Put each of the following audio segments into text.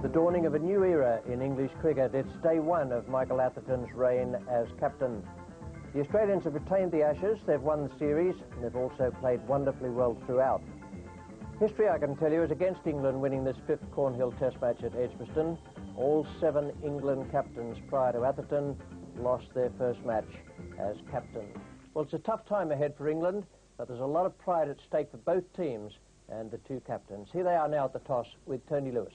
the dawning of a new era in English cricket. It's day one of Michael Atherton's reign as captain. The Australians have retained the Ashes, they've won the series, and they've also played wonderfully well throughout. History, I can tell you, is against England winning this fifth Cornhill Test match at Edgbaston. All 7 England captains prior to Atherton lost their first match as captain. Well, it's a tough time ahead for England, but there's a lot of pride at stake for both teams and the 2 captains. Here they are now at the toss with Tony Lewis.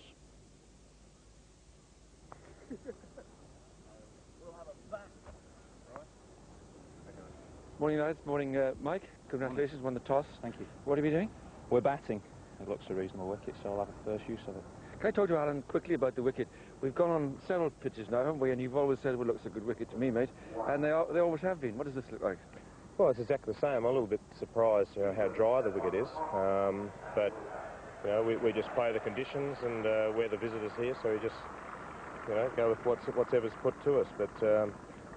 Morning, lads. Morning, Mike. Congratulations, won the toss. Thank you. What are we doing? We're batting. It looks a reasonable wicket, so I'll have a first use of it. Can I talk to you, Alan, quickly about the wicket? We've gone on several pitches now, haven't we? And you've always said, well, it looks a good wicket to me, mate. And they always have been. What does this look like? Well, it's exactly the same. I'm a little bit surprised, how dry the wicket is. But, we just play the conditions and we're the visitors here, so we just, go with whatever's put to us. But,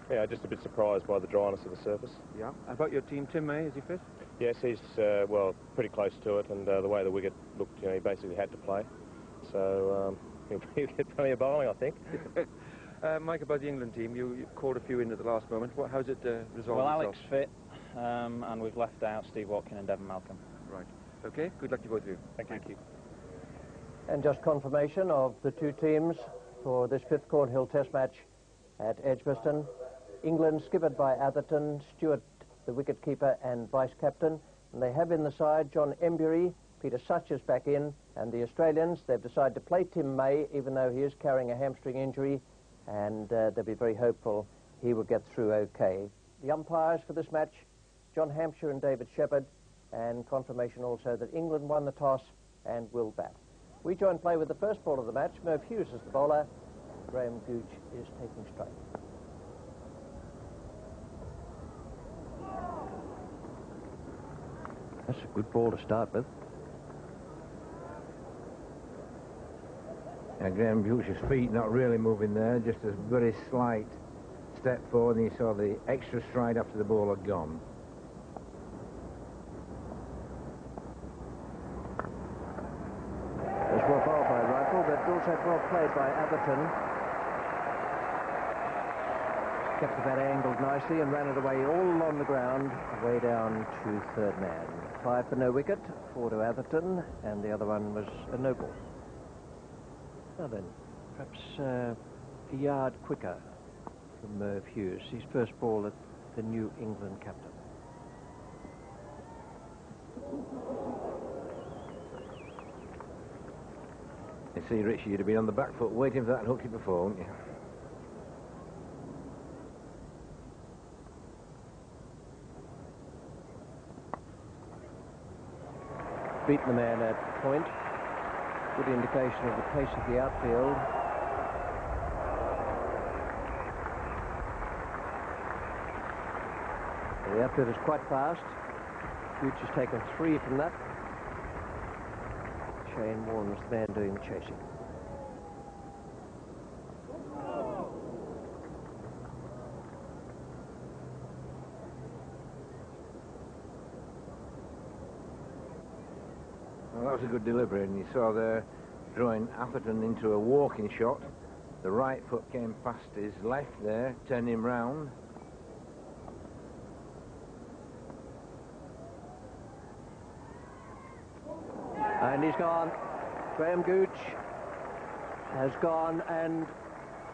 yeah, just a bit surprised by the dryness of the surface. Yeah. About your team, Tim May, is he fit? Yes, he's, well, pretty close to it, and the way the wicket looked, he basically had to play. So, he'll get plenty of bowling, I think. Mike, about the England team, you called a few in at the last moment. How's it resolved Well, itself? Alex fit, and we've left out Steve Watkin and Devon Malcolm. Right. OK, good luck to both of you. Thank you. And just confirmation of the 2 teams for this fifth Cornhill Test match at Edgbaston. England skippered by Atherton, Stewart the wicket-keeper and vice-captain. And they have in the side John Embury, Peter Such is back in, and the Australians, they've decided to play Tim May, even though he is carrying a hamstring injury, and they'll be very hopeful he will get through OK. The umpires for this match, John Hampshire and David Shepherd, and confirmation also that England won the toss and will bat. We join play with the first ball of the match. Merv Hughes is the bowler. Graham Gooch is taking strike. That's a good ball to start with. Now, Graham Gooch's feet not really moving there, just a very slight step forward, and you saw the extra stride after the ball had gone. It was well bowled by Rifle, but also well played by Atherton. Kept the bat angled nicely and ran it away all along the ground, way down to third man. 5 for no wicket, 4 to Atherton, and the other one was a no ball. Now then, perhaps a yard quicker from Merv Hughes. His first ball at the New England captain. You see, Richie, you'd have been on the back foot waiting for that hooky before, wouldn't you? Beaten the man at point. Good indication of the pace of the outfield. The outfield is quite fast. Gooch has taken 3 from that. Shane Warne was the man doing the chasing. Well, that was a good delivery, and you saw there drawing Atherton into a walking shot. The right foot came past his left there, turned him round. And he's gone. Graham Gooch has gone, and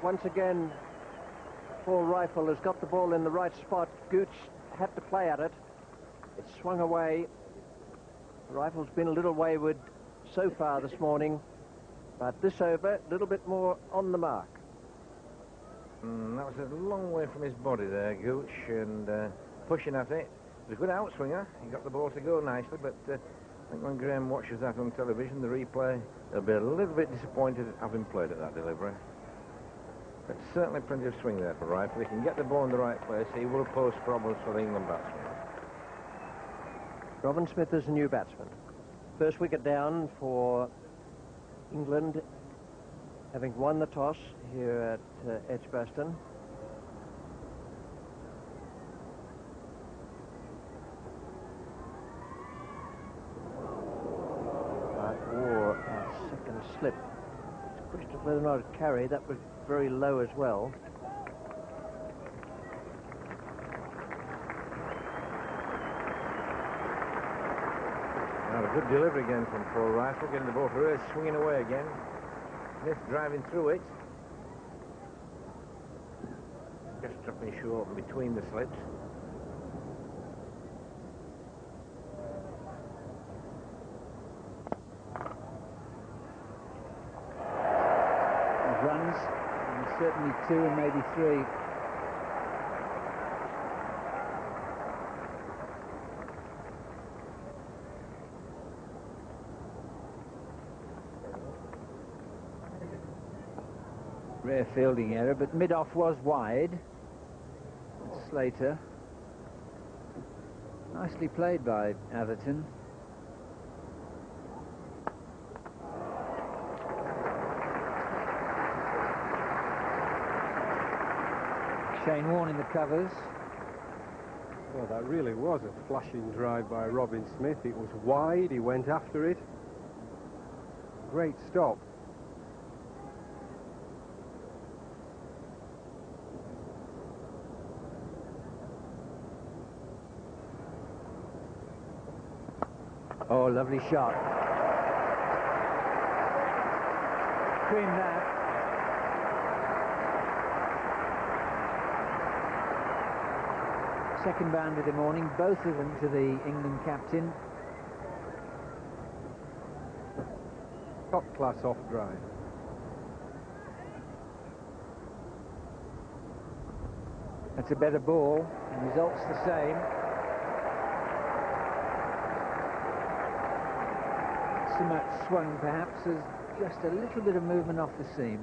once again, Paul Rifle has got the ball in the right spot. Gooch had to play at it. It swung away. Rifle's been a little wayward so far this morning, but this over, a little bit more on the mark. That was a long way from his body there, Gooch, and pushing at it. It was a good outswinger. He got the ball to go nicely, but I think when Graham watches that on television, the replay, he'll be a little bit disappointed at having played at that delivery. But certainly plenty of swing there for Rifle. He can get the ball in the right place. He will pose problems for the England batsmen. Robin Smith is a new batsman. First wicket down for England, having won the toss here at Edgbaston. But a second slip. It's Question whether or not it carried. That was very low as well. Now, a good delivery again from Paul Rifle, getting the ball through it, swinging away again. Smith driving through it. Just dropping short between the slits. Runs, and certainly 2 and maybe 3. Rare fielding error, but mid-off was wide. Slater. Nicely played by Atherton. Shane Warne in the covers. Well, that really was a flashing drive by Robin Smith. It was wide, he went after it. Great stop. Oh, lovely shot. Cream that. Second bound of the morning, both of them to the England captain. Top class off drive. That's a better ball, and results the same. Sumat swung perhaps as just a little bit of movement off the seam.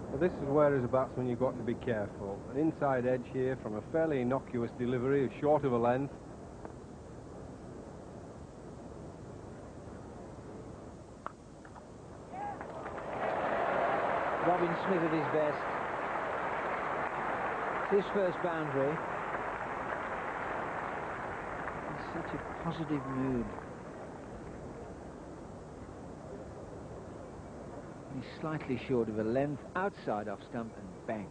Well, this is where, as a batsman, you've got to be careful. An inside edge here from a fairly innocuous delivery, short of a length. Robin Smith at his best. His first boundary. In such a positive mood. He's slightly short of a length, outside off stump, and bang.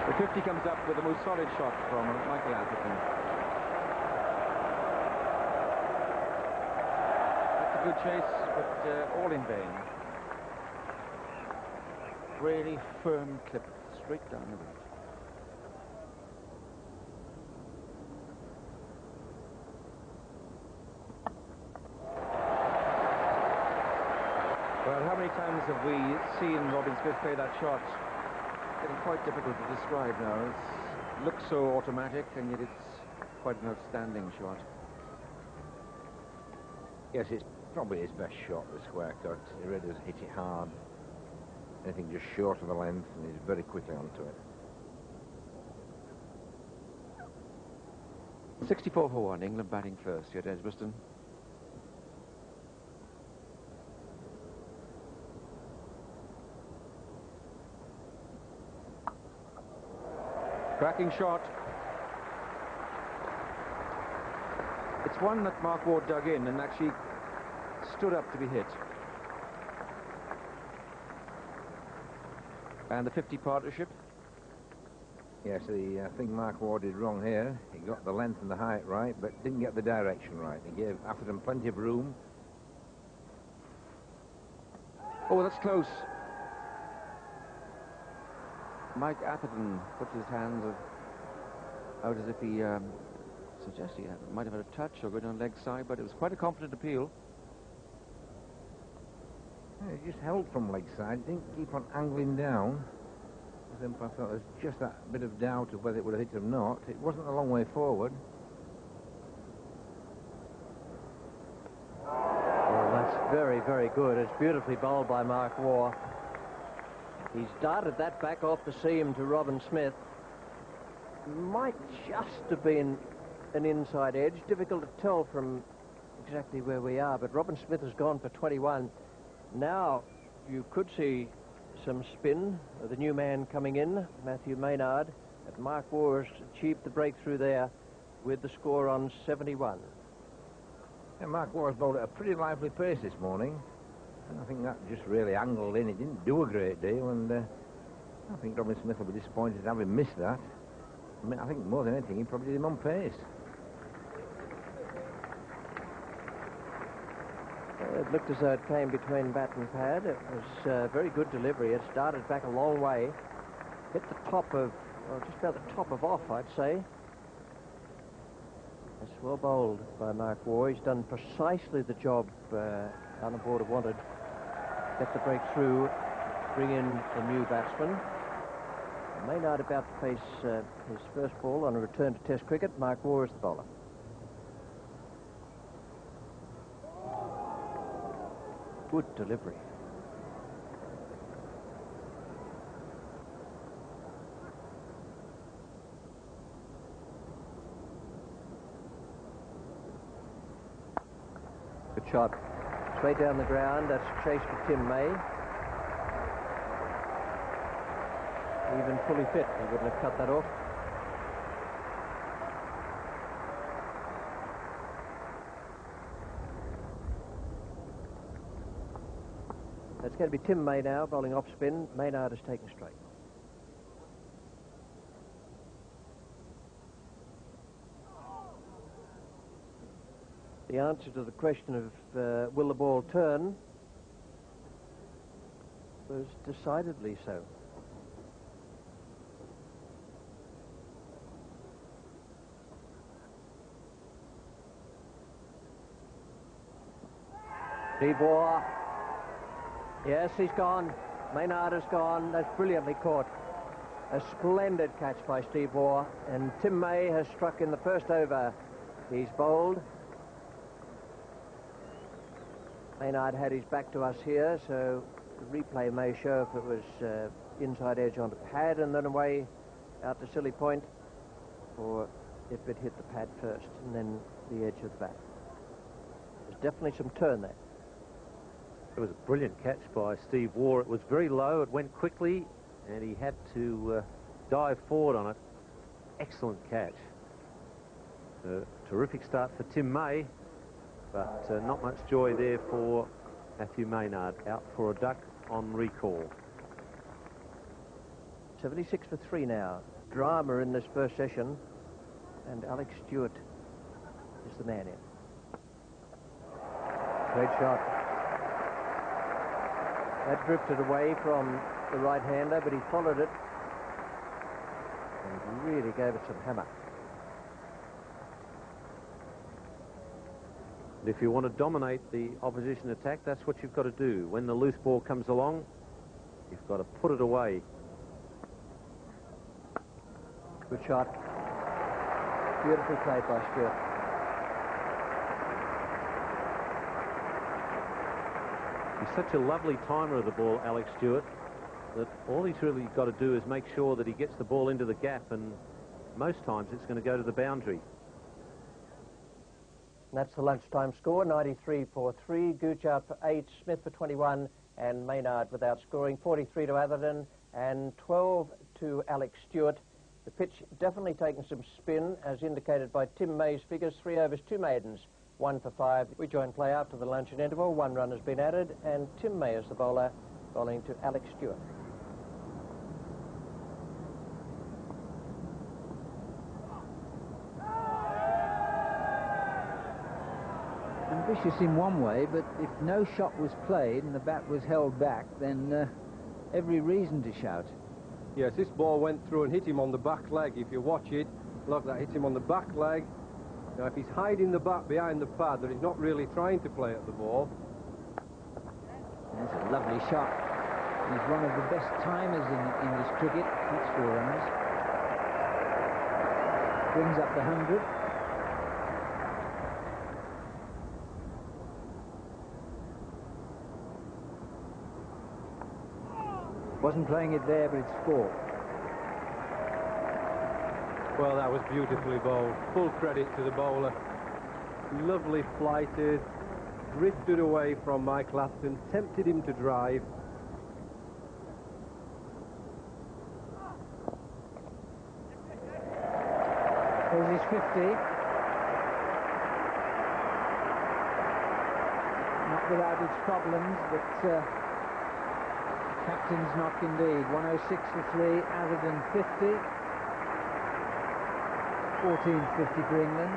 The 50 comes up with a most solid shot from Michael Atherton. That's a good chase, but all in vain. Really firm clip, straight down the right. Well, how many times have we seen Robin Smith play that shot? It's getting quite difficult to describe now. It looks so automatic, and yet it's quite an outstanding shot. Yes, it's probably his best shot, the square cut. He really does hit it hard. Anything just short of a length, and he's very quickly onto it. 64 for 1, England batting first here at Edgbaston. Cracking shot. It's one that Mark Ward dug in and actually stood up to be hit. And the 50 partnership. Yes, I think Mark Ward did wrong here. He got the length and the height right, but didn't get the direction right. He gave Atherton plenty of room. Oh, that's close. Mike Atherton puts his hands out as if he suggested he might have had a touch or going on leg side, but it was quite a confident appeal. Yeah, he just held from leg side. Didn't keep on angling down. The umpire thought there was just that bit of doubt of whether it would have hit or not. It wasn't a long way forward. Well, that's very, very good. It's beautifully bowled by Mark Waugh. He's darted that back off the seam to Robin Smith. might just have been an inside edge. Difficult to tell from exactly where we are, but Robin Smith has gone for 21. Now you could see some spin. The new man coming in, Matthew Maynard, but Mark Waugh has achieved the breakthrough there with the score on 71. And Mark Waugh bowled at a pretty lively pace this morning, and I think that just really angled in. He didn't do a great deal, and I think Robin Smith will be disappointed having missed that. I mean, I think more than anything, he probably did him on pace. It looked as though it came between bat and pad. It was very good delivery. It started back a long way, hit the top of, well, just about the top of off, I'd say. It's well bowled by Mark Waugh. He's done precisely the job Alan Border wanted. Get the break through, bring in a new batsman. Maynard about to face his first ball on a return to Test cricket. Mark Waugh is the bowler. Good delivery. Good shot. Straight down the ground. That's a chase for Tim May. Even fully fit, he wouldn't have cut that off. It's going to be Tim May now, bowling off spin. Maynard is taken straight. The answer to the question of will the ball turn was decidedly so. Steve Waugh. Yes, he's gone. Maynard has gone. That's brilliantly caught. A splendid catch by Steve Waugh. And Tim May has struck in the first over. He's bowled. Maynard had his back to us here, so the replay may show if it was inside edge onto pad and then away out to silly point, or if it hit the pad first and then the edge of the bat. There's definitely some turn there. It was a brilliant catch by Steve Waugh. It was very low, it went quickly, and he had to dive forward on it. Excellent catch. A terrific start for Tim May, but not much joy there for Matthew Maynard, out for a duck on recall. 76 for 3 now. Drama in this first session, and Alex Stewart is the man in. Great shot. That drifted away from the right-hander, but he followed it and really gave it some hammer. And if you want to dominate the opposition attack, that's what you've got to do. When the loose ball comes along, you've got to put it away. Good shot. Beautifully played by Stewart. He's such a lovely timer of the ball, Alex Stewart, that all he's really got to do is make sure that he gets the ball into the gap, and most times it's going to go to the boundary. And that's the lunchtime score, 93 for 3. Gooch out for 8, Smith for 21, and Maynard without scoring. 43 to Atherton and 12 to Alex Stewart. The pitch definitely taking some spin, as indicated by Tim May's figures. 3 overs, 2 maidens, 1 for 5. We join play after the luncheon interval. 1 run has been added, and Tim May is the bowler, bowling to Alex Stewart. Ambitious in one way, but if no shot was played and the bat was held back, then every reason to shout. Yes, this ball went through and hit him on the back leg. If you watch it, look, that hit him on the back leg. Now, if he's hiding the bat behind the pad, then he's not really trying to play at the ball. That's a lovely shot. He's one of the best timers in English cricket. That's 4 runs. Brings up the 100. Wasn't playing it there, but it's 4. Well, that was beautifully bowled. Full credit to the bowler. Lovely flighted, drifted away from Michael Atherton, tempted him to drive. There's his 50. Not without its problems, but captain's knock indeed. 106 for 3, Atherton 50. 14.50 for England.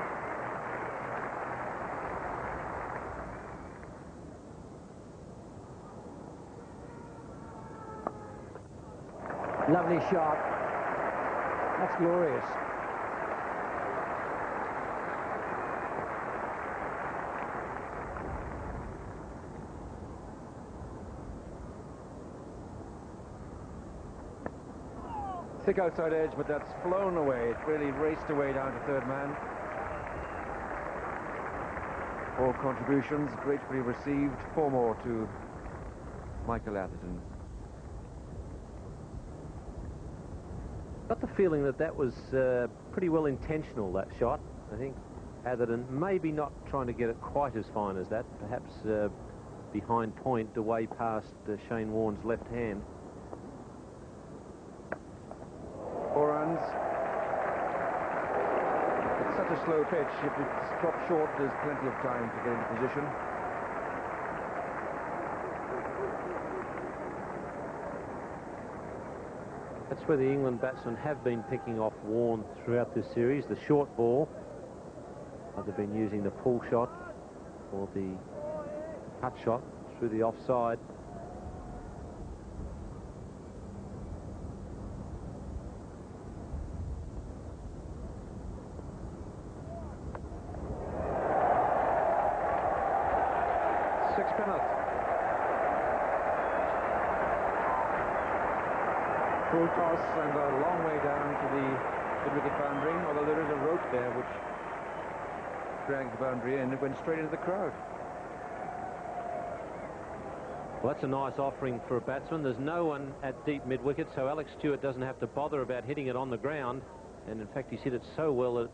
Lovely shot. That's glorious. Thick outside edge, but that's flown away. It's really raced away down to third man. All contributions gratefully received. 4 more to Michael Atherton. Got the feeling that that was pretty well intentional, that shot. I think Atherton maybe not trying to get it quite as fine as that, perhaps behind point, away past Shane Warne's left hand. 4 runs. It's such a slow pitch. If it's dropped short, there's plenty of time to get into position. That's where the England batsmen have been picking off Warne throughout this series. The short ball. They've been using the pull shot or the cut shot through the offside. Full toss and a long way down to the mid-wicket boundary, although there is a rope there which dragged the boundary in. It went straight into the crowd. Well, that's a nice offering for a batsman. There's no one at deep mid-wicket, so Alex Stewart doesn't have to bother about hitting it on the ground. And in fact, he's hit it so well that it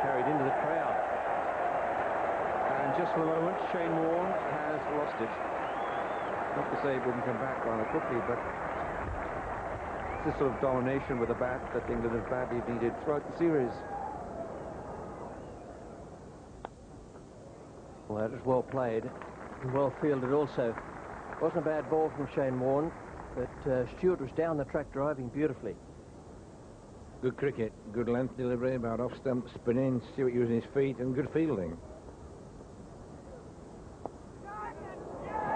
carried into the crowd. And just for the moment, Shane Warne has lost it. Not to say it wouldn't come back rather quickly, but it's this sort of domination with the bat that England has badly needed throughout the series. Well, that was well played and well fielded also. Wasn't a bad ball from Shane Warne, but Stewart was down the track driving beautifully. Good cricket, good length delivery, about off stump, spinning, Stewart using his feet, and good fielding.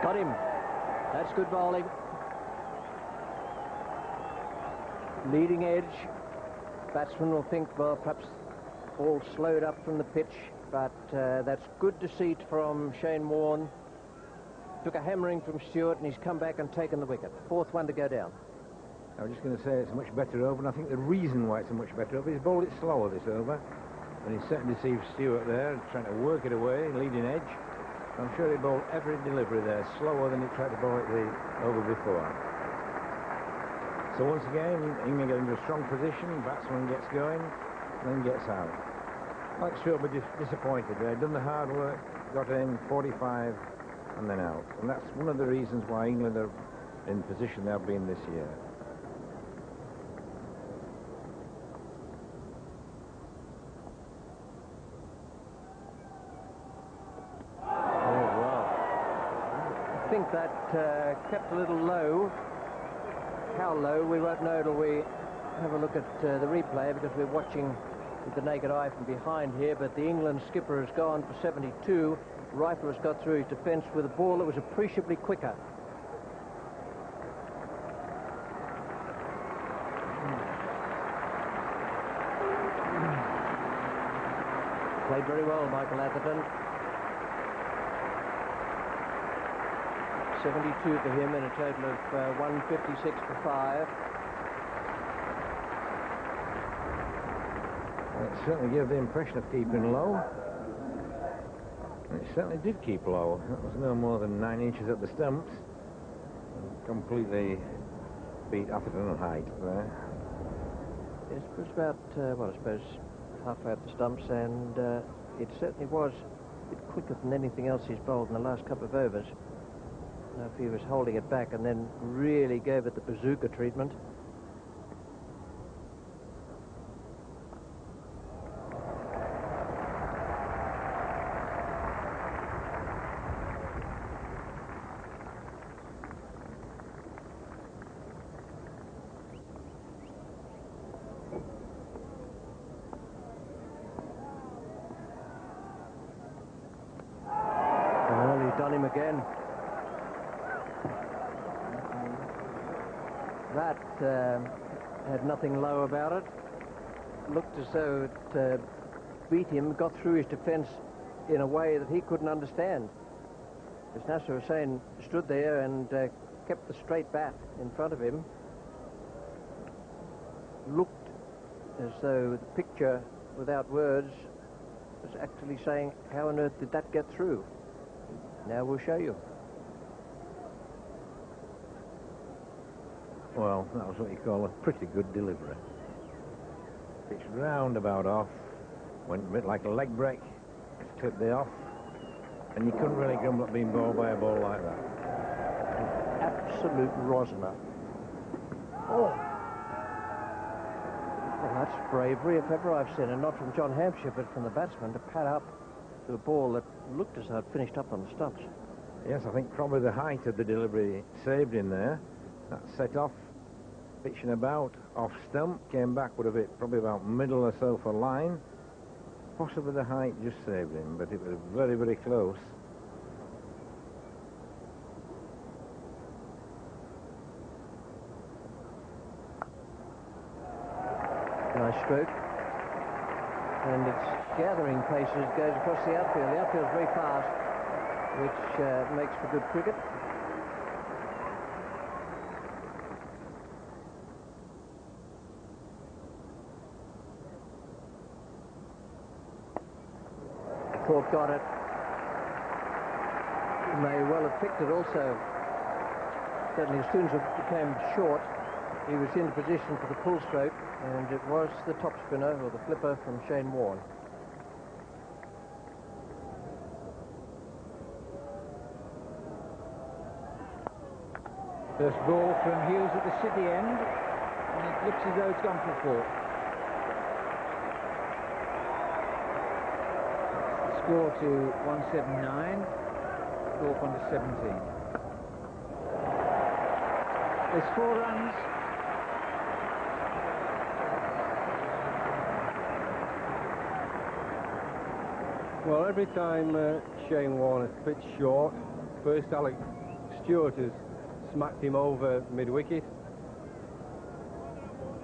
Got him. That's good bowling. Leading edge. Batsman will think, well, perhaps all slowed up from the pitch, but that's good deceit from Shane Warne. Took a hammering from Stewart, and he's come back and taken the wicket. 4th one to go down. I was just going to say it's a much better over, and I think the reason why it's a much better over is he's bowled it slower this over, and he certainly deceived Stewart there, trying to work it away, leading edge. I'm sure he bowled every delivery there slower than he tried to bowl it the over before. So once again, England get into a strong position, batsman gets going, then gets out. Alex Stewart will be disappointed. They've done the hard work, got in 45 and then out. And that's one of the reasons why England are in the position they've been this year. I think that kept a little low. How low, we won't know till we have a look at the replay, because we're watching with the naked eye from behind here, but the England skipper has gone for 72. Rifle has got through his defence with a ball that was appreciably quicker. Played very well, Michael Atherton. 72 for him in a total of 156 for 5. It certainly gave the impression of keeping low. And it certainly did keep low. That was no more than 9 inches at the stumps. Completely beat Atherton on height there. It was about, well, I suppose, halfway up the stumps, and it certainly was a bit quicker than anything else he's bowled in the last couple of overs. Now, if he was holding it back and then really gave it the bazooka treatment. Well, he's done him again. That had nothing low about it. Looked as though it beat him, got through his defence in a way that he couldn't understand. As Nasser Hussain stood there and kept the straight bat in front of him, looked as though the picture without words was actually saying, how on earth did that get through? Now we'll show you. Well, that was what you call a pretty good delivery. It's roundabout off, went a bit like a leg break, clipped the off, and you couldn't really grumble at being bowled by a ball like that. Absolute Rosner. Oh! Well, that's bravery if ever I've seen it, not from John Hampshire, but from the batsman, to pad up to a ball that looked as though it finished up on the stumps. Yes, I think probably the height of the delivery saved him there. That set off, pitching about, off stump, came backward a bit, probably about middle or so for line. Possibly the height just saved him, but it was very, very close. Nice stroke. And it's gathering pace as it goes across the outfield. The outfield's very fast, which makes for good cricket. Thorpe got it. May well have picked it also. Certainly as soon as it became short, he was in position for the pull stroke, and it was the top spinner, or the flipper, from Shane Warne. First ball from Hughes at the city end, and it looks as though it's gone for 4. Score to 179, Thorpe under 17. There's 4 runs. Well, every time Shane Warne has pitched short, first Alex Stewart has smacked him over mid-wicket.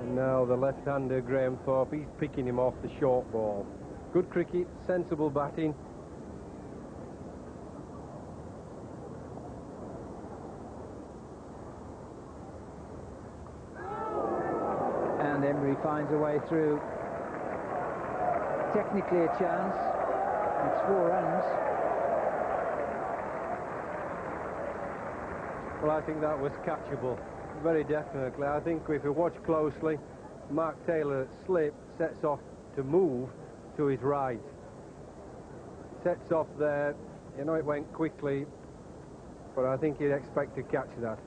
And now the left-hander, Graham Thorpe, he's picking him off the short ball. Good cricket, sensible batting. And Emery finds a way through. Technically a chance. It's 4 runs. Well, I think that was catchable, very definitely. I think if you watch closely, Mark Taylor slip, sets off to move to his right. Sets off there, you know it went quickly, but I think you'd expect to catch that.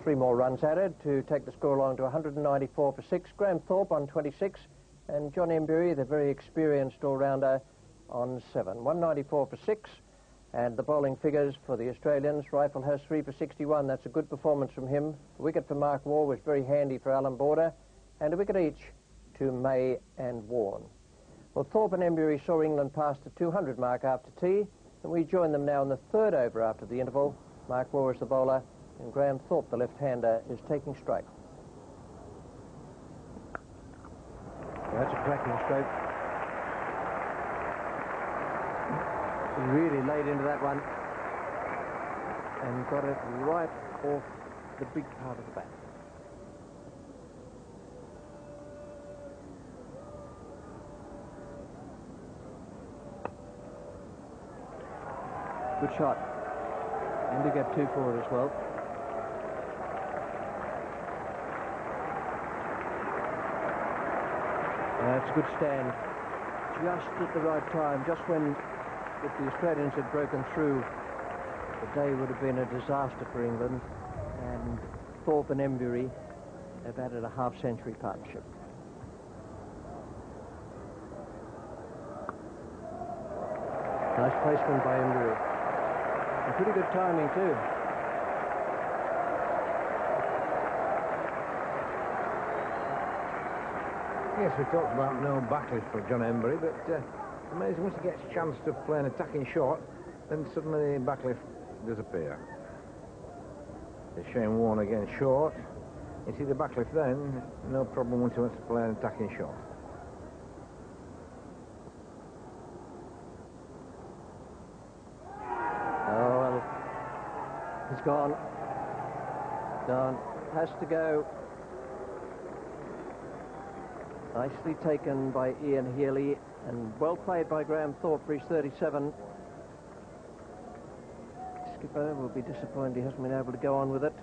3 more runs added to take the score along to 194 for 6. Graham Thorpe on 26, and John Embury, the very experienced all-rounder, on 7. 194 for 6, and the bowling figures for the Australians. Rifle has 3 for 61. That's a good performance from him. A wicket for Mark Waugh was very handy for Alan Border, and a wicket each to May and Warne. Well, Thorpe and Embury saw England past the 200 mark after tea, and we join them now in the 3rd over after the interval. Mark Waugh is the bowler, and Graham Thorpe, the left-hander, is taking strike. Well, that's a cracking stroke. Really laid into that one and got it right off the big part of the bat. Good shot. And to get 2 for it as well. It's a good stand. Just at the right time, just when if the Australians had broken through, the day would have been a disaster for England, and Thorpe and Embury have added a half-century partnership. Nice placement by Embury. And pretty good timing too. Yes, we talked about no backlist for John Embury, but amazing once he gets a chance to play an attacking shot, then suddenly the backlift disappear. There's Shane Warne again short. You see the backlift then, no problem once he wants to play an attacking shot. Oh, well, he's gone. Gone. Has to go. Nicely taken by Ian Healy and well played by Graham Thorpe for his 37. Skipper will be disappointed he hasn't been able to go on with it.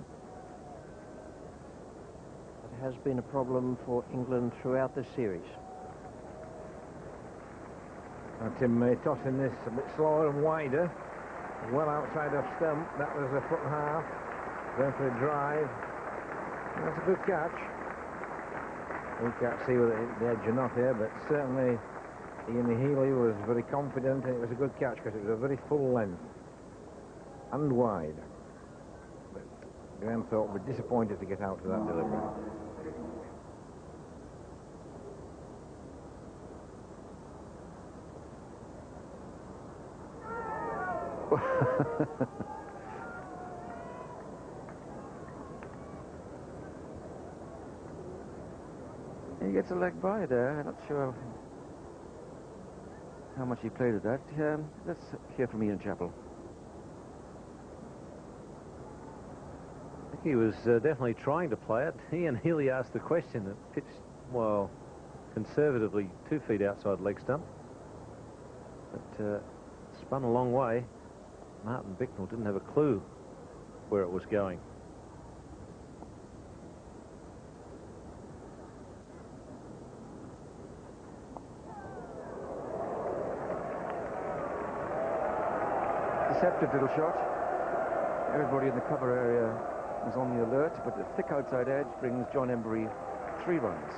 It has been a problem for England throughout this series. Now Tim May tossing this a bit slower and wider. Well outside of stump. That was a foot and a half. Going for a drive. And that's a good catch. We can't see whether it hit the edge or not here, but certainly Ian Healy was very confident, and it was a good catch because it was a very full length and wide. But Graham Thorpe would be disappointed to get out to that delivery. He gets a leg by there. I'm not sure how much he played at that. Let's hear from Ian Chappell. I think he was definitely trying to play it. Ian Healy asked the question that pitched, well, conservatively 2 feet outside leg stump. But spun a long way. Martin Bicknell didn't have a clue where it was going. Deceptive little shot. Everybody in the cover area was on the alert, but the thick outside edge brings John Embury 3 runs.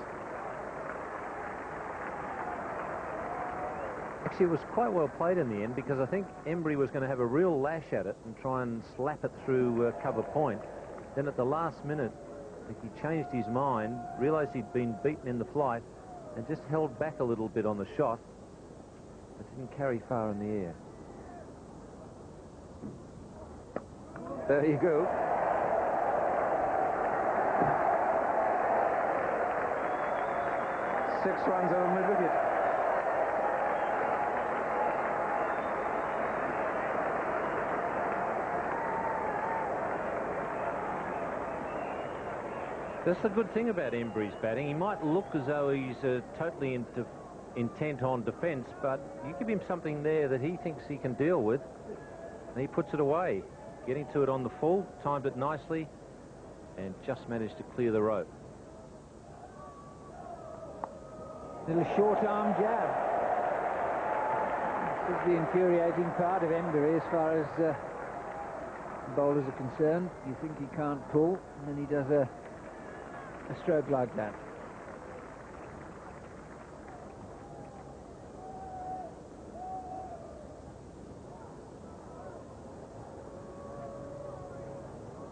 Actually, it was quite well played in the end, because I think Embury was going to have a real lash at it and try and slap it through cover point. Then at the last minute, I think he changed his mind, realised he'd been beaten in the flight, and just held back a little bit on the shot, but didn't carry far in the air. There you go. Six runs over mid-wicket. That's the good thing about Embury's batting. He might look as though he's totally intent on defence, but you give him something there that he thinks he can deal with, and he puts it away. Getting to it on the full, timed it nicely, and just managed to clear the rope. Little short arm jab. This is the infuriating part of Embury as far as bowlers are concerned. You think he can't pull, and then he does a stroke like that.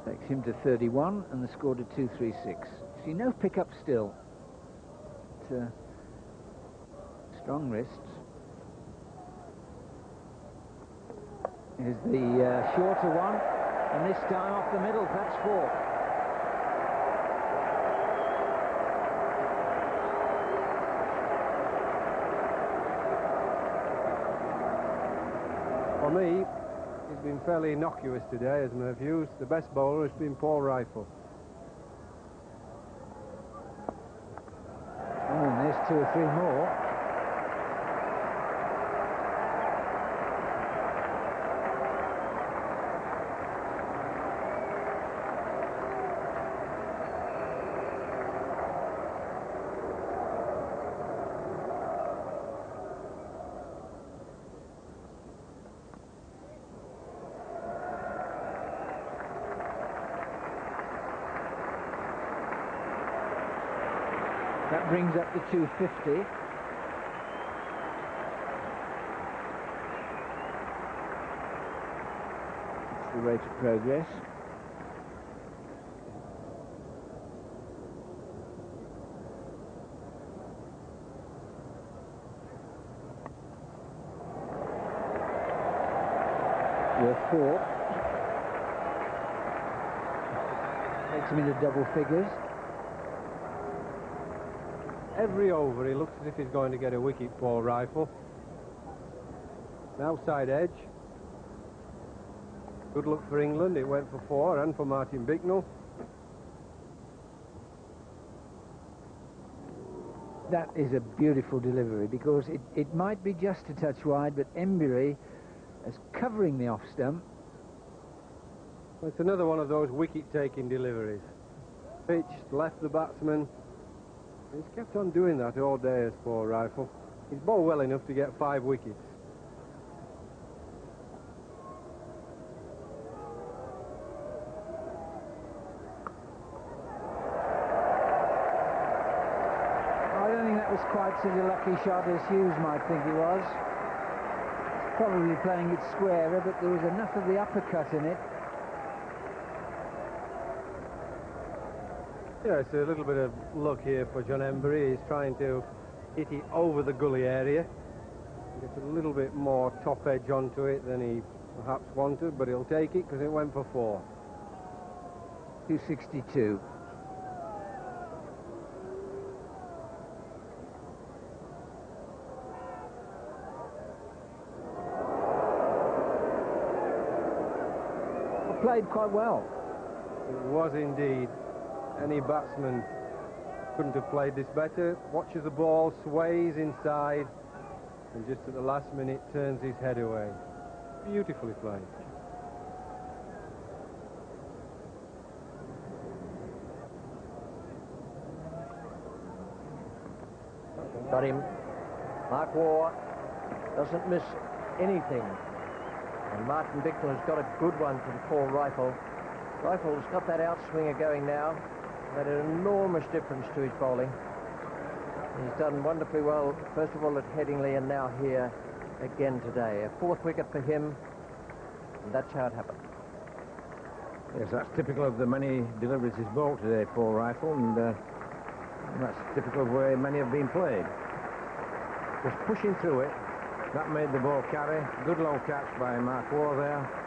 Takes him to 31 and the score to 236. See, no pickup still. But, strong wrists. Here's the shorter one, and this time off the middle. That's 4. For me, he's been fairly innocuous today, as my views. The best bowler has been Paul Rifle. Oh, and there's 2 or 3 more. That brings up the 250. It's the rate of progress. Worth 4. Takes him into double figures. Every over he looks as if he's going to get a wicket, Paul Rifle. An outside edge. Good luck for England. It went for 4 and for Martin Bicknell. That is a beautiful delivery, because it might be just a touch wide, but Embury is covering the off stump. It's another one of those wicket-taking deliveries. Pitched, left the batsman. He's kept on doing that all day as Paul Rifle. He's bowled well enough to get 5 wickets. I don't think that was quite such a lucky shot as Hughes might think it was. Probably playing it squarer, but there was enough of the uppercut in it. Yeah, it's a little bit of luck here for John Embury. He's trying to hit it over the gully area. Gets a little bit more top edge onto it than he perhaps wanted, but he'll take it because it went for 4. 262. Played quite well. It was indeed. Any batsman couldn't have played this better. Watches the ball, sways inside, and just at the last minute turns his head away. Beautifully played. Got him. Mark Waugh doesn't miss anything. And Martin Bicknell has got a good one from Paul Rifle. Rifle's got that outswinger going now. Made an enormous difference to his bowling. He's done wonderfully well, first of all at Headingley and now here again today. A 4th wicket for him, and that's how it happened. Yes, that's typical of the many deliveries he's bowled today, Paul Rifle, and that's typical of where many have been played. Just pushing through it. That made the ball carry. Good low catch by Mark Waugh there.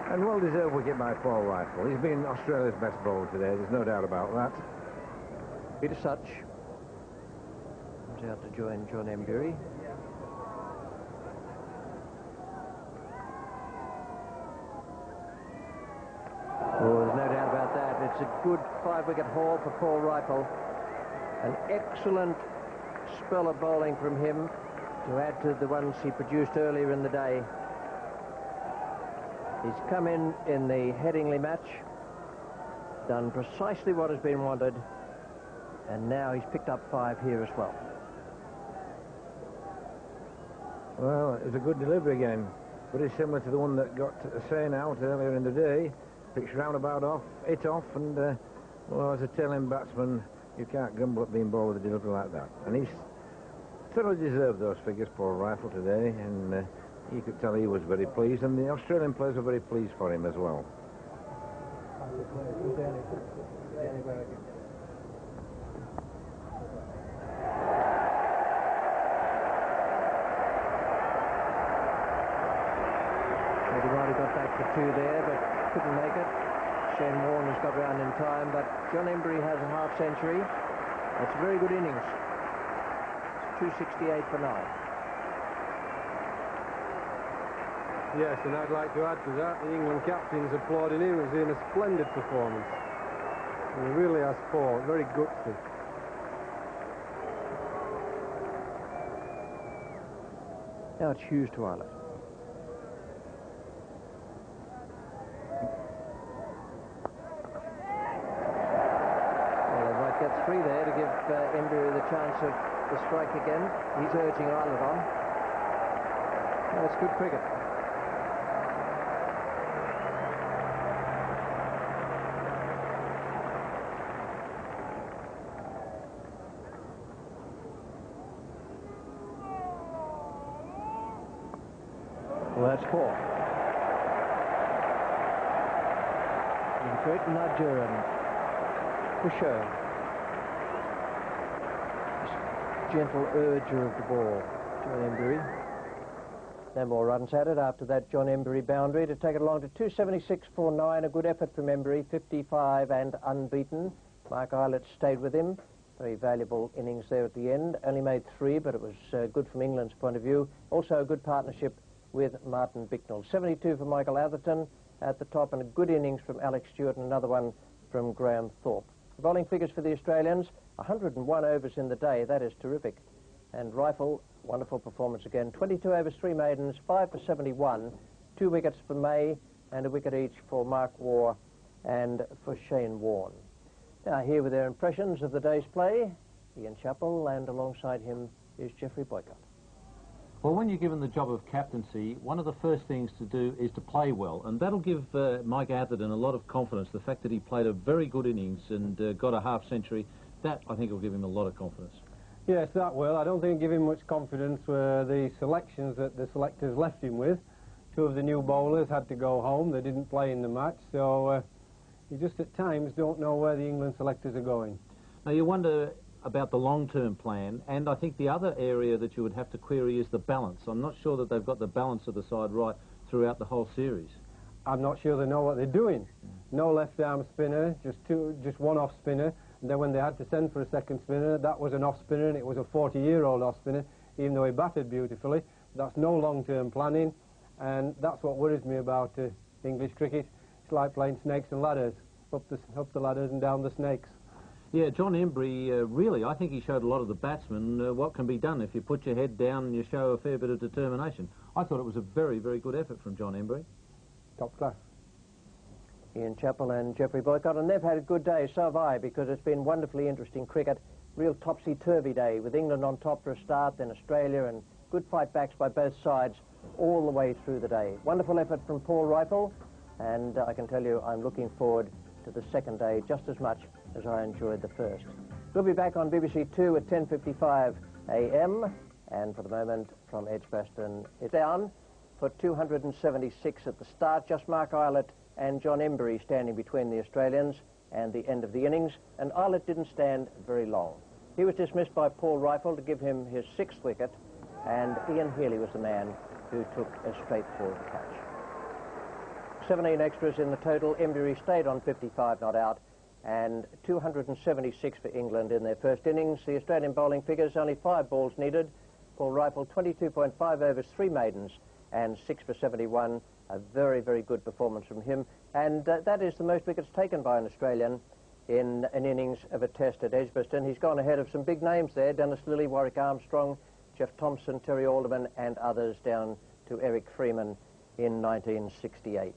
And well-deserved wicket by Paul Rifle. He's been Australia's best bowler today, there's no doubt about that. Peter Such comes out to join John Embury. Oh, there's no doubt about that. It's a good 5-wicket haul for Paul Rifle. An excellent spell of bowling from him to add to the ones he produced earlier in the day. He's come in the Headingley match, done precisely what has been wanted, and now he's picked up 5 here as well. Well, it was a good delivery again. Very similar to the one that got Sane out earlier in the day. Pitched roundabout off, hit off, and well, as a tail-end batsman, you can't grumble at being bowled with a delivery like that. And he's thoroughly deserved those figures, Paul Rifle, today, and you could tell he was very pleased, and the Australian players were very pleased for him as well. He might have got back for 2 there, but couldn't make it. Shane Warne has got round in time, but John Embury has a half century. That's a very good innings. 268 for 9. Yes, and I'd like to add to that, the England captain's applauding him. He's in a splendid performance. And he really has fought, very gutsy. Now it's Hughes to Ireland. Well, they might get 3 there to give Embury the chance of the strike again. He's urging Ireland on. That's good cricket. Well, that's 4. Great nudger and pusher. Gentle urger of the ball, John Embury. No more runs at it after that John Embury boundary to take it along to 276.49. A good effort from Embury, 55 and unbeaten. Mark Eilert stayed with him. Very valuable innings there at the end. Only made 3, but it was good from England's point of view. Also a good partnership with Martin Bicknell. 72 for Michael Atherton at the top, and a good innings from Alex Stewart and another one from Graham Thorpe. The bowling figures for the Australians, 101 overs in the day. That is terrific. And Rifle, wonderful performance again. 22 overs, 3 maidens, 5 for 71, 2 wickets for May, and a wicket each for Mark Waugh and for Shane Warne. Now here with their impressions of the day's play, Ian Chappell, and alongside him is Geoffrey Boycott. Well, when you're given the job of captaincy, one of the first things to do is to play well, and that'll give Mike Atherton a lot of confidence. The fact that he played a very good innings and got a half-century, that I think will give him a lot of confidence. Yes, that will. I don't think it'll give him much confidence were the selections that the selectors left him with. 2 of the new bowlers had to go home. They didn't play in the match, so you just at times don't know where the England selectors are going. Now, you wonder about the long-term plan, and I think the other area that you would have to query is the balance. I'm not sure that they've got the balance of the side right throughout the whole series. I'm not sure they know what they're doing. No left-arm spinner, just one off spinner. And then when they had to send for a second spinner, that was an off spinner, and it was a 40-year-old off spinner, even though he batted beautifully. That's no long-term planning, and that's what worries me about English cricket. It's like playing snakes and ladders, up the ladders and down the snakes. Yeah, John Embury, really, I think he showed a lot of the batsmen what can be done if you put your head down and you show a fair bit of determination. I thought it was a very, very good effort from John Embury. Top class. Ian Chappell and Geoffrey Boycott, and they've had a good day, so have I, because it's been wonderfully interesting cricket. Real topsy-turvy day, with England on top for a start, then Australia, and good fight backs by both sides all the way through the day. Wonderful effort from Paul Rifle, and I can tell you I'm looking forward to the second day just as much as I enjoyed the first. We'll be back on BBC 2 at 10:55 a.m, and for the moment from Edgbaston, it's down for 276 at the start. Just Mark Eilert and John Embury standing between the Australians and the end of the innings, and Eilert didn't stand very long. He was dismissed by Paul Rifle to give him his 6th wicket, and Ian Healy was the man who took a straightforward catch. 17 extras in the total. Embury stayed on 55 not out, and 276 for England in their first innings. The Australian bowling figures, only 5 balls needed. Paul Rifle, 22.5 overs, 3 maidens, and 6 for 71. A very, very good performance from him. And that is the most wickets taken by an Australian in an innings of a test at Edgbaston. He's gone ahead of some big names there: Dennis Lilly, Warwick Armstrong, Jeff Thompson, Terry Alderman, and others, down to Eric Freeman in 1968.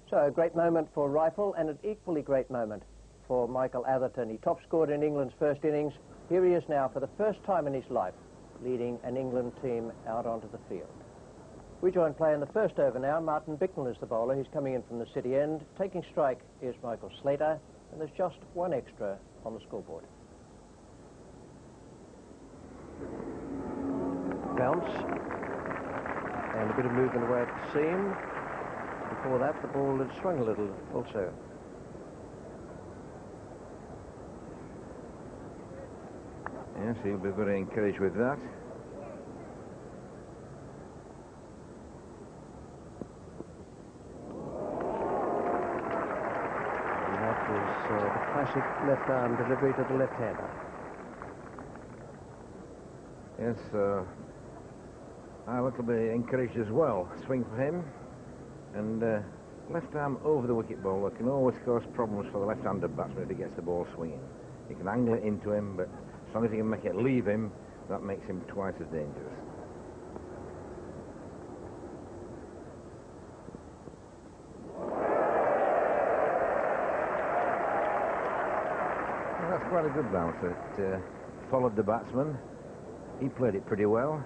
So a great moment for Rifle, and an equally great moment for Michael Atherton. He top scored in England's first innings. Here he is now, for the first time in his life, leading an England team out onto the field. We join play in the first over now. Martin Bicknell is the bowler. He's coming in from the city end. Taking strike is Michael Slater, and there's just 1 extra on the scoreboard. Bounce, and a bit of movement away at the seam. Before that, the ball had swung a little also. Yes, he'll be very encouraged with that. The classic left-arm delivery to the left-hander. Yes, Eilert will be encouraged as well. Swing for him, and left arm over the wicket bowler can always cause problems for the left-handed batsman if he gets the ball swinging. He can angle it into him, but as long as he can make it leave him, that makes him twice as dangerous. That's quite a good bounce. It followed the batsman. He played it pretty well.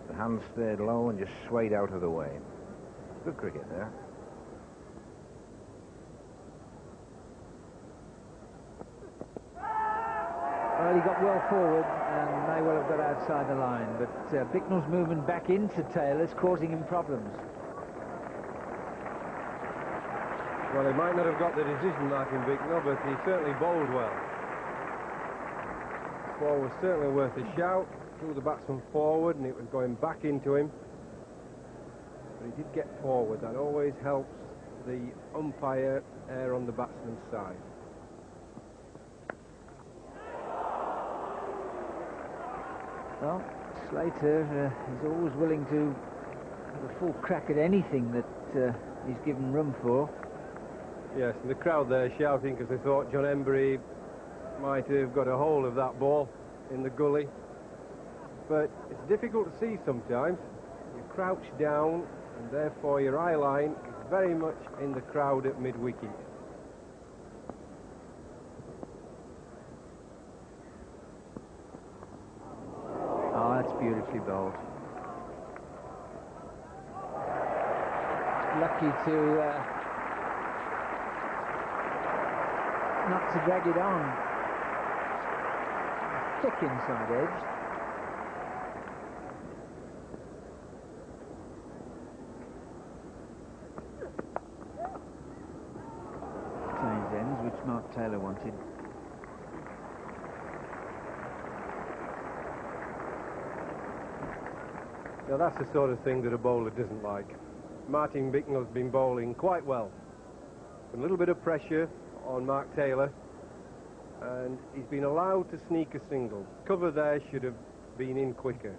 The hand stayed low and just swayed out of the way. Good cricket there. Well, he got well forward and may well have got outside the line, but Bicknell's movement back into Taylor's causing him problems. Well, he might not have got the decision, Martin Bicknell, but he certainly bowled well. The ball was certainly worth a shout. Threw the batsman forward and it was going back into him. But he did get forward. That always helps the umpire err on the batsman's side. Well, Slater is always willing to have a full crack at anything that he's given room for. Yes, and the crowd there shouting because they thought John Embury might have got a hold of that ball in the gully. But it's difficult to see sometimes. You crouch down and therefore your eye line is very much in the crowd at mid-wicket. Oh, that's beautifully bowled. Lucky to not to drag it on. Thick inside edge. Change ends, which Mark Taylor wanted. Now that's the sort of thing that a bowler doesn't like. Martin Bicknell's been bowling quite well. A little bit of pressure on Mark Taylor, and he's been allowed to sneak a single. Cover there should have been in quicker.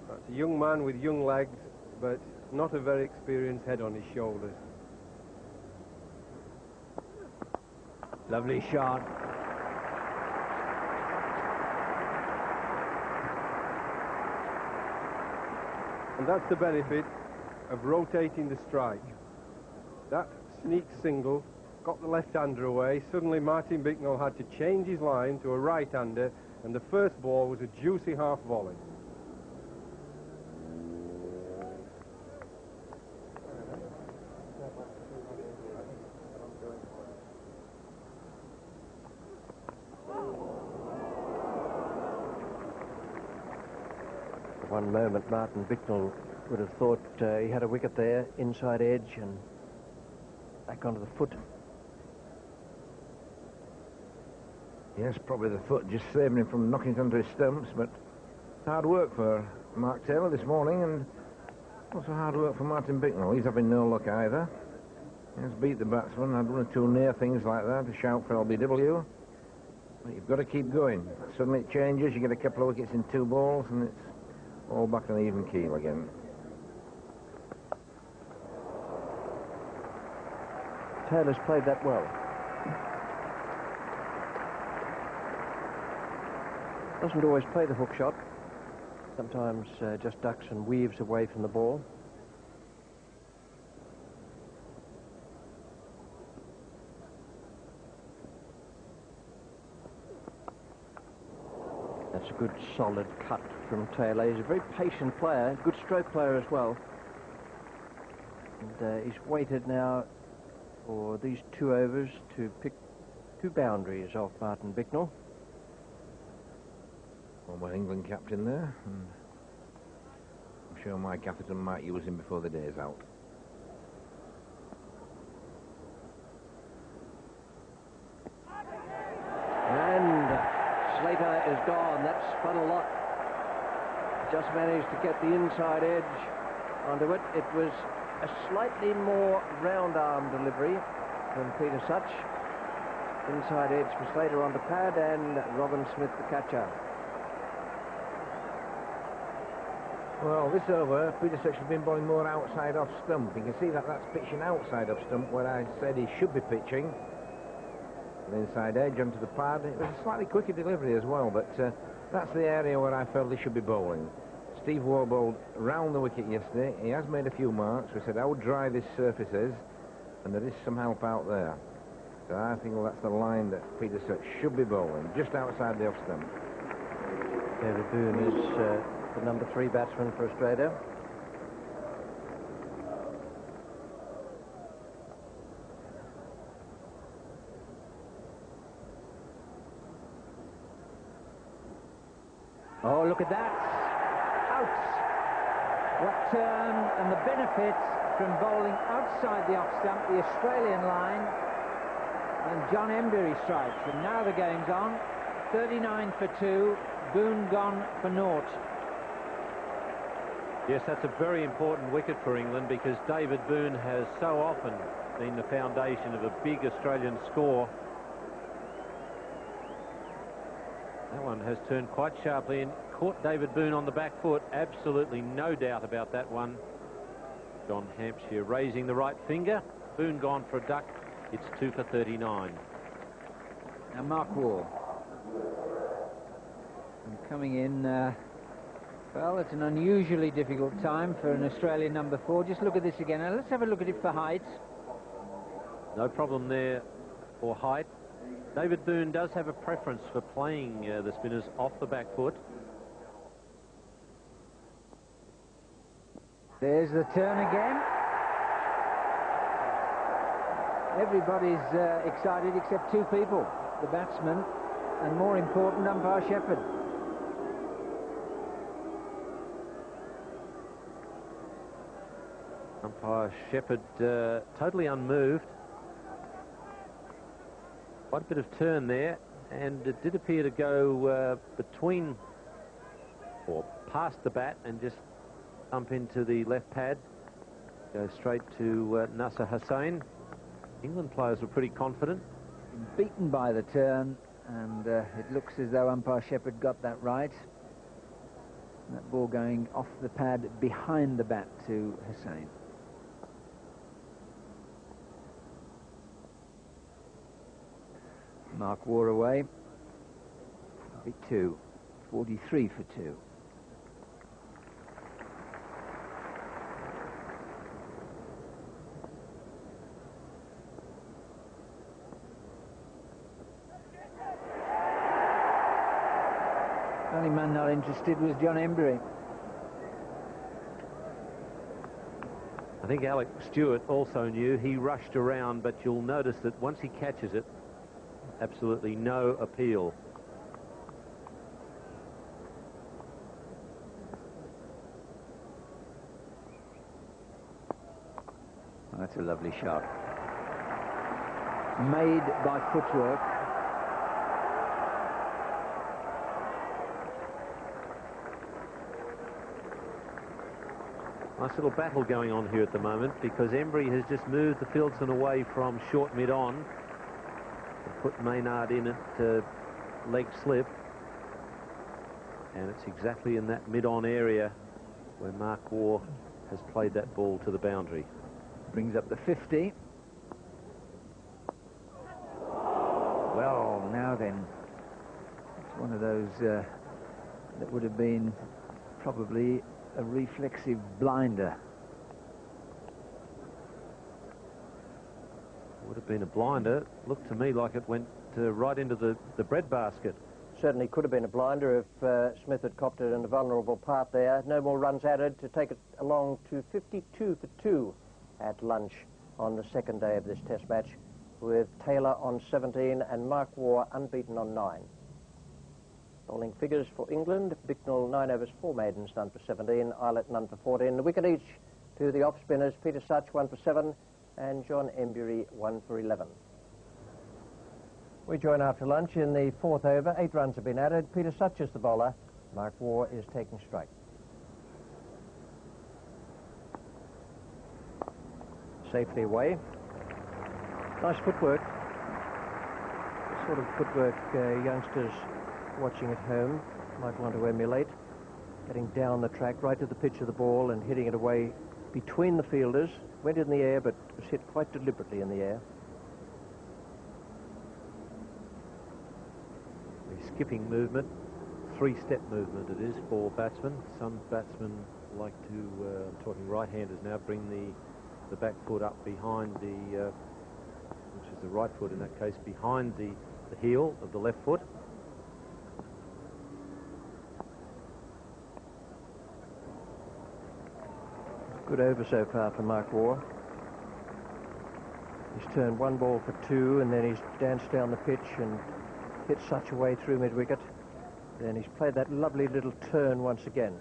That's a young man with young legs, but not a very experienced head on his shoulders. Lovely shot. And that's the benefit of rotating the strike. That sneak single got the left-hander away. Suddenly Martin Bicknell had to change his line to a right-hander, and the first ball was a juicy half volley. For one moment, Martin Bicknell would have thought he had a wicket there, inside edge and back onto the foot. Yes, probably the foot just saving him from knocking it onto his stumps, but hard work for Mark Taylor this morning, and also hard work for Martin Bicknell. He's having no luck either. He has beat the batsman, had one or two near things like that, a shout for LBW. But you've got to keep going. Suddenly it changes, you get a couple of wickets in 2 balls, and it's all back on even keel again. Taylor's played that well. Doesn't always play the hook shot. Sometimes just ducks and weaves away from the ball. That's a good solid cut from Taylor. He's a very patient player, good stroke player as well. And he's waited now for these 2 overs to pick 2 boundaries off Martin Bicknell. Former England captain there, and I'm sure Mike Atherton might use him before the day's out. And Slater is gone. That spun a lot. Just managed to get the inside edge onto it. It was a slightly more round arm delivery from Peter Such. Inside edge for Slater onto pad, and Robin Smith the catcher. Well, this over, Peter Such has been bowling more outside off stump. You can see that that's pitching outside off stump where I said he should be pitching. The inside edge onto the pad. It was a slightly quicker delivery as well, but that's the area where I felt he should be bowling. Steve Waugh bowled round the wicket yesterday. He has made a few marks. We said how dry this surface is, and there is some help out there. So I think that's the line that Peter Such should be bowling, just outside the off stump. David Boone is the number 3 batsman for Australia. Oh, look at that. Out. What turn and the benefits from bowling outside the off stump, the Australian line. And John Embury strikes. And now the game's on. 39 for 2. Boone gone for naught. Yes, that's a very important wicket for England because David Boone has so often been the foundation of a big Australian score. That one has turned quite sharply and caught David Boone on the back foot. Absolutely no doubt about that one. John Hampshire raising the right finger. Boone gone for a duck. It's 2 for 39. Now Mark Waugh. And coming in, well, it's an unusually difficult time for an Australian number 4. Just look at this again. Now let's have a look at it for height. No problem there for height. David Boone does have a preference for playing the spinners off the back foot. There's the turn again. Everybody's excited except 2 people, the batsman and, more important, umpire Shepherd. Umpire Shepherd totally unmoved. Quite a bit of turn there, and it did appear to go between or past the bat and just thump into the left pad. Go straight to Nasser Hussain. England players were pretty confident. Beaten by the turn, and it looks as though umpire Shepherd got that right. That ball going off the pad behind the bat to Hussain. Mark Waugh away. 42, 43 for 2. Only man not interested was John Embury. I think Alex Stewart also knew. He rushed around, but you'll notice that once he catches it, absolutely no appeal. Oh, that's a lovely shot. Made by footwork. Nice little battle going on here at the moment because Embury has just moved the fieldsman away from short mid-on and put Maynard in at leg slip, and it's exactly in that mid-on area where Mark Waugh has played that ball to the boundary. Brings up the 50. Well, now then, it's one of those that would have been probably a reflexive blinder. Would have been a blinder. Looked to me like it went right into the breadbasket. Certainly could have been a blinder if Smith had copped it in a vulnerable part there. No more runs added to take it along to 52 for 2 at lunch on the second day of this test match, with Taylor on 17 and Mark Waugh unbeaten on 9. Bowling figures for England: Bicknell 9 overs 4 maidens, none for 17, Eilert none for 14. The wicket each to the off spinners: Peter Such 1 for 7 and John Embury 1 for 11. We join after lunch in the 4th over. 8 runs have been added. Peter Such is the bowler. Mark Waugh is taking strike. Safely away. Nice footwork. The sort of footwork youngsters watching at home might want to emulate. Getting down the track right to the pitch of the ball and hitting it away between the fielders. Went in the air but was hit quite deliberately in the air. The skipping movement, 3-step movement it is for batsmen. Some batsmen like to, talking right-handers now, bring the back foot up behind the, which is the right foot in that case, behind the heel of the left foot. Good over so far for Mark Waugh. He's turned 1 ball for 2 and then he's danced down the pitch and hit Such away through mid-wicket. Then he's played that lovely little turn once again.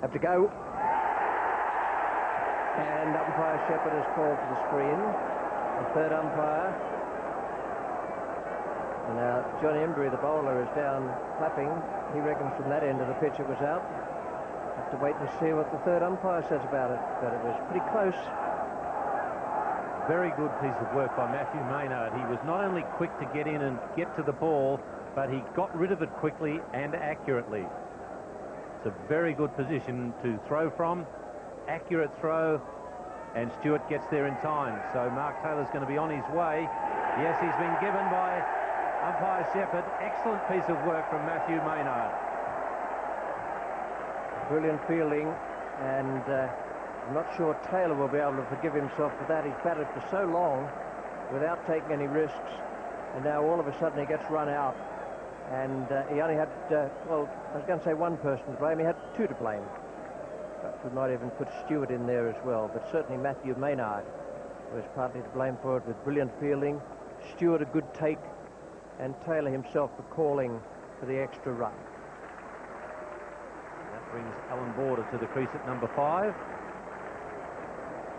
Have to go. And umpire Shepherd has called to the screen. The third umpire. And now John Embury, the bowler, is down clapping. He reckons from that end of the pitch it was out. Have to wait and see what the third umpire says about it. But it was pretty close. Very good piece of work by Matthew Maynard. He was not only quick to get in and get to the ball, but he got rid of it quickly and accurately. It's a very good position to throw from. Accurate throw, and Stewart gets there in time. So Mark Taylor's going to be on his way. Yes, he's been given by umpire Shepherd. Excellent piece of work from Matthew Maynard. Brilliant fielding, and I'm not sure Taylor will be able to forgive himself for that. He's batted for so long without taking any risks, and now all of a sudden he gets run out. And he only had, well, I was going to say one person to blame. He had two to blame. But we might even put Stewart in there as well. But certainly Matthew Maynard was partly to blame for it with brilliant fielding. Stewart a good take, and Taylor himself for calling for the extra run. That brings Alan Border to the crease at number 5.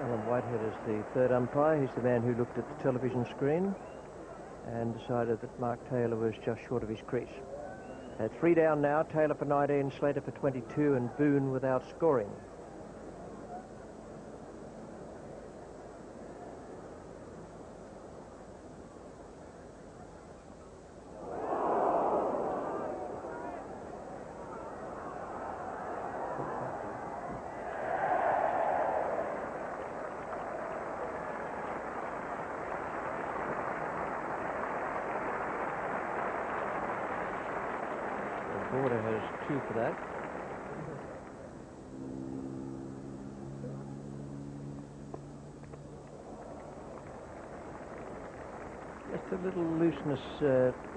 Alan Whitehead is the third umpire. He's the man who looked at the television screen and decided that Mark Taylor was just short of his crease. 3 down now, Taylor for 19, Slater for 22, and Boone without scoring. Border has 2 for that. Just a little looseness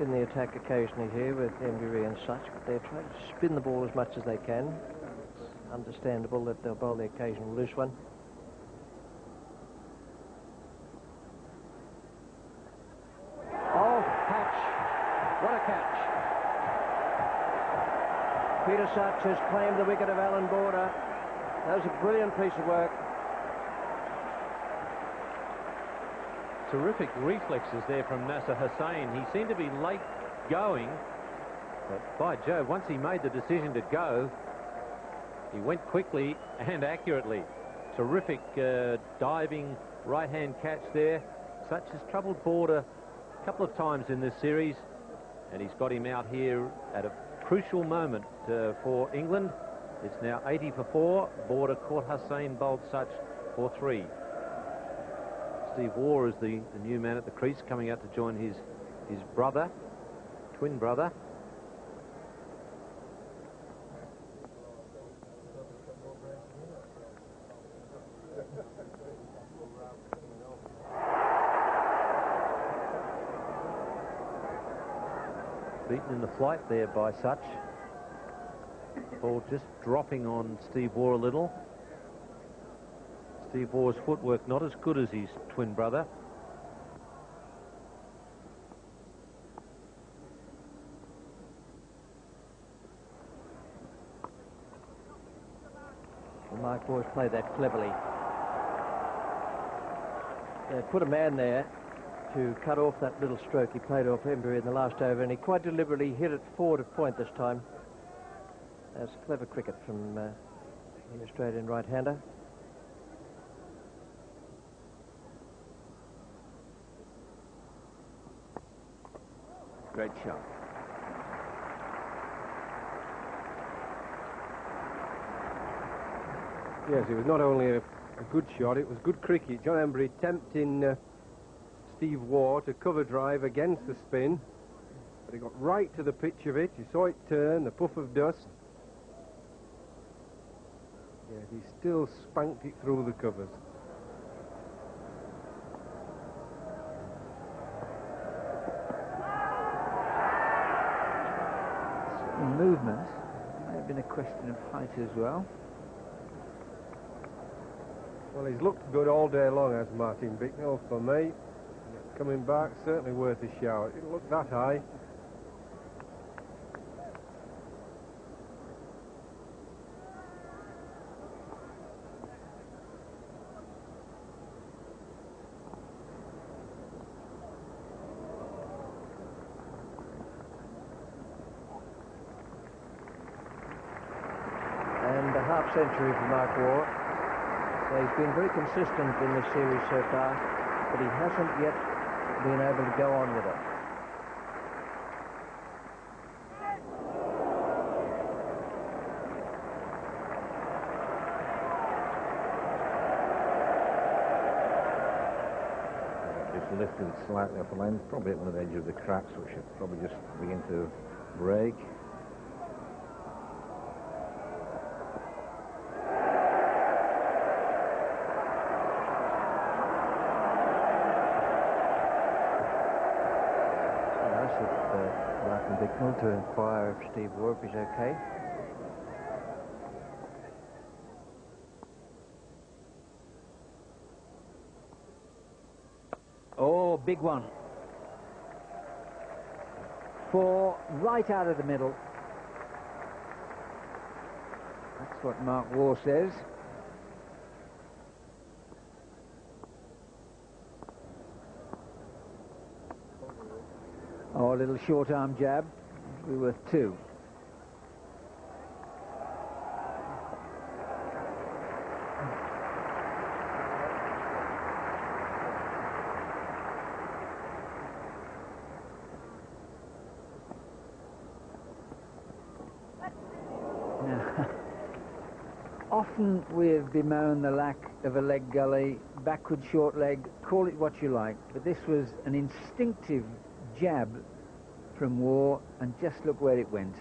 in the attack occasionally here with Embury and such, but they're trying to spin the ball as much as they can. It's understandable that they'll bowl the occasional loose one. Oh, catch! What a catch! Peter Such has claimed the wicket of Alan Border. That was a brilliant piece of work. Terrific reflexes there from Nasser Hussain. He seemed to be late going, but by Jove, once he made the decision to go, he went quickly and accurately. Terrific diving right-hand catch there. Such has troubled Border a couple of times in this series, and he's got him out here at a crucial moment for England. It's now 80 for 4. Border caught Hussain, bowled Such for 3. Steve Waugh is the new man at the crease, coming out to join his brother, twin brother. Beaten in the flight there by Such. Ball just dropping on Steve Waugh a little. Steve Waugh's footwork not as good as his twin brother. Well, Mark Waugh's played that cleverly. They put a man there to cut off that little stroke he played off Embury in the last over, and he quite deliberately hit it forward of point this time. That's clever cricket from the Australian right-hander. Great shot. Yes, it was not only a good shot, it was good cricket. John Embury tempting Steve Waugh to cover drive against the spin, but he got right to the pitch of it. You saw it turn, the puff of dust. Yeah, he still spanked it through the covers. Movement May have been a question of height as well. Well, he's looked good all day long, as Martin Bicknell, for me. Coming back, certainly worth a shout. It looked that high. And a half century for Mark Waugh. So he's been very consistent in this series so far, but he hasn't yet been able to go on with it. Just lifted slightly off the line, probably at one of the edges of the cracks, which should probably just begin to break. Martin Bicknell to inquire if Steve Waugh is okay. Oh, big one. 4 right out of the middle. That's what Mark Waugh says. Oh, a little short arm jab. We were 2. Now, often we've bemoaned the lack of a leg gully, backward short leg, call it what you like, but this was an instinctive jab from Waugh, and just look where it went.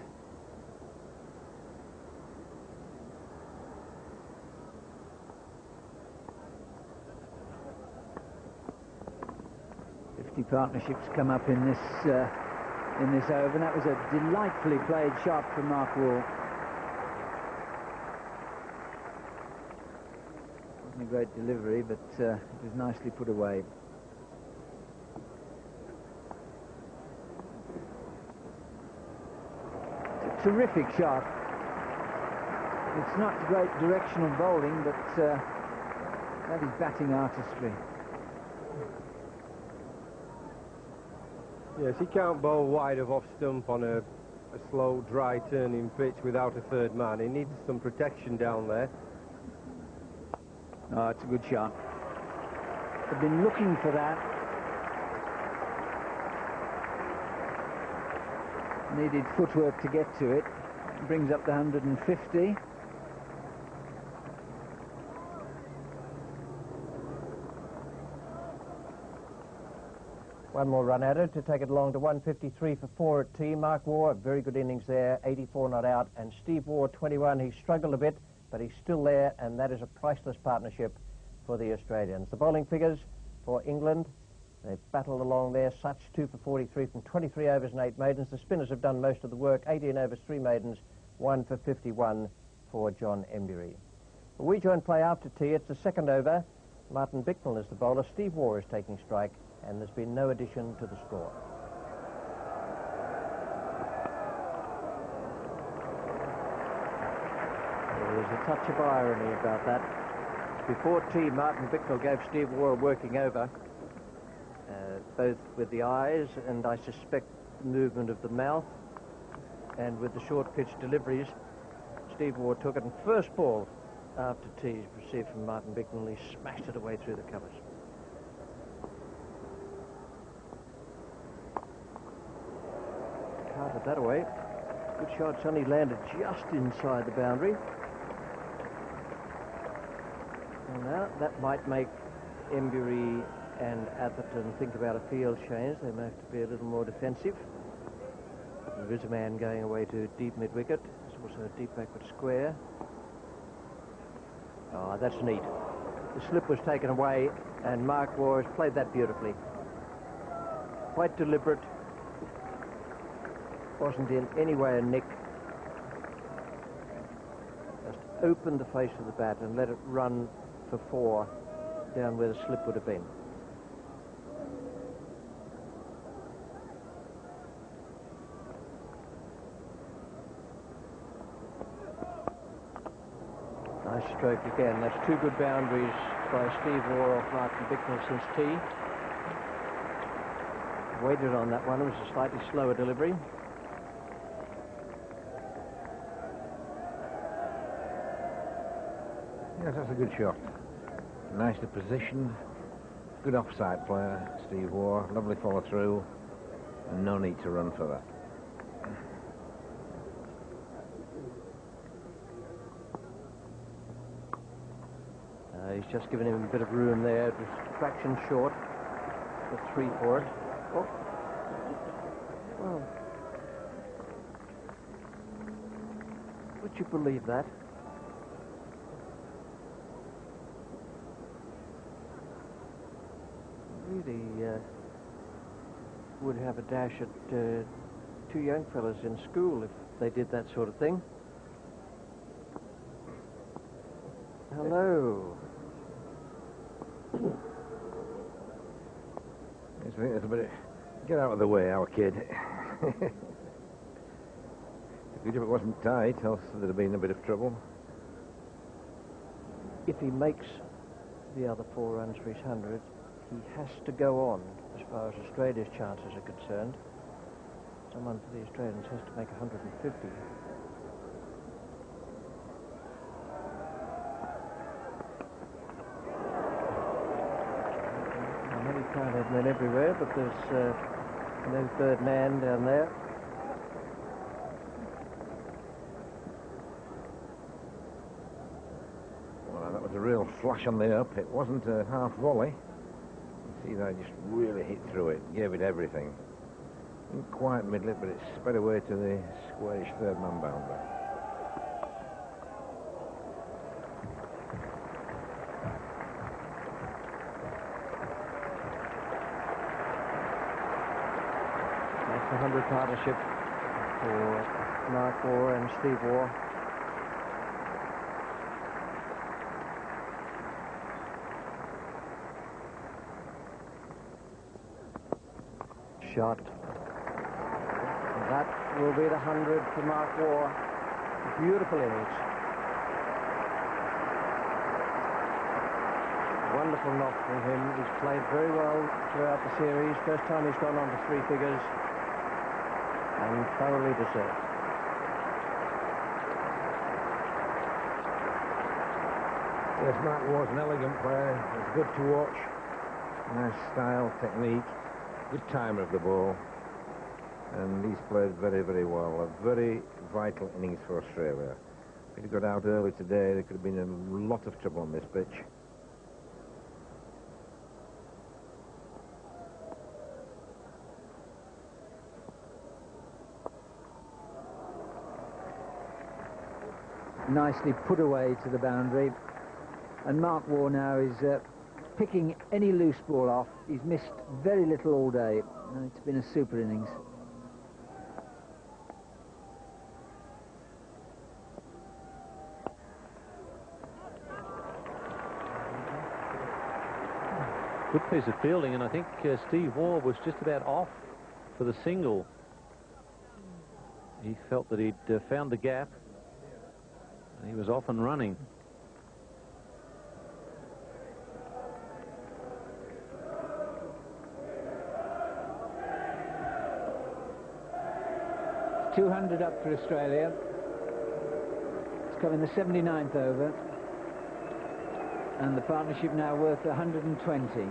Partnerships come up in this over, and that was a delightfully played shot from Mark Waugh. Wasn't a great delivery, but it was nicely put away. It's a terrific shot. It's not great directional bowling, but that is batting artistry. Yes, he can't bowl wide of off stump on a slow, dry turning pitch without a third man. He needs some protection down there. Oh, it's a good shot. They've been looking for that. Needed footwork to get to it. Brings up the 150. One more run at it to take it along to 153 for 4 at tea. Mark Waugh, a very good innings there, 84 not out. And Steve Waugh, 21. He struggled a bit, but he's still there, and that is a priceless partnership for the Australians. The bowling figures for England, they've battled along there. Such 2 for 43 from 23 overs and 8 maidens. The spinners have done most of the work. 18 overs, 3 maidens, 1 for 51 for John Emburey. We join play after tea. It's the second over. Martin Bicknell is the bowler. Steve Waugh is taking strike, and there's been no addition to the score. There's a touch of irony about that. Before tea, Martin Bicknell gave Steve Waugh a working over, both with the eyes and I suspect movement of the mouth, and with the short pitch deliveries. Steve Waugh took it, and first ball after tea received from Martin Bicknell. He smashed it away through the covers. Carted that away. Good shot. It's only landed just inside the boundary. And now that might make Emburey and Atherton think about a field change. They may have to be a little more defensive. There is a man going away to deep mid-wicket. There's also a deep backward square. Oh, that's neat. The slip was taken away, and Mark Waugh has played that beautifully. Quite deliberate. Wasn't in any way a nick. opened the face of the bat and let it run for 4 down where the slip would have been. Nice stroke again. That's 2 good boundaries by Steve Waugh off Martin Bicknell since tee. Waited on that one. It was a slightly slower delivery. Yes, that's a good shot. Nicely positioned. Good offside player, Steve Waugh. Lovely follow through. And no need to run for that. He's just given him a bit of room there. It was a fraction short. The 3 for it. Oh. Well. Would you believe that? Really would have a dash at 2 young fellas in school if they did that sort of thing. Hello. Yes, I think there's a bit of... Get out of the way, our kid. If it wasn't tight, else there'd have been a bit of trouble. If he makes the other 4 runs for his 100, he has to go on as far as Australia's chances are concerned. Someone for the Australians has to make 150. I know you can't have men everywhere, but there's no third man down there. Well, that was a real flash on the up. It wasn't a half volley. You see that just really hit through it, gave it everything. Didn't quite middle it, but it sped away to the squarish third man boundary. That's the 100 partnership for Mark Waugh and Steve Waugh. Shot. That will be the 100 for Mark Waugh. Beautiful innings. Wonderful knock from him. He's played very well throughout the series. First time he's gone on to 3 figures. And thoroughly deserved. Yes, Mark Waugh's an elegant player. He's good to watch. Nice style, technique. Good timer of the ball, and he's played very, very well. A very vital innings for Australia. If he'd got out early today, there could have been a lot of trouble on this pitch. Nicely put away to the boundary, and Mark Waugh now is picking any loose ball off. He's missed very little all day, and it's been a super innings. Good piece of fielding, and I think Steve Waugh was just about off for the single. He felt that he'd found the gap, and he was off and running. .200 up for Australia. It's coming the 79th over, and the partnership now worth 120.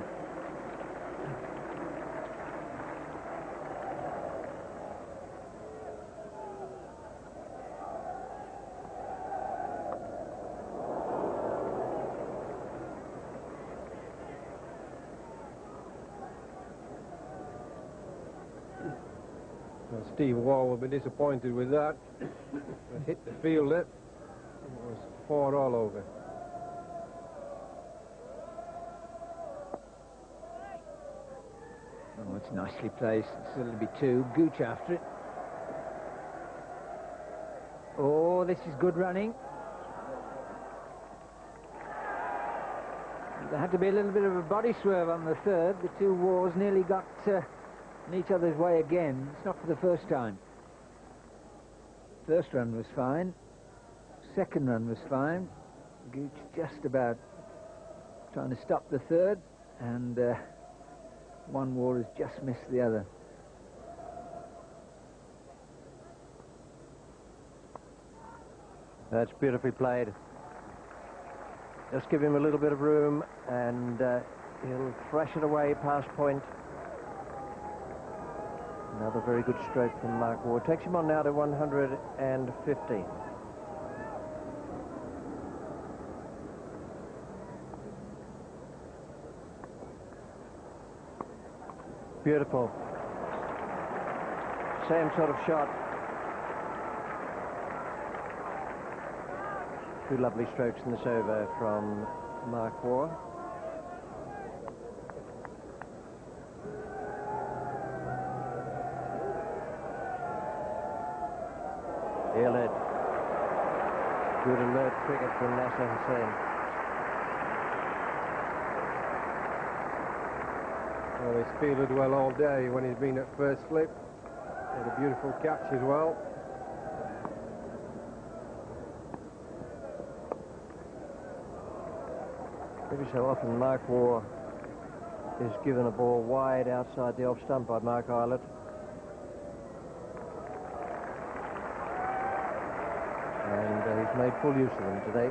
Steve Waugh will be disappointed with that. It hit the field lip. It was 4 all over. Oh, it's nicely placed. It'll be 2. Gooch after it. Oh, this is good running. There had to be a little bit of a body swerve on the third. The two Wars nearly got in each other's way again. It's not for the first time. First run was fine. Second run was fine. Gooch just about trying to stop the third, and one War has just missed the other. That's beautifully played. Just give him a little bit of room, and he'll thrash it away past point. Another very good stroke from Mark Waugh. Takes him on now to 115. Beautiful. Same sort of shot. Two lovely strokes in this over from Mark Waugh. Alert. Good alert cricket from Nasser Hussain. Well, he's fielded well all day when he's been at first slip. Had a beautiful catch as well. Every so often Mark Waugh is given a ball wide outside the off stump by Mark Eilert. And he's made full use of them today.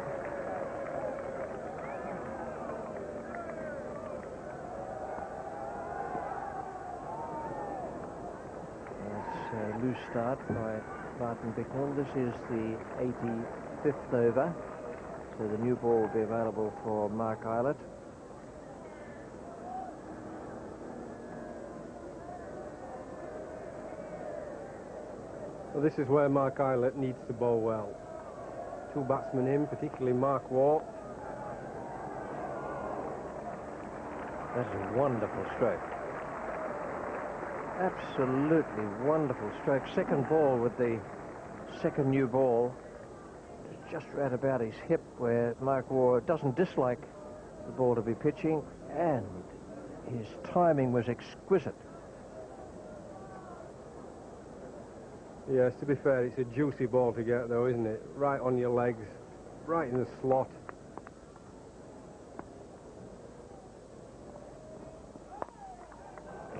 That's a loose start by Martin Bicknell. This is the 85th over. So the new ball will be available for Mark Eilert. Well, this is where Mark Eilert needs to bowl well. Two batsmen in, particularly Mark Waugh. That's a wonderful stroke. Absolutely wonderful stroke. Second ball with the second new ball. Just right about his hip, where Mark Waugh doesn't dislike the ball to be pitching, and his timing was exquisite. Yes, to be fair, it's a juicy ball to get, though, isn't it? Right on your legs, right in the slot.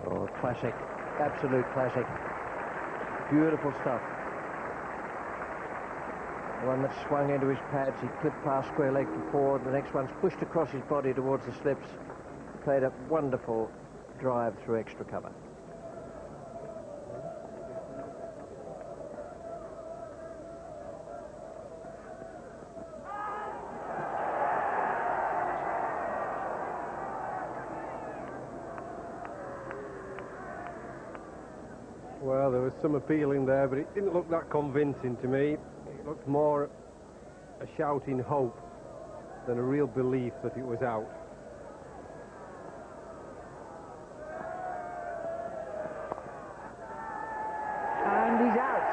Oh, classic, absolute classic. Beautiful stuff. The one that swung into his pads, he clipped past square leg to forward. The next one's pushed across his body towards the slips. Played a wonderful drive through extra cover. Well, there was some appealing there, but it didn't look that convincing to me. It looked more a shouting hope than a real belief that it was out. And he's out.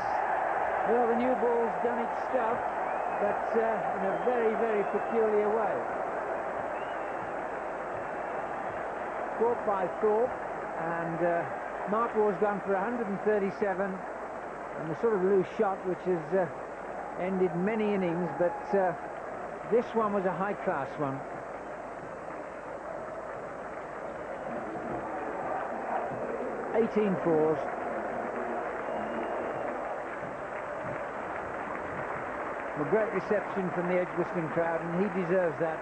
Well, the new ball's done its stuff, but in a very, very peculiar way. Caught by Thorpe, and Mark Waugh's gone for 137, and the sort of loose shot which has ended many innings, but this one was a high-class one. $18 fours. A great reception from the Edgbaston crowd, and he deserves that.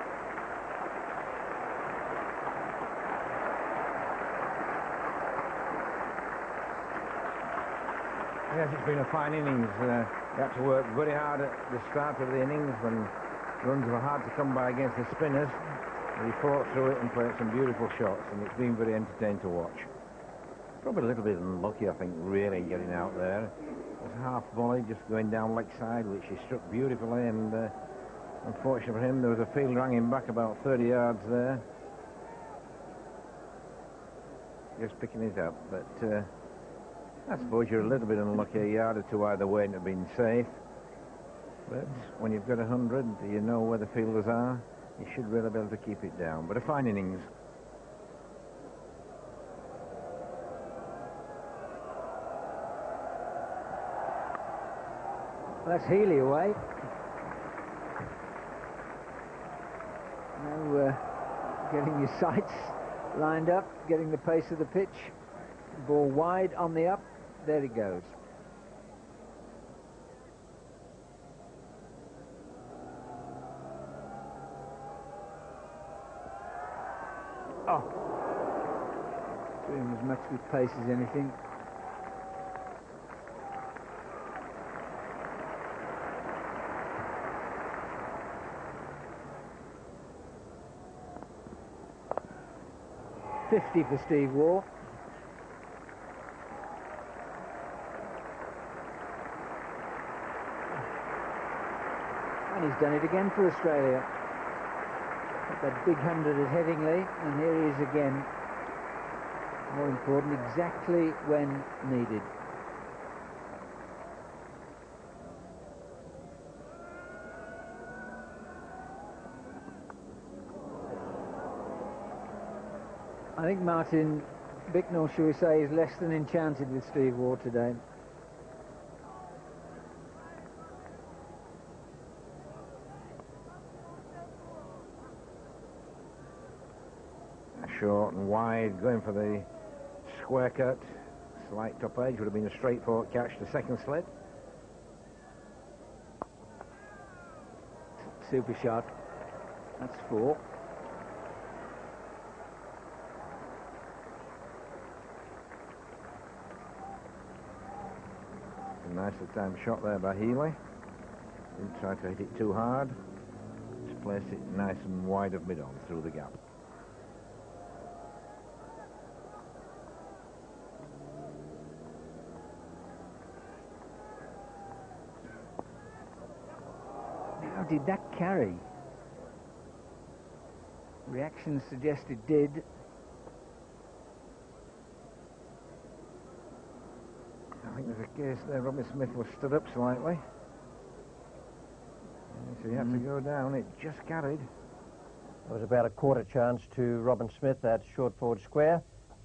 Yes, it's been a fine innings. He had to work very hard at the start of the innings when runs were hard to come by against the spinners. But he fought through it and played some beautiful shots, and it's been very entertaining to watch. Probably a little bit unlucky, I think, really getting out there. It was half volley, just going down leg side, which he struck beautifully, and unfortunately for him, there was a field rang him back about 30 yards there. Just picking it up, but I suppose you're a little bit unlucky, a yard or two either way and have been safe. But when you've got 100, do you know where the fielders are? he should really be able to keep it down. But a fine innings. That's Healy away. Now getting your sights lined up, getting the pace of the pitch. Ball wide on the up. There it goes. Oh. Doing as much with pace as anything. .50 for Steve Waugh. And he's done it again for Australia. Got that big 100 at Headingley, and here he is again. More important, exactly when needed. I think Martin Bicknell, shall we say, is less than enchanted with Steve Waugh today. Short and wide, going for the square cut. Slight top edge, would have been a straightforward catch to second slip. Super shot. That's 4. A nicely timed shot there by Healy. Didn't try to hit it too hard. Just placed it nice and wide of mid-on through the gap. How did that carry? Reactions suggest it did. I think there's a case there. Robin Smith was stood up slightly. So he had to go down. It just carried. There was about a quarter chance to Robin Smith at short forward square.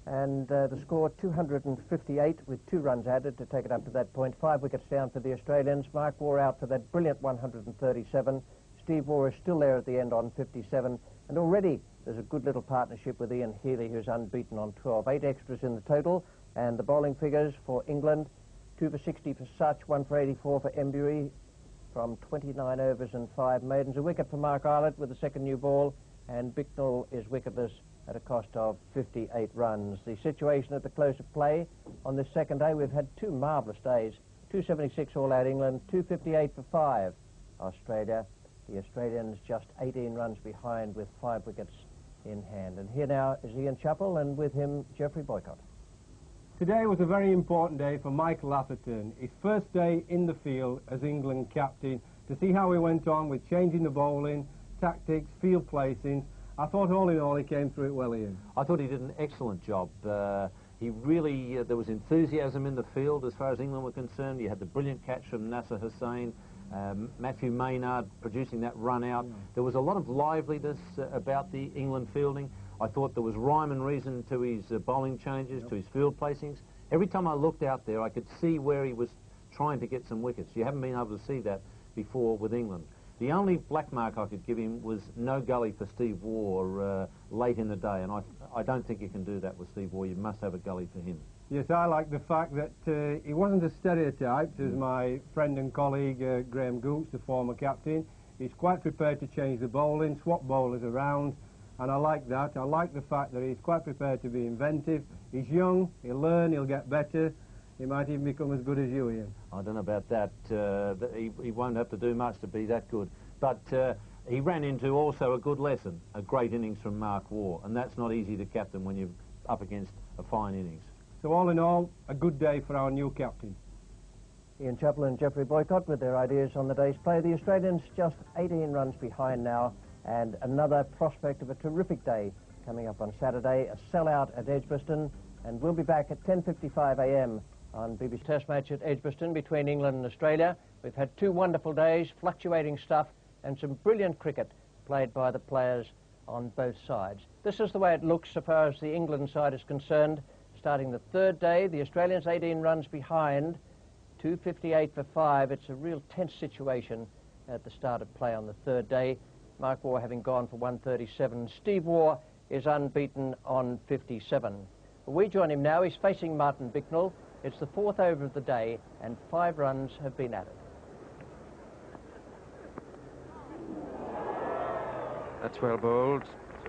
And the score 258 with 2 runs added to take it up to that point. 5 wickets down for the Australians. Mark Waugh out for that brilliant 137. Steve Waugh is still there at the end on 57. And already there's a good little partnership with Ian Healy, who's unbeaten on 12. 8 extras in the total. And the bowling figures for England: 2 for 60 for Such, 1 for 84 for Embury from 29 overs and 5 maidens. A wicket for Mark Islet with the second new ball. And Bicknell is wicketless at a cost of 58 runs. The situation at the close of play on this second day, we've had 2 marvellous days. 276 all out England, 258 for 5 Australia. The Australians just 18 runs behind with 5 wickets in hand. And here now is Ian Chappell, and with him Geoffrey Boycott. Today was a very important day for Michael Atherton. His first day in the field as England captain, to see how he went on with changing the bowling, tactics, field placings. I thought all in all he came through it well, Ian. I thought he did an excellent job. He really, there was enthusiasm in the field as far as England were concerned. You had the brilliant catch from Nasser Hussain, Matthew Maynard producing that run out. There was a lot of liveliness about the England fielding. I thought there was rhyme and reason to his bowling changes, to his field placings. Every time I looked out there, I could see where he was trying to get some wickets. You haven't been able to see that before with England. The only black mark I could give him was no gully for Steve Waugh late in the day, and I don't think you can do that with Steve Waugh. You must have a gully for him. Yes, I like the fact that he wasn't as stereotyped as my friend and colleague Graham Gooch, the former captain. He's quite prepared to change the bowling, swap bowlers around, and I like that. I like the fact that he's quite prepared to be inventive. He's young, he'll learn, he'll get better. He might even become as good as you, Ian. I don't know about that. He won't have to do much to be that good. But he ran into also a good lesson, a great innings from Mark Waugh, and that's not easy to captain when you're up against a fine innings. So all in all, a good day for our new captain. Ian Chappell and Geoffrey Boycott with their ideas on the day's play. The Australians just 18 runs behind now, and another prospect of a terrific day coming up on Saturday, a sellout at Edgbaston, and we'll be back at 10:55 a.m. on BBC Test match at Edgbaston between England and Australia. We've had 2 wonderful days, fluctuating stuff, and some brilliant cricket. played by the players on both sides. This is the way it looks so far as the England side is concerned. Starting the third day, the Australians 18 runs behind, 2:58 for 5. It's a real tense situation at the start of play on the third day. Mark Waugh having gone for 137. Steve Waugh is unbeaten on 57. We join him now. He's facing Martin Bicknell. It's the fourth over of the day, and 5 runs have been added. That's well bowled.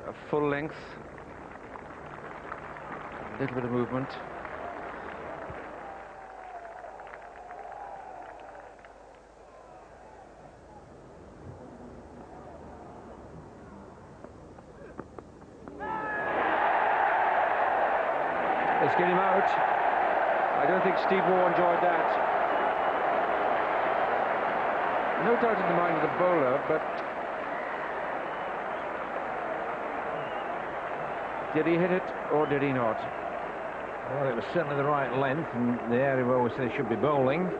A full length. A little bit of movement. Let's get him out. I don't think Steve Waugh enjoyed that. No doubt in the mind of the bowler, but did he hit it or did he not? Well, it was certainly the right length and the area where we say should be bowling.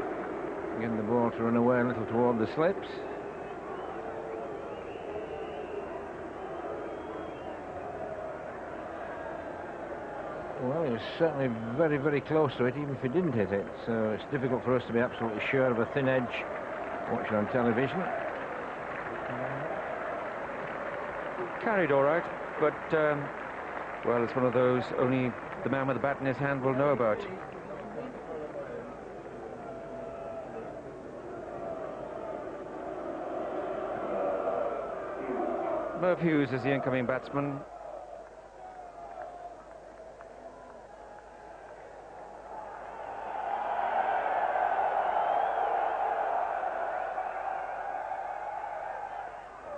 Getting the ball to run away a little toward the slips. Well, he was certainly very, very close to it, even if he didn't hit it. So it's difficult for us to be absolutely sure of a thin edge watching on television. Carried all right, but, well, it's one of those only the man with the bat in his hand will know about. Merv Hughes is the incoming batsman.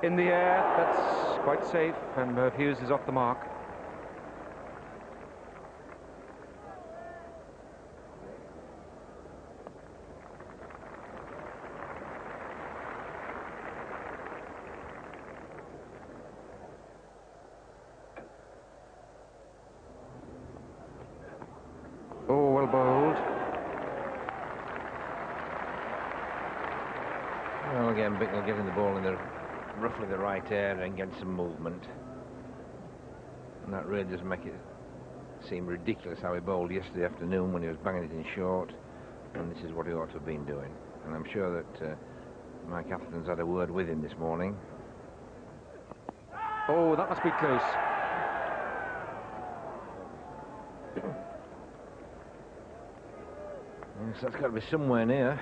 In the air, that's quite safe, and Merv Hughes is off the mark. Oh, well bowled. Well, again, Bicknell getting the ball in the roughly the right area and getting some movement. And that really does make it seem ridiculous how he bowled yesterday afternoon when he was banging it in short. And this is what he ought to have been doing. And I'm sure that Mike Atherton's had a word with him this morning. Oh, that must be close. Yes, that's got to be somewhere near.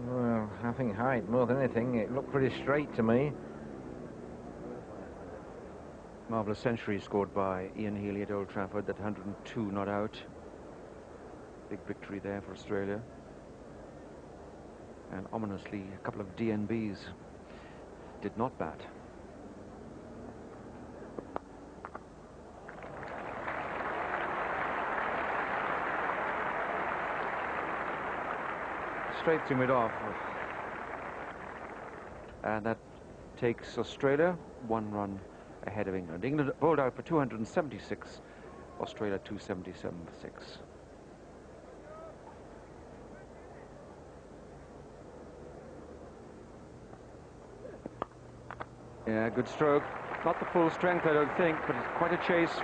Well, I think height more than anything. It looked pretty straight to me. Marvellous century scored by Ian Healy at Old Trafford, that 102 not out. Big victory there for Australia. And ominously, a couple of DNBs did not bat. Straight to mid-off. And that takes Australia 1 run ahead of England. England bowled out for 276, Australia 277 for 6. Yeah, good stroke. Not the full strength, I don't think, but it's quite a chase.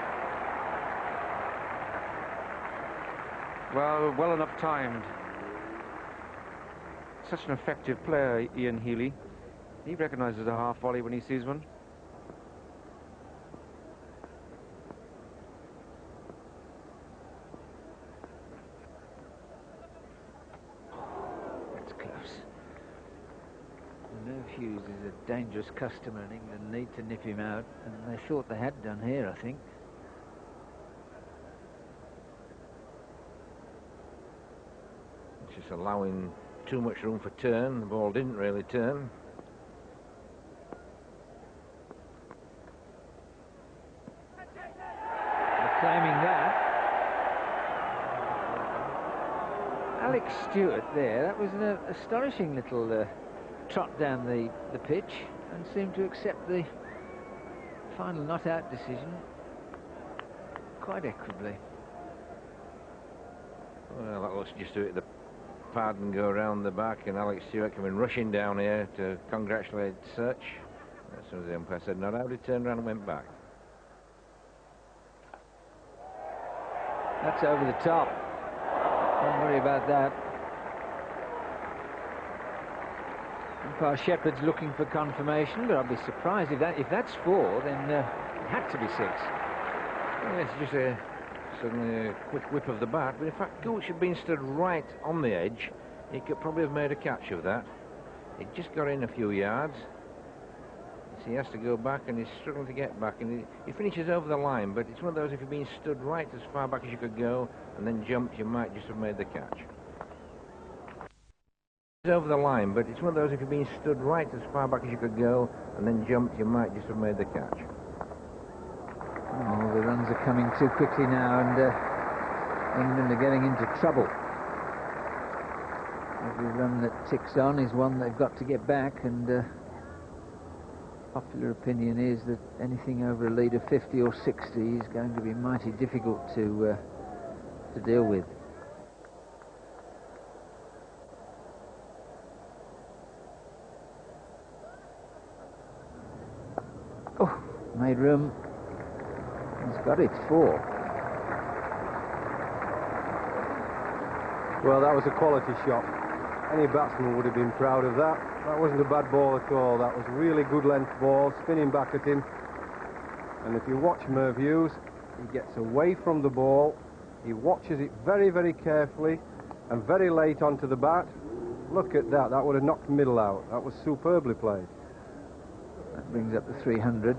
Well enough timed. Such an effective player, Ian Healy. He recognises a half volley when he sees one. That's close. Merv Hughes is a dangerous customer, and England need to nip him out, and they thought they had done here, I think. It's just allowing too much room for turn. The ball didn't really turn. They're claiming that. Alex Stewart there, that was an astonishing little trot down the pitch and seemed to accept the final not out decision quite equably. Well, that looks just do it at the pardon go round the back, and Alex Stewart coming rushing down here to congratulate Search. As soon as the umpire said not out, he turned around and went back. That's over the top. Don't worry about that. Umpire Shepherd's looking for confirmation, but I'll be surprised if that's 4, then it had to be 6. Well, it's just suddenly a quick whip of the bat, but in fact Gooch had been stood right on the edge. He could probably have made a catch of that. He just got in a few yards. So he has to go back, and he's struggling to get back, and he finishes over the line, but it's one of those, if you've been stood right as far back as you could go and then jumped, you might just have made the catch. Over the line, but it's one of those, if you've been stood right as far back as you could go and then jumped, you might just have made the catch. Oh, the runs are coming too quickly now, and England are getting into trouble. Every run that ticks on is one they've got to get back, and popular opinion is that anything over a lead of 50 or 60 is going to be mighty difficult to deal with. Oh, made room. He's got it, 4. Well, that was a quality shot. Any batsman would have been proud of that. That wasn't a bad ball at all. That was really good length ball, spinning back at him. And if you watch Merv Hughes, he gets away from the ball. He watches it very, very carefully and very late onto the bat. Look at that. That would have knocked middle out. That was superbly played. That brings up the 300.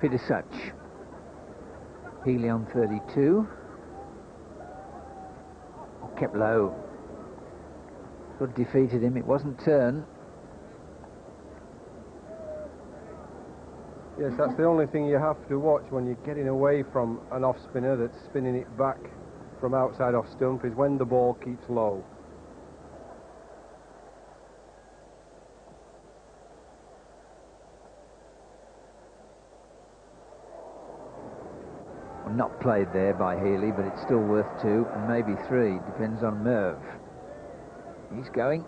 Peter Such. Healy on 32. Kept low. Good defeated him. It wasn't turn. Yes, that's the only thing you have to watch when you're getting away from an off spinner that's spinning it back from outside off stump, is when the ball keeps low. Not played there by Healy, but it's still worth 2 and maybe 3, depends on Merv. He's going.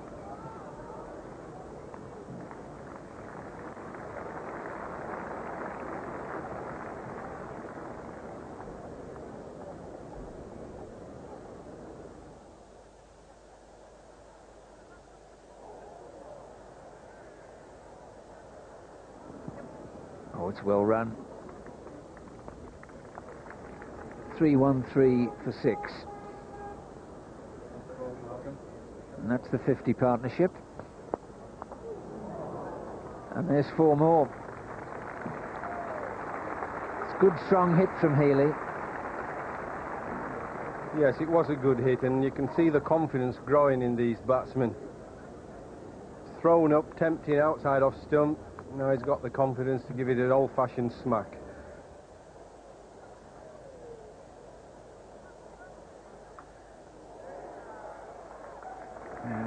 Oh, it's well run. 3-1-3 for 6. And that's the 50 partnership. And there's 4 more. It's a good strong hit from Healy. Yes, it was a good hit, and you can see the confidence growing in these batsmen. Thrown up, tempting outside off stump. Now he's got the confidence to give it an old-fashioned smack.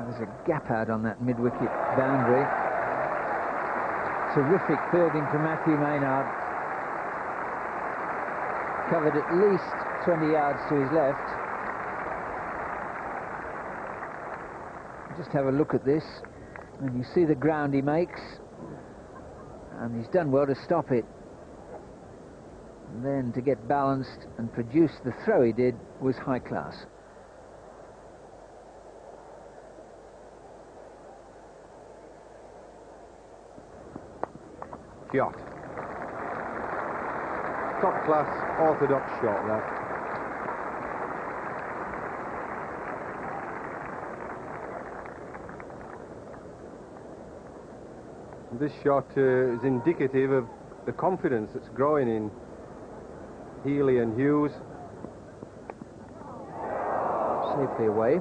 There's a gap out on that mid-wicket boundary. Terrific fielding from Matthew Maynard. Covered at least 20 yards to his left. Just have a look at this, and you see the ground he makes, and he's done well to stop it. And then to get balanced and produce the throw he did was high class. Shot. Top class, orthodox shot, that. This shot is indicative of the confidence that's growing in Healy and Hughes. Safely away.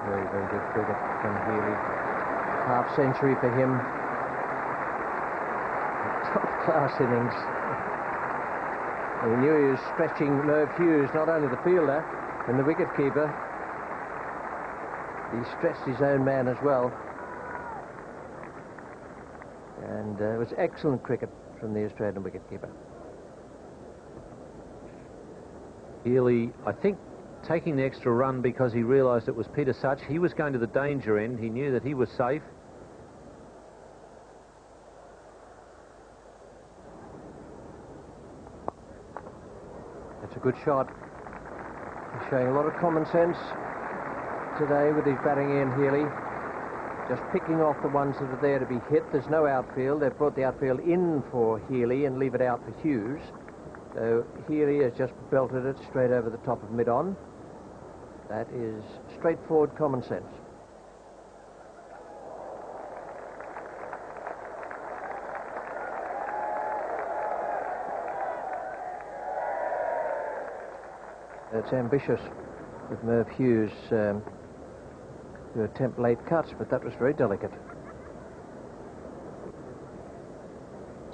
Very, very good cricket from Healy. Half century for him. Top class innings. He knew he was stretching Merv Hughes, not only the fielder and the wicketkeeper. He stretched his own man as well. And it was excellent cricket from the Australian wicketkeeper. Healy, I think, taking the extra run because he realised it was Peter Such. He was going to the danger end. He knew that he was safe. That's a good shot. He's showing a lot of common sense today with his batting, Ian Healy. Just picking off the ones that are there to be hit. There's no outfield. They've brought the outfield in for Healy and leave it out for Hughes. So Healy has just belted it straight over the top of mid-on. That is straightforward common sense. It's ambitious with Merv Hughes to attempt late cuts, but that was very delicate.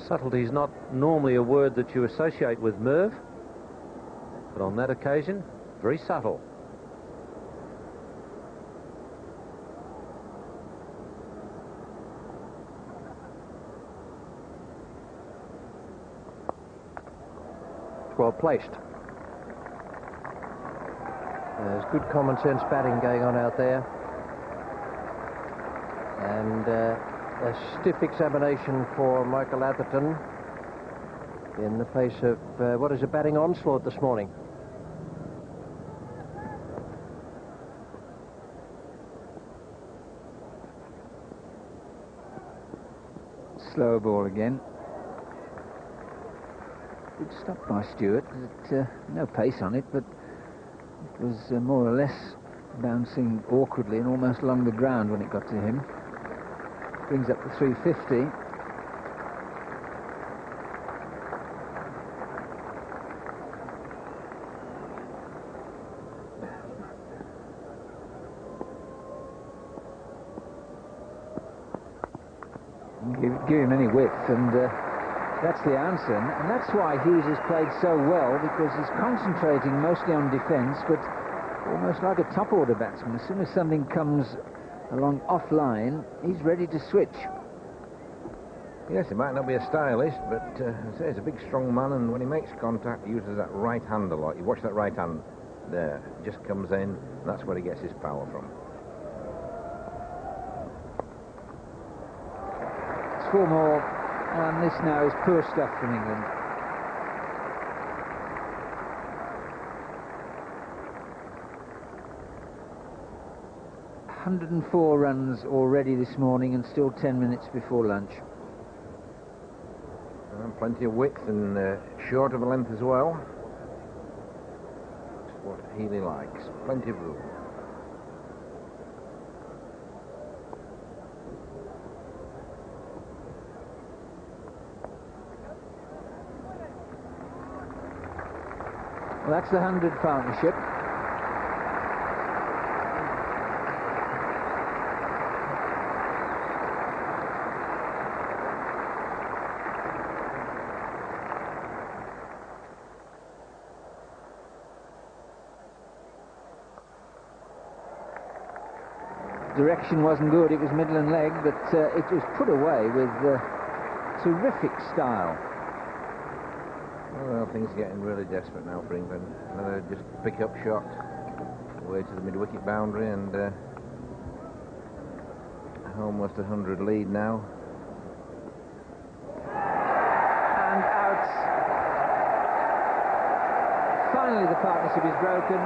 Subtlety is not normally a word that you associate with Merv, but on that occasion, very subtle. Well placed. There's good common sense batting going on out there. And a stiff examination for Michael Atherton in the face of what is a batting onslaught this morning. Slower ball again. Good stop by Stewart. No pace on it, but it was more or less bouncing awkwardly and almost along the ground when it got to him. Brings up to 350. Give him any width, and that's the answer. And that's why Hughes has played so well, because he's concentrating mostly on defence, but almost like a top-order batsman. As soon as something comes along off-line, he's ready to switch. Yes, he might not be a stylist, but I say he's a big, strong man, and when he makes contact, he uses that right hand a lot. You watch that right hand there. It just comes in, and that's where he gets his power from. It's 4 more, and this now is poor stuff from England. ...104 runs already this morning and still 10 minutes before lunch. And plenty of width and short of a length as well. That's what Healy likes. Plenty of room. Well, that's the 100 partnership. Direction wasn't good, it was middle and leg, but it was put away with terrific style. Well, things are getting really desperate now for England. Another just pick-up shot away to the mid-wicket boundary, and almost 100 lead now. And out. Finally the partnership is broken.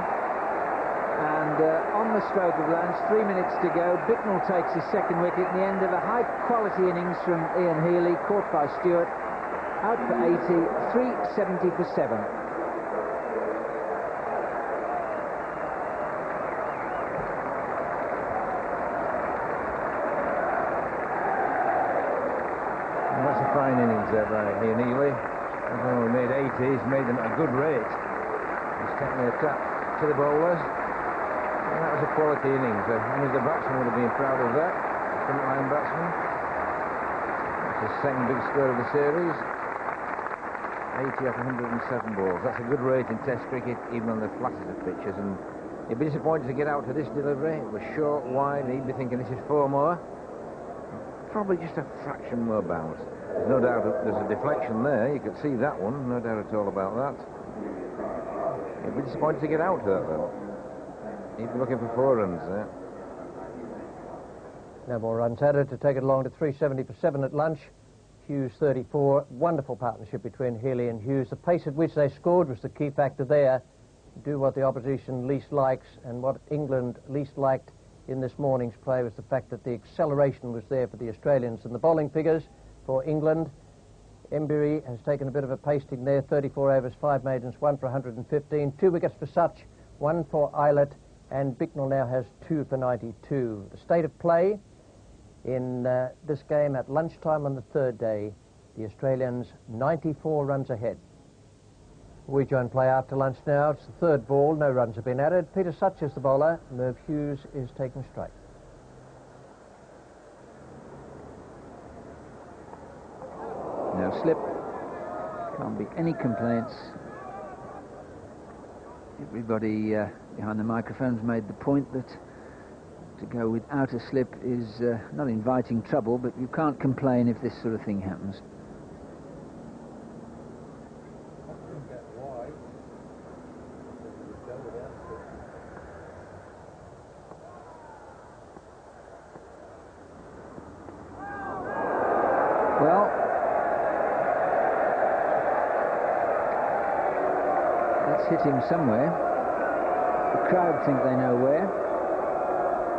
And on the stroke of lunch, 3 minutes to go, Bicknell takes his second wicket in the end of a high-quality innings from Ian Healy, caught by Stewart, out for 80, 370 for 7. And that's a fine innings there by Ian Healy. Not only made 80, he's made them at a good rate. He's taken the attack to the bowlers. And that was a quality innings. Any of the batsmen would have been proud of that. Front-line batsman. That's his second big score of the series. 80 off 107 balls. That's a good rate in Test cricket, even on the flattest of pitches. And he'd be disappointed to get out to this delivery. It was short, wide, and he'd be thinking this is 4 more. probably just a fraction more bounce. There's no doubt there's a deflection there. You could see that one. No doubt at all about that. He'd be disappointed to get out of that, though. He'd be looking for 4 runs there. No more runs added to take it along to 370 for 7 at lunch. Hughes 34. Wonderful partnership between Healy and Hughes. The pace at which they scored was the key factor there. Do what the opposition least likes, and what England least liked in this morning's play was the fact that the acceleration was there for the Australians. And the bowling figures for England: Embury has taken a bit of a pasting there, 34 overs, 5 maidens, 1 for 115, 2 wickets for Such, 1 for Eilert, and Bicknell now has 2 for 92. The state of play in this game at lunchtime on the 3rd day, the Australians 94 runs ahead. We join play after lunch now. It's the 3rd ball, no runs have been added. Peter Such is the bowler, Merv Hughes is taking strike. No slip, can't be any complaints. Everybody behind the microphones made the point that to go without a slip is not inviting trouble, but you can't complain if this sort of thing happens. Well, let's hit him somewhere. The crowd think they know where.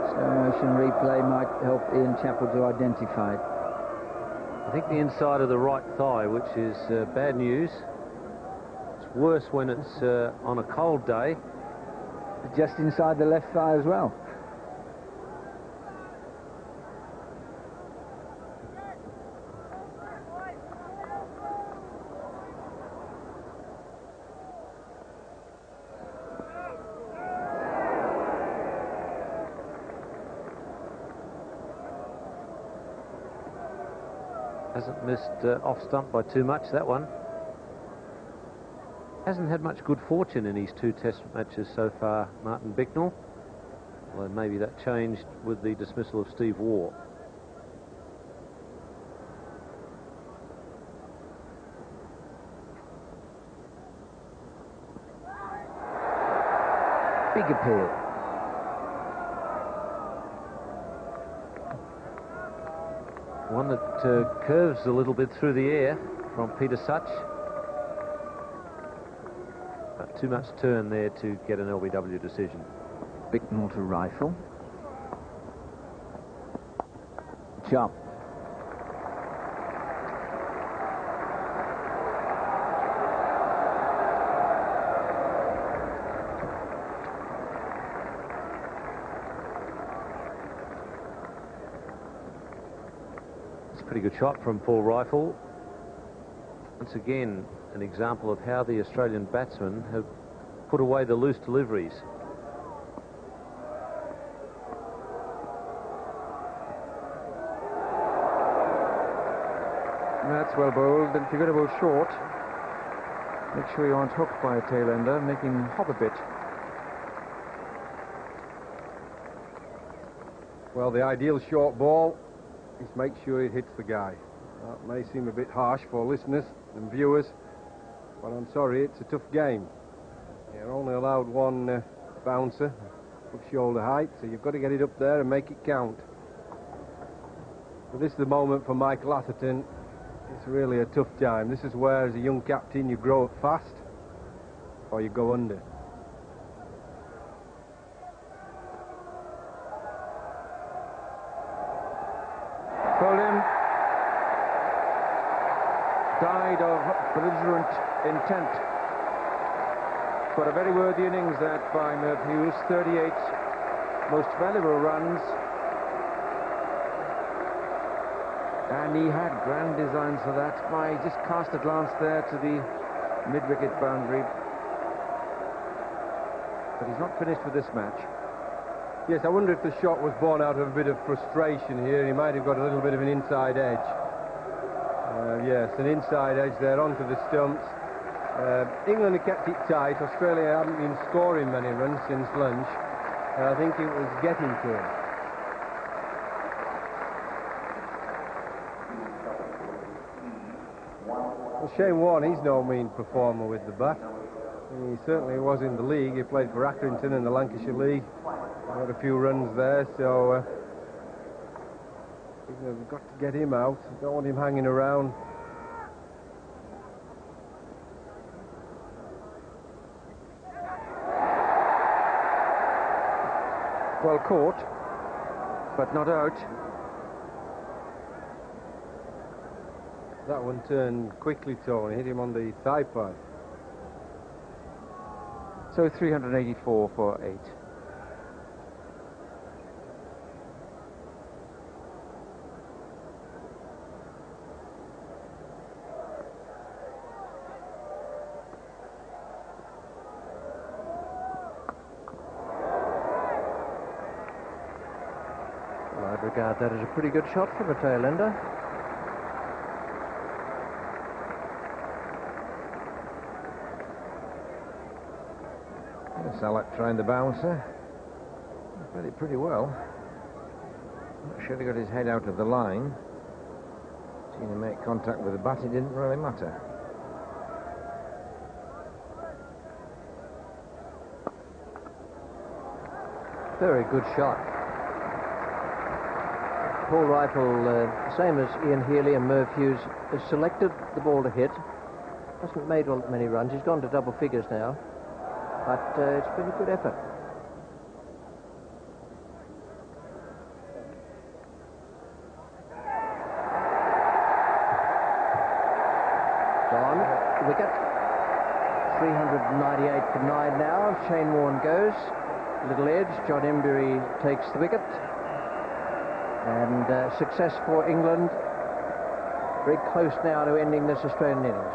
Slow motion replay might help Ian Chappell to identify it. I think the inside of the right thigh, which is bad news. It's worse when it's on a cold day. Just inside the left thigh as well. Hasn't missed off stump by too much, that one. Hasn't had much good fortune in his 2 test matches so far, Martin Bicknell. Although maybe that changed with the dismissal of Steve Waugh. Big appeal. One that curves a little bit through the air from Peter Such. But too much turn there to get an LBW decision. Bicknell to rifle. Chop. Pretty good shot from Paul Rifle. Once again, an example of how the Australian batsmen have put away the loose deliveries. That's well bowled, and if you're going to bowl short, make sure you aren't hooked by a tail ender, make him hop a bit. Well, the ideal short ball is make sure it hits the guy. That may seem a bit harsh for listeners and viewers, but I'm sorry, it's a tough game. You're only allowed 1 bouncer of shoulder height, so you've got to get it up there and make it count. But this is the moment for Michael Atherton. It's really a tough time. This is where, as a young captain, you grow up fast or you go under. Died of belligerent intent. But a very worthy innings that by Merv Hughes. 38 most valuable runs. And he had grand designs for that. He just cast a glance there to the mid-wicket boundary. But he's not finished with this match. Yes, I wonder if the shot was born out of a bit of frustration here. He might have got a little bit of an inside edge. Yes, an inside edge there onto the stumps. England have kept it tight. Australia haven't been scoring many runs since lunch. I think it was getting to him. Well, Shane Warne, he's no mean performer with the bat. He certainly was in the league. He played for Accrington in the Lancashire League. Got a few runs there, so we've got to get him out. Don't want him hanging around. Well caught, but not out. That one turned quickly, Tony. Hit him on the thigh pad. So 384 for 8. Well, I'd regard that as a pretty good shot from a tail ender. Salak trying the bouncer. He played it pretty well. Not sure he got his head out of the line. Seen him make contact with the bat, it didn't really matter. Very good shot. Paul Rifle, same as Ian Healy and Merv Hughes, has selected the ball to hit. Hasn't made all that many runs. He's gone to double figures now. But it's been a good effort. Gone. Wicket. 398 for 9 now. Shane Warne goes. Little edge. John Embury takes the wicket. And success for England. Very close now to ending this Australian innings.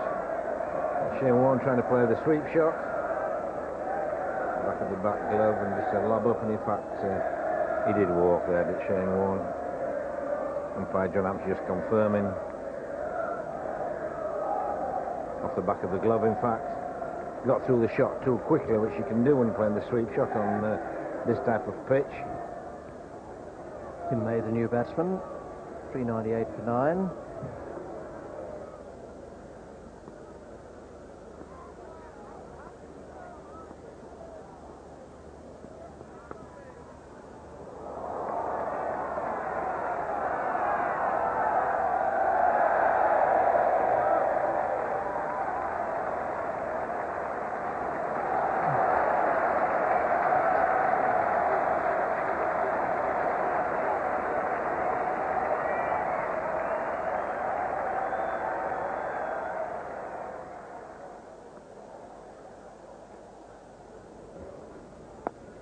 Shane Warne trying to play the sweep shot. Back of the back glove and just a lob up, and in fact he did walk there, did Shane Warne. Umpire John Hampshire just confirming off the back of the glove. In fact, got through the shot too quickly, which you can do when playing the sweep shot on this type of pitch. Tim May, the new batsman. 398 for 9.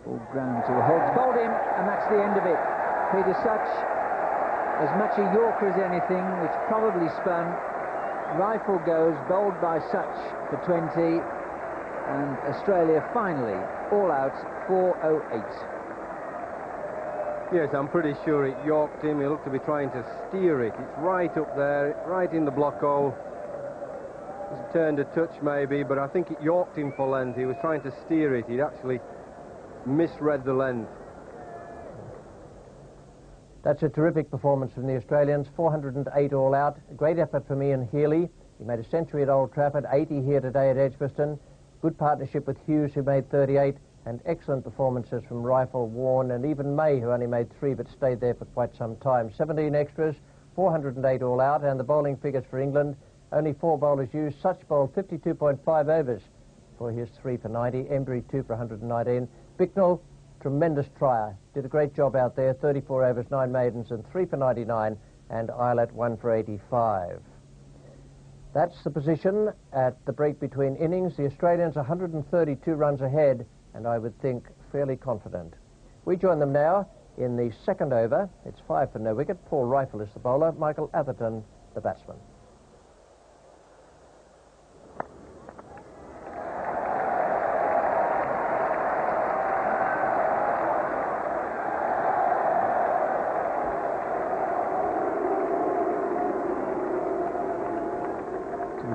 Ball ground to a halt. Bowled him, and that's the end of it. Peter Such, as much a Yorker as anything, which probably spun. Rifle goes, bowled by Such for 20, and Australia finally all out 408. Yes, I'm pretty sure it yorked him. He looked to be trying to steer it. It's right up there, right in the block hole. It's turned a touch maybe, but I think it yorked him for length. He was trying to steer it. He'd actually misread the length. That's a terrific performance from the Australians. 408 all out. A great effort from Ian Healy. He made a century at Old Trafford, 80 here today at Edgbaston. Good partnership with Hughes, who made 38, and excellent performances from Rifle, Warne, and even May, who only made 3 but stayed there for quite some time. 17 extras, 408 all out, and the bowling figures for England. Only 4 bowlers used. Such bowled 52.5 overs for his 3 for 90. Embury 2 for 119. Bicknell, tremendous trier. Did a great job out there. 34 overs, 9 maidens, and 3 for 99. And Eilert 1 for 85. That's the position at the break between innings. The Australians 132 runs ahead, and I would think fairly confident. We join them now in the second over. It's 5 for no wicket. Paul Rifle is the bowler. Michael Atherton, the batsman.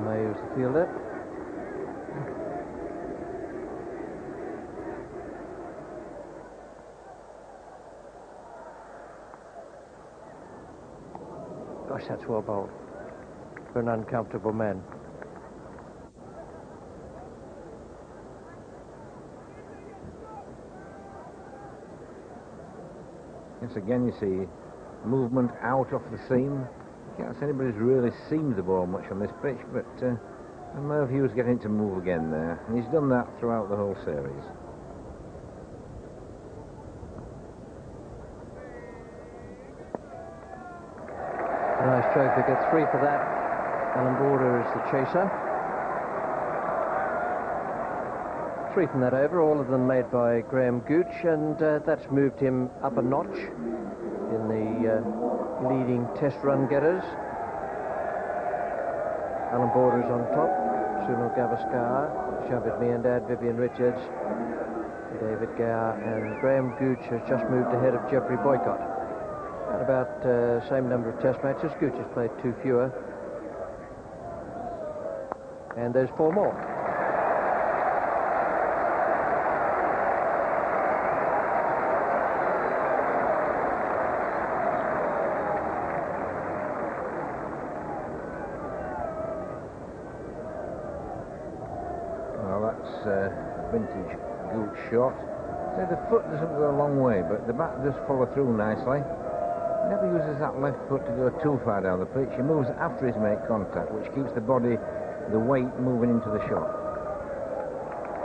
May was the fielder. Gosh, that's well bowled for an uncomfortable man. Yes, again you see movement out off the seam. Can't say anybody's really seamed the ball much on this pitch, but Merv Hughes getting to move again there, and he's done that throughout the whole series. Nice stroke, they get 3 for that. Alan Border is the chaser. 3 from that over, all of them made by Graham Gooch, and that's moved him up a notch in the leading test run getters. Alan Border is on top, Sunil Gavaskar, Shabir Miandad, Vivian Richards, David Gower, and Graham Gooch has just moved ahead of Jeffrey Boycott. At about same number of test matches. Gooch has played 2 fewer. And there's 4 more. Well, that's vintage Gooch shot. So the foot doesn't go a long way, but the bat does follow through nicely. He never uses that left foot to go too far down the pitch. He moves after he's made contact, which keeps the body, the weight, moving into the shot.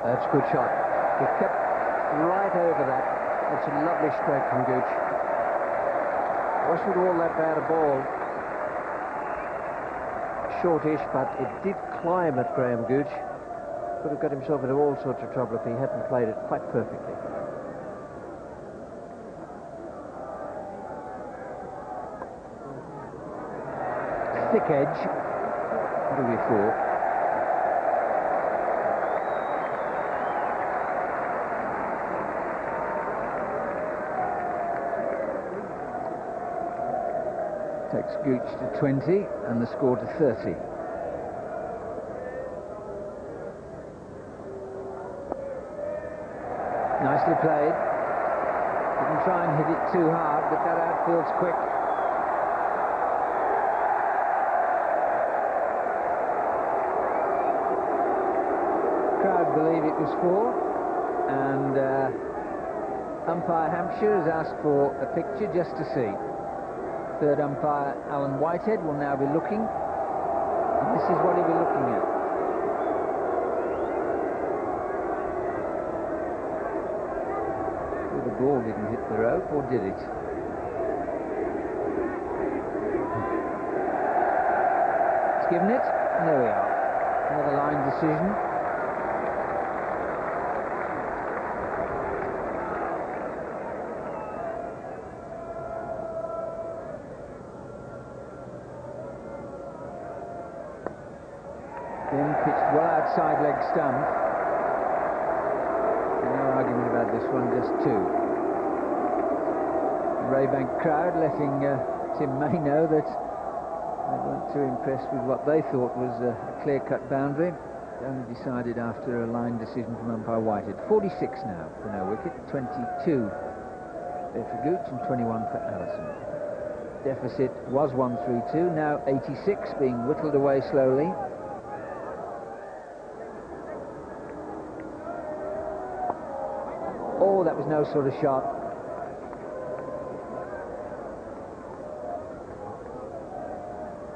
That's a good shot. He kept right over that. That's a lovely stroke from Gooch. Wasn't all that bad a ball. Shortish, but it did climb at Graham Gooch. Could have got himself into all sorts of trouble if he hadn't played it quite perfectly. Thick edge. What do we for? Takes Gooch to 20 and the score to 30. Nicely played. Didn't try and hit it too hard, but that outfield's quick. Crowd believe it was 4, and umpire Hampshire has asked for a picture just to see. Third umpire Alan Whitehead will now be looking, and this is what he'll be looking at. Well, the ball didn't hit the rope, or did it? It's given it, and there we are. Another line decision. Pitched well outside leg stump. No argument about this one, just 2. Raybank crowd letting Tim May know that they weren't too impressed with what they thought was a clear-cut boundary. Only decided after a line decision from umpire Whitehead. 46 now for no wicket, 22 there for Gooch and 21 for Allison. Deficit was 132, now 86, being whittled away slowly. Oh, that was no sort of shot.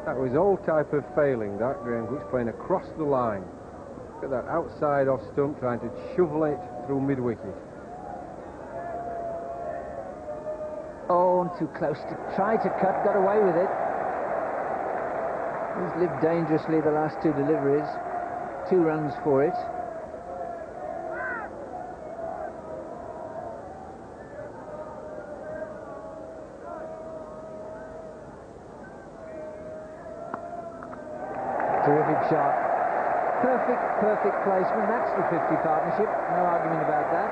That was all type of failing, that. Graham Gooch playing across the line. Look at that outside off stump, trying to shovel it through mid-wicket. Oh, too close to try to cut, got away with it. He's lived dangerously the last 2 deliveries. 2 runs for it. Terrific shot. Perfect placement. That's the 50 partnership. No argument about that.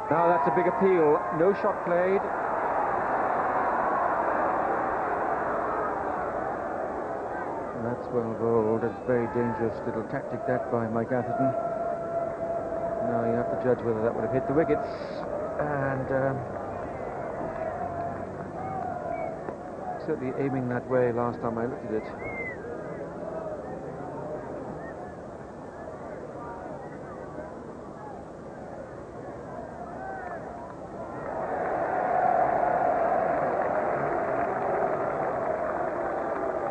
Now that's a big appeal. No shot played. That's well bowled. It's a very dangerous little tactic that by Mike Atherton. Now you have to judge whether that would have hit the wickets. And certainly aiming that way last time I looked at it.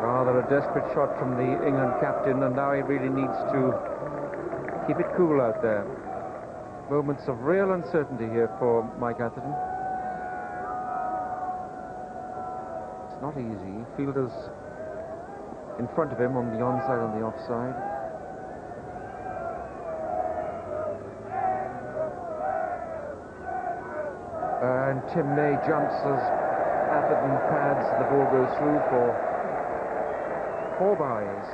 Rather a desperate shot from the England captain, and now he really needs to keep it cool out there. Moments of real uncertainty here for Mike Atherton. It's not easy. Fielders in front of him on the onside and the offside. And Tim May jumps as Atherton pads. The ball goes through for 4 byes.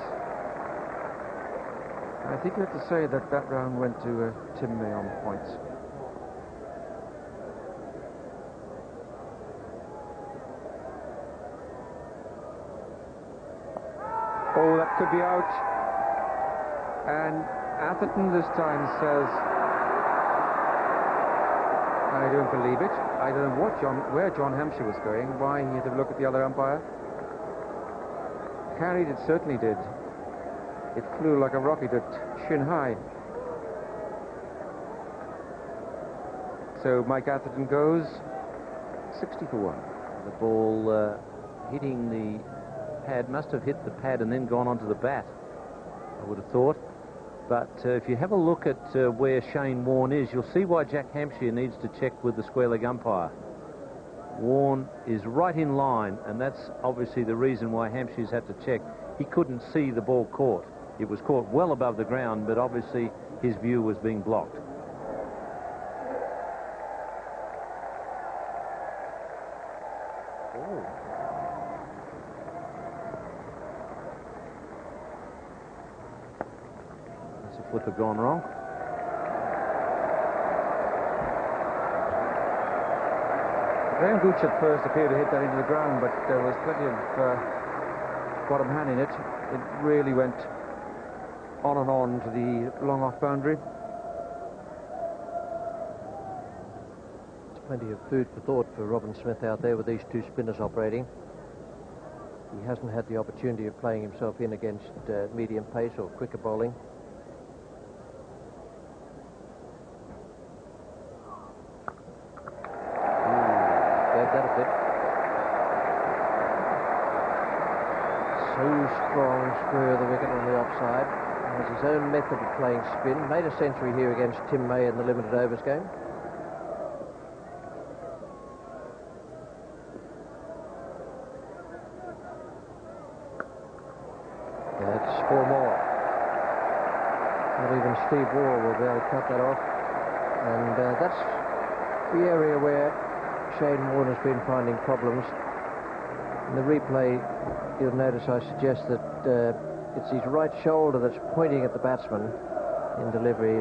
I think you have to say that that round went to Tim May on points. Oh, that could be out. And Atherton this time says, I don't believe it. I don't know where John Hampshire was going, why he had to look at the other umpire. Carried it certainly did. It flew like a rocket at shin high. So Mike Atherton goes 60 for 1. The ball hitting the pad, must have hit the pad and then gone onto the bat, I would have thought. But if you have a look at where Shane Warne is, you'll see why Jack Hampshire needs to check with the square leg umpire. Warne is right in line, and that's obviously the reason why Hampshire's had to check. He couldn't see the ball caught. It was caught well above the ground, but obviously his view was being blocked. Oh. That's a flipper gone wrong. Graham Gooch at first appeared to hit that into the ground, but there was plenty of bottom hand in it. It really went on and on to the long off boundary. There's plenty of food for thought for Robin Smith out there with these two spinners operating. He hasn't had the opportunity of playing himself in against medium pace or quicker bowling. That a bit. So strong, square of the wicket on the offside. Has his own method of playing spin. Made a century here against Tim May in the limited overs game. That's 4 more. Not even Steve Waugh will be able to cut that off. And that's the area where Shane Warne has been finding problems. In the replay, you'll notice I suggest that it's his right shoulder that's pointing at the batsman in delivery.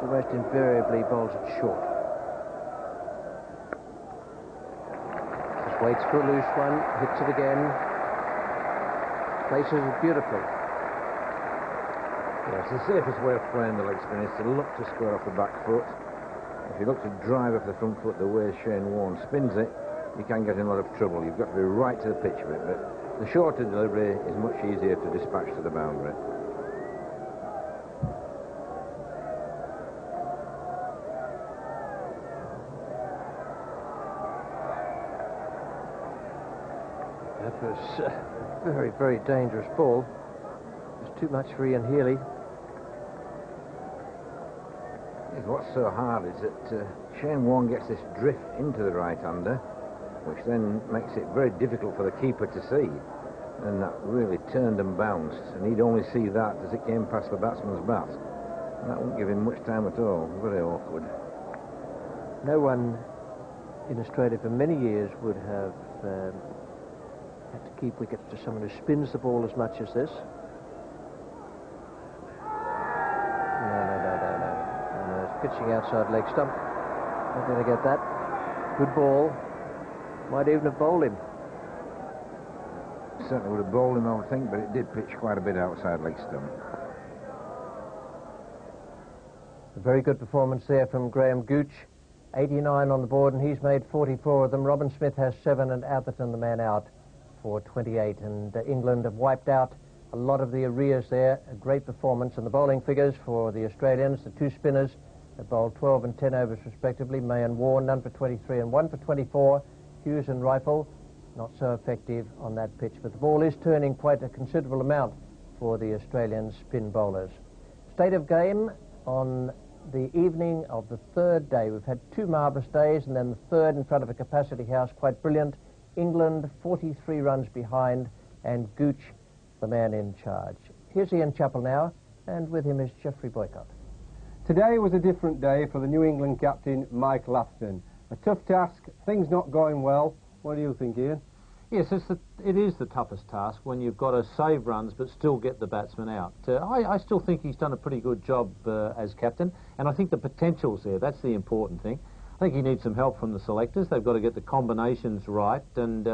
Almost invariably bowls it short. Just waits for a loose one, hits it again, places it beautifully. Yes, the safest way of playing the leg spin is to look to square off the back foot. If you look to drive off the front foot the way Shane Warne spins it, you can get in a lot of trouble. You've got to be right to the pitch of it, but the shorter delivery is much easier to dispatch to the boundary. That was a very, very dangerous ball. It was too much for Ian Healy. What's so hard is that Shane Warne gets this drift into the right-hander, which then makes it very difficult for the keeper to see. And that really turned and bounced, and he'd only see that as it came past the batsman's bat. And that wouldn't give him much time at all. Very awkward. No one in Australia for many years would have had to keep wickets to someone who spins the ball as much as this. Pitching outside leg stump. Not going to get that. Good ball. Might even have bowled him. Certainly would have bowled him, I would think, but it did pitch quite a bit outside leg stump. A very good performance there from Graham Gooch. 89 on the board, and he's made 44 of them. Robin Smith has 7, and Atherton, the man out, for 28, and England have wiped out a lot of the arrears there. A great performance, and the bowling figures for the Australians, the two spinners that bowled 12 and 10 overs respectively, May and Warne, none for 23 and 1 for 24. Hughes and Rifle, not so effective on that pitch, but the ball is turning quite a considerable amount for the Australian spin bowlers. State of game on the evening of the third day. We've had two marvellous days, and then the third in front of a capacity house, quite brilliant. England 43 runs behind, and Gooch the man in charge. Here's Ian Chappell now, and with him is Geoffrey Boycott. Today was a different day for the New England captain, Mike Lafton. A tough task, things not going well. What do you think, Ian? Yes, it is the toughest task when you've got to save runs but still get the batsman out. I still think he's done a pretty good job as captain, and I think the potential's there. That's the important thing. I think he needs some help from the selectors. They've got to get the combinations right, and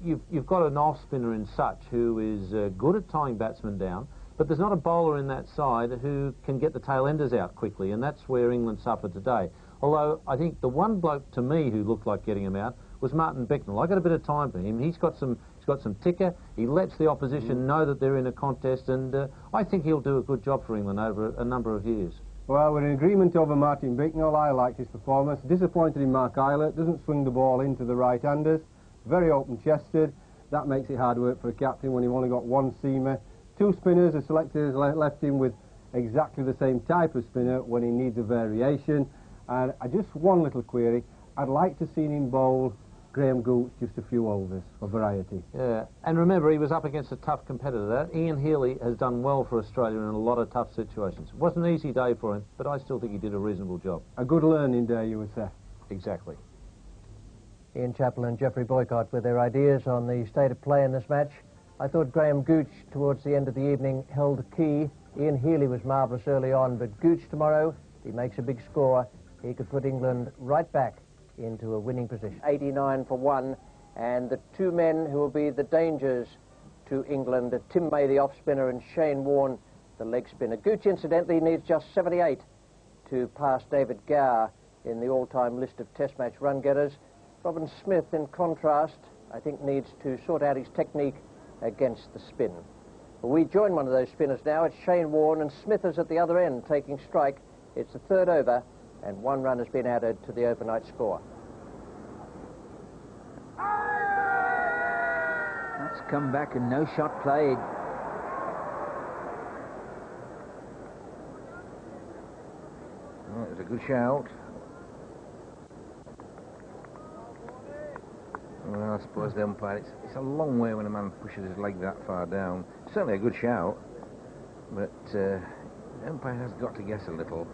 you've got an off spinner in Such who is good at tying batsmen down, but there's not a bowler in that side who can get the tail enders out quickly, and that's where England suffered today. Although I think the one bloke to me who looked like getting him out was Martin Bicknell. I got a bit of time for him. He's got some ticker. He lets the opposition know that they're in a contest, and I think he'll do a good job for England over a number of years. Well, we're in agreement over Martin Bicknell. I liked his performance. Disappointed in Mark Eilert. Doesn't swing the ball into the right-handers. Very open-chested. That makes it hard work for a captain when you've only got one seamer. Two spinners. The selectors left him with exactly the same type of spinner when he needs a variation. And just one little query. I'd like to see him bowl Graham Gooch just a few overs for variety. Yeah, and remember, he was up against a tough competitor. Ian Healy has done well for Australia in a lot of tough situations. It wasn't an easy day for him, but I still think he did a reasonable job. A good learning day, you would say. Exactly. Ian Chappell and Geoffrey Boycott with their ideas on the state of play in this match. I thought Graham Gooch, towards the end of the evening, held the key. Ian Healy was marvellous early on, but Gooch tomorrow, if he makes a big score, he could put England right back into a winning position. 89 for 1, and the two men who will be the dangers to England are Tim May, the off-spinner, and Shane Warne, the leg spinner. Gooch, incidentally, needs just 78 to pass David Gower in the all-time list of Test match run-getters. Robin Smith, in contrast, I think needs to sort out his technique against the spin. We join one of those spinners now. It's Shane Warne, and Smith is at the other end taking strike. It's the third over, and one run has been added to the overnight score. That's come back and no shot played. Well, it's a good shout. Well, I suppose the umpire, it's a long way when a man pushes his leg that far down. Certainly a good shout, but the umpire has got to guess a little.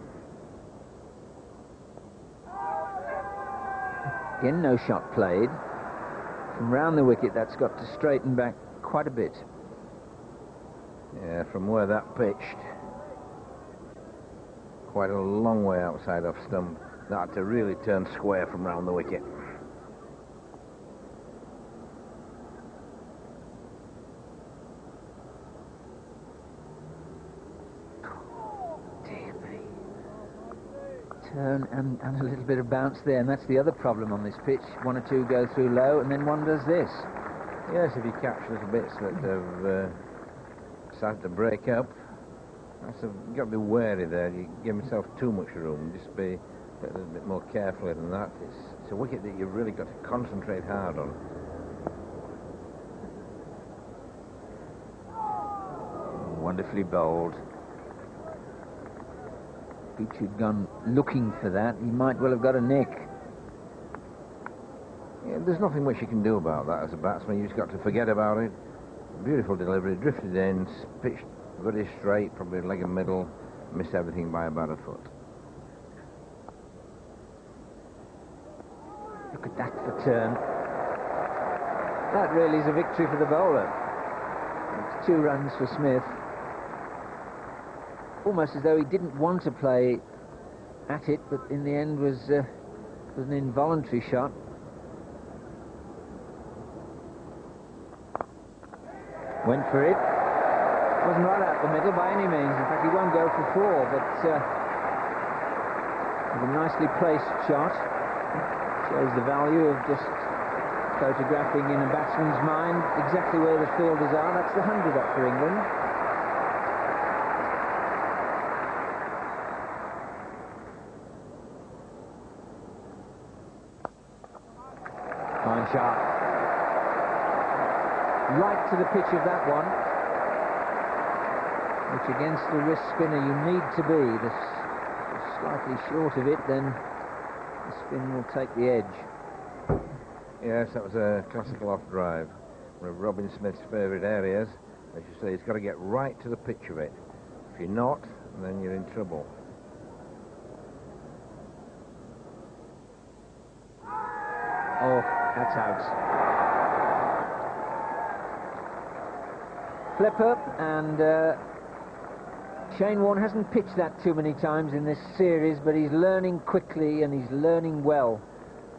Again, no shot played. From round the wicket, that's got to straighten back quite a bit. Yeah, from where that pitched, quite a long way outside off stump. That had to really turn square from round the wicket. Turn and a little bit of bounce there, and that's the other problem on this pitch. One or two go through low, and then one does this. Yes, if you catch little bits that have started to break up, you've got to be wary there. You give yourself too much room. Just be a little bit more careful than that. It's a wicket that you've really got to concentrate hard on. Wonderfully bowled. Gooch had gone looking for that. He might well have got a nick. Yeah, there's nothing much you can do about that as a batsman. You just got to forget about it. Beautiful delivery, drifted in, pitched very straight, probably leg and middle, missed everything by about a foot. Look at that for turn. That really is a victory for the bowler. It's 2 runs for Smith. Almost as though he didn't want to play at it, but in the end was an involuntary shot. Went for it. Wasn't right out the middle by any means. In fact, he won't go for 4, but a nicely placed shot. Shows the value of just Photographing in a batsman's mind exactly where the fielders are. That's the 100 up for England. Fine shot. Right to the pitch of that one. Which against the wrist spinner you need to be. The slightly short of it, then the spin will take the edge. Yes, that was a classical off drive. One of Robin Smith's favourite areas. As you say, he's got to get right to the pitch of it. If you're not, then you're in trouble. Oh, that's out. Flip up, and Shane Warne hasn't pitched that too many times in this series, but he's learning quickly and he's learning well.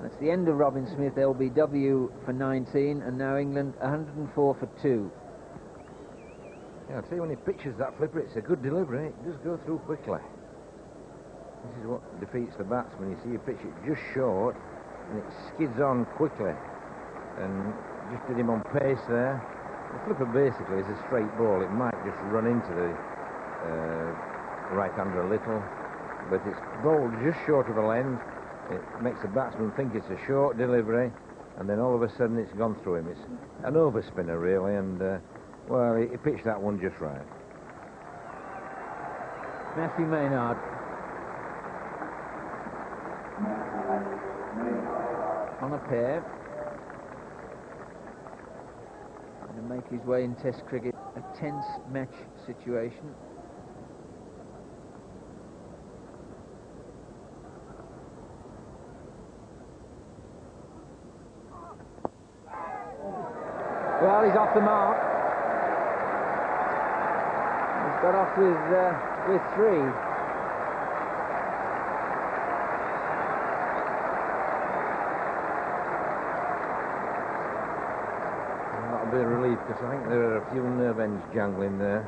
That's the end of Robin Smith, LBW for 19, and now England 104 for 2. Yeah, I'll tell you, when he pitches that flipper, it's a good delivery. It does go through quickly. This is what defeats the batsman. You see, you pitch it just short, and it skids on quickly. And just did him on pace there. The flipper basically is a straight ball. It might just run into the right-hander a little, but it's bowled just short of the length. It makes the batsman think it's a short delivery, and then all of a sudden it's gone through him. It's an overspinner, really, and, well, he pitched that one just right. Matthew Maynard. On a pair. Going to make his way in Test cricket a tense match situation. Well, he's off the mark. He's got off with 3. That'll be a relief, because I think there are a few nerve ends jangling there.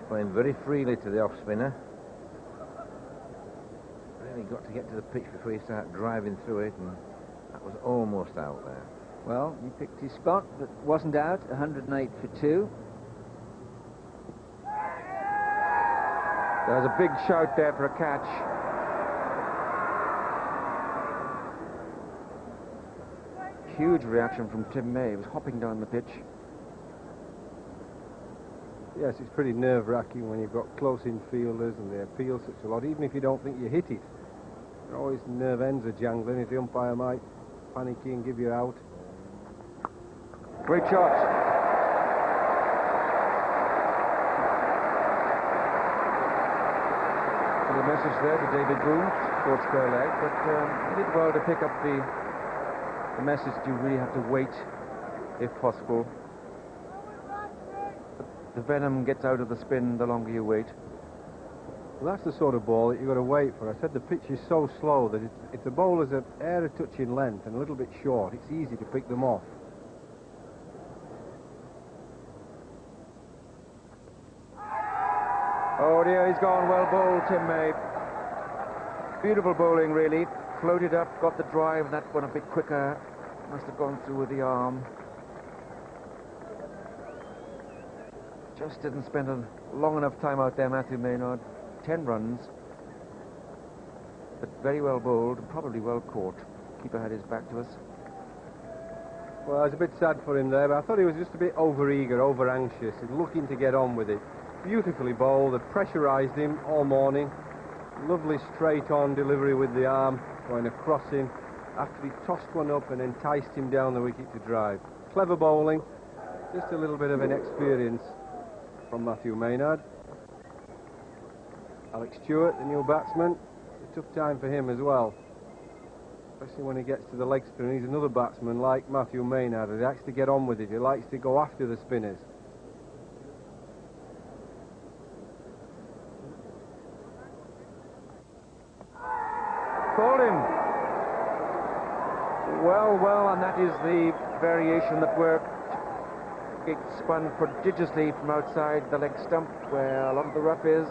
Playing very freely to the off spinner. Really got to get to the pitch before you start driving through it, and that was almost out there. Well, he picked his spot, but wasn't out. 108 for 2. There's a big shout there for a catch. Huge reaction from Tim May. He was hopping down the pitch. Yes, it's pretty nerve-wracking when you've got close infielders and they appeal such a lot, even if you don't think you hit it. There are always nerve ends are jangling. If the umpire might panicky and give you out. Great shot. The message there to David Boone, short square leg, but he did well to pick up the message that you really have to wait, if possible. The venom gets out of the spin the longer you wait. Well, that's the sort of ball that you've got to wait for. I said the pitch is so slow that if the bowler's an air of touch in length and a little bit short, it's easy to pick them off. Oh dear, he's gone. Well bowled, Tim May. Beautiful bowling, really. Floated up, got the drive, that one a bit quicker. Must have gone through with the arm. Just didn't spend a long enough time out there, Matthew Maynard. 10 runs. But very well bowled, and probably well caught. Keeper had his back to us. Well, I was a bit sad for him there, but I thought he was just a bit over-eager, over-anxious, and looking to get on with it. Beautifully bowled, they pressurised him all morning. Lovely straight-on delivery with the arm, going across him, after he tossed one up and enticed him down the wicket to drive. Clever bowling, just a little bit of inexperience from Matthew Maynard. Alex Stewart, the new batsman, it's a tough time for him as well. Especially when he gets to the leg spinner. He's another batsman like Matthew Maynard. He likes to get on with it. He likes to go after the spinners. Called him. Well, and that is the variation that worked. It spun prodigiously from outside the leg stump where a lot of the rough is.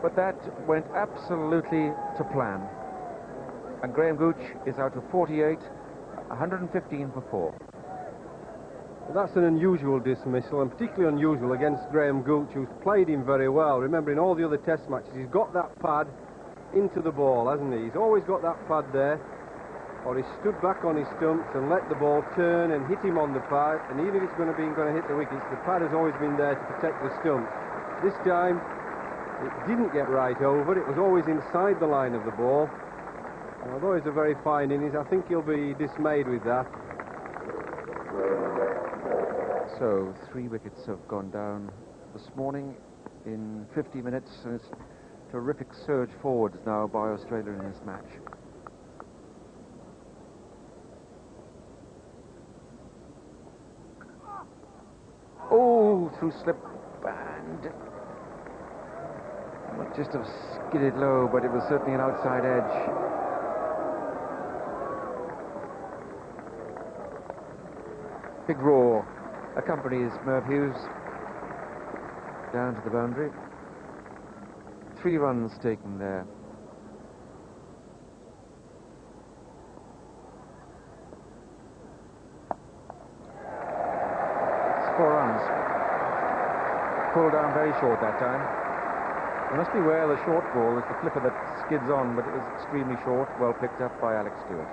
But that went absolutely to plan. And Graham Gooch is out to 48, 115 for 4. Well, that's an unusual dismissal, and particularly unusual against Graham Gooch, who's played him very well. Remember, in all the other test matches, he's got that pad into the ball, hasn't he? He's always got that pad there, or he's stood back on his stumps and let the ball turn and hit him on the pad, and even if it's going to hit the wickets, the pad has always been there to protect the stumps. This time, it didn't get right over. It was always inside the line of the ball. And although it's a very fine innings, I think he'll be dismayed with that. So 3 wickets have gone down this morning in 50 minutes, and it's terrific surge forwards now by Australia in this match. Oh, through slip and might just have skidded low, but it was certainly an outside edge. Big roar accompanies Merv Hughes down to the boundary. 3 runs taken there. It's 4 runs. Pulled down very short that time. You must beware the short ball is the flipper that skids on, but it was extremely short, well picked up by Alex Stewart.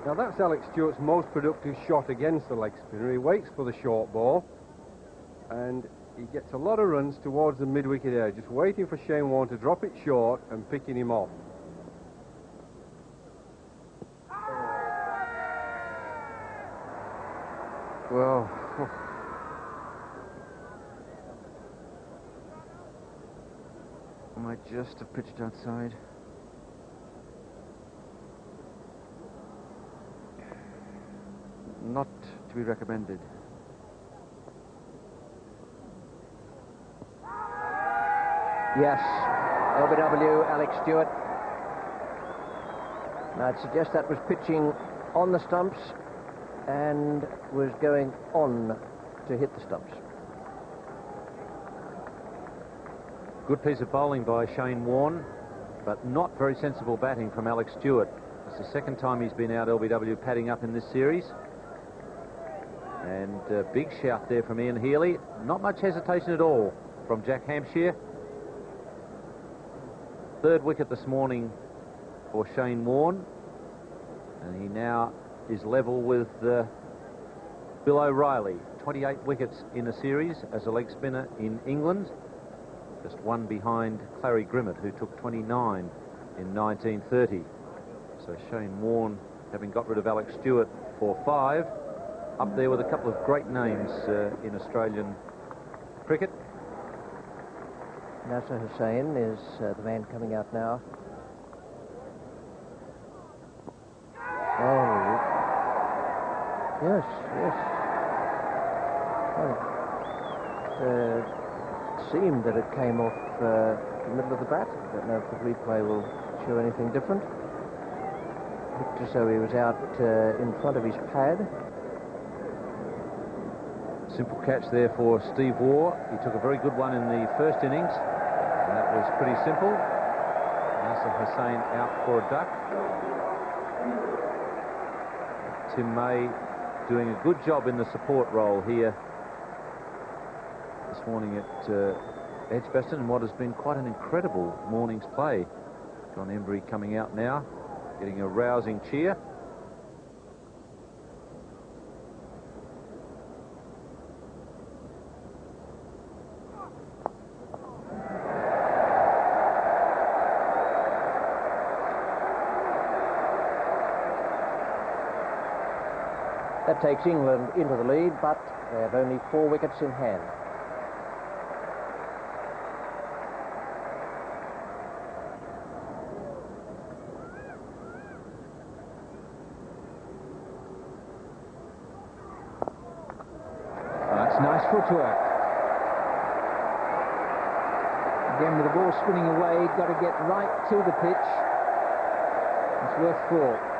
Now that's Alex Stewart's most productive shot against the leg spinner. He waits for the short ball and he gets a lot of runs towards the mid-wicket area, just waiting for Shane Warne to drop it short and picking him off. Well, I might just have pitched outside. Not to be recommended. Yes, LBW, Alex Stewart. Now I'd suggest that was pitching on the stumps and was going on to hit the stumps. Good piece of bowling by Shane Warne, but not very sensible batting from Alex Stewart. It's the second time he's been out LBW padding up in this series. And a big shout there from Ian Healy. Not much hesitation at all from Jack Hampshire. 3rd wicket this morning for Shane Warne. And he now is level with Bill O'Reilly. 28 wickets in a series as a leg spinner in England. Just one behind Clary Grimmett, who took 29 in 1930. So Shane Warne, having got rid of Alex Stewart for 5, up there with a couple of great names in Australian cricket. Nasser Hussain is the man coming out now. Oh, yes, yes. Well, it seemed that it came off the middle of the bat. I don't know if the replay will show anything different. Looked as though he was out in front of his pad. Simple catch there for Steve Waugh. He took a very good one in the first innings. And that was pretty simple. Nasser Hussain out for a duck. Tim May doing a good job in the support role here this morning at Edgbaston, in what has been quite an incredible morning's play. John Emburey coming out now, getting a rousing cheer. That takes England into the lead, but they have only 4 wickets in hand. That's nice footwork. Again, with the ball spinning away, got to get right to the pitch. It's worth 4.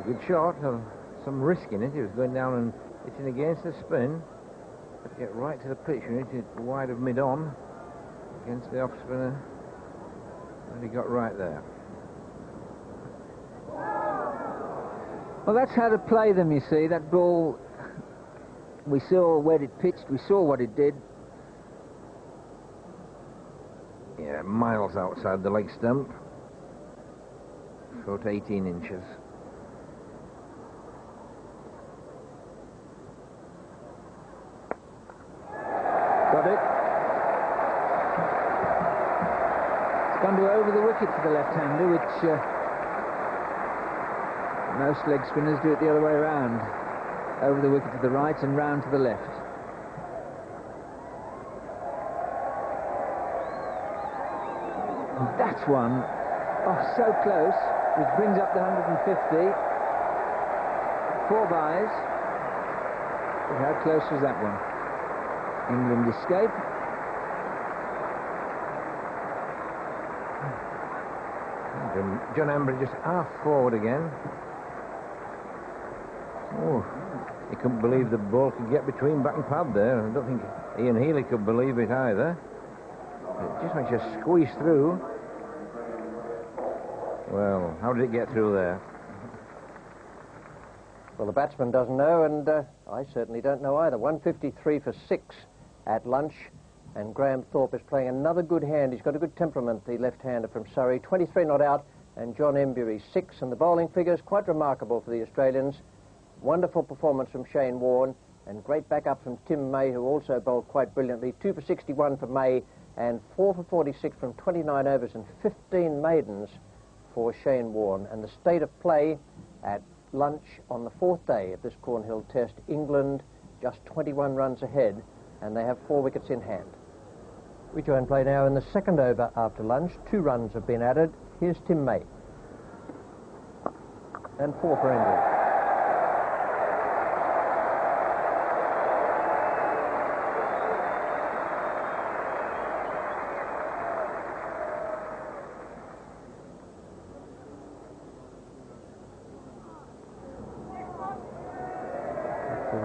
Good shot, some risk in it. He was going down and hitting against the spin. Get right to the pitch. You need to wide of mid-on against the off-spinner. And he got right there. Well, that's how to play them, you see. That ball, we saw where it pitched, we saw what it did. Yeah, miles outside the leg stump. Foot 18 inches. Got it. It's gone to over the wicket for the left-hander, which most leg spinners do it the other way around. Over the wicket to the right and round to the left. That's one. Oh, so close, which brings up the 150. 4 byes. But how close was that one? England escape. John Emburey just half forward again. Oh, he couldn't believe the ball could get between back and pad there. I don't think Ian Healy could believe it either. It just makes you squeeze through. Well, how did it get through there? Well, the batsman doesn't know, and I certainly don't know either. 153 for 6 at lunch, and Graham Thorpe is playing another good hand. He's got a good temperament, the left-hander from Surrey. 23 not out, and John Emburey 6, and the bowling figures quite remarkable for the Australians. Wonderful performance from Shane Warne, and great backup from Tim May, who also bowled quite brilliantly. 2 for 61 for May, and 4 for 46 from 29 overs and 15 maidens for Shane Warne. And the state of play at lunch on the 4th day of this Cornhill Test, England just 21 runs ahead, and they have 4 wickets in hand. We join play now in the 2nd over after lunch. 2 runs have been added. Here's Tim May. And 4 for Emburey.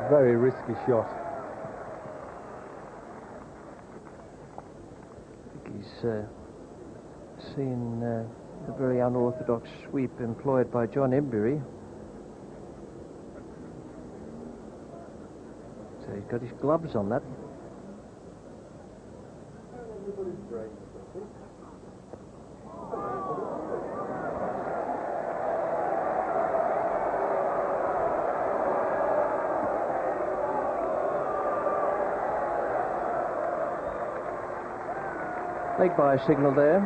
Very risky shot. I think he's seen the very unorthodox sweep employed by John Emburey. So he's got his gloves on that. Leg by signal there.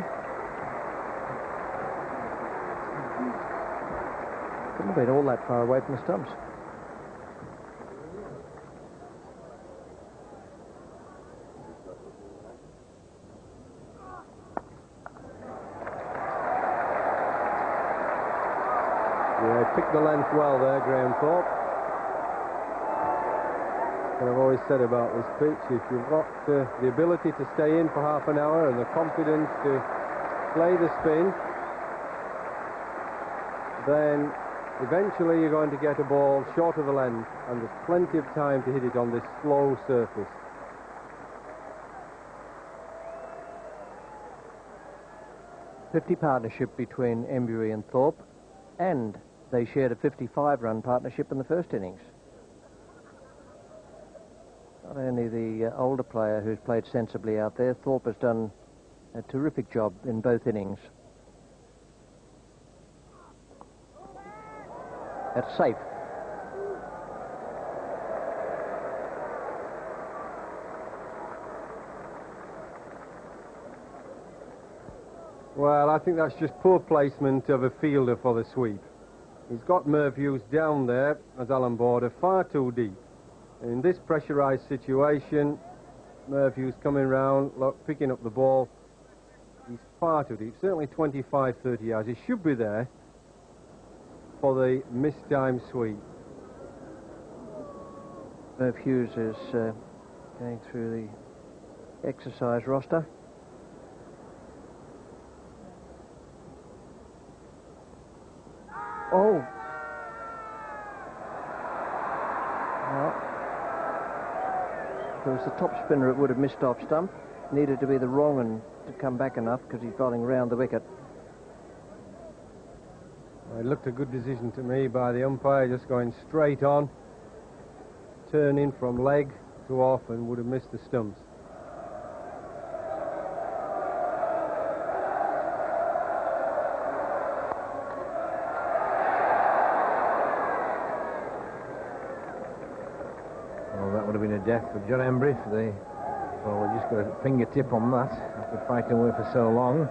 Couldn't have been all that far away from the stumps. Yeah, he picked the length well there, Graham Thorpe. And I've always said about this pitch, if you've got the ability to stay in for half an hour and the confidence to play the spin, then eventually you're going to get a ball short of the length, and there's plenty of time to hit it on this slow surface. .50 partnership between Emburey and Thorpe, and they shared a 55-run partnership in the first innings. Not only the older player who's played sensibly out there, Thorpe has done a terrific job in both innings. That's safe. Well, I think that's just poor placement of a fielder for the sweep. He's got Merv Hughes down there as Alan Border far too deep. In this pressurised situation, Merv Hughes coming round, look, picking up the ball. He's far too deep, certainly 25, 30 yards. He should be there for the mistimed sweep. Merv Hughes is going through the exercise roster. Oh! Well, it was the top spinner, it would have missed off stump. Needed to be the wrong and to come back enough because he's bowling round the wicket. It looked a good decision to me by the umpire, just going straight on. Turn in from leg to off and would have missed the stumps. Well, that would have been a death for John Emburey. Well, we just got a fingertip on that after fighting away for so long.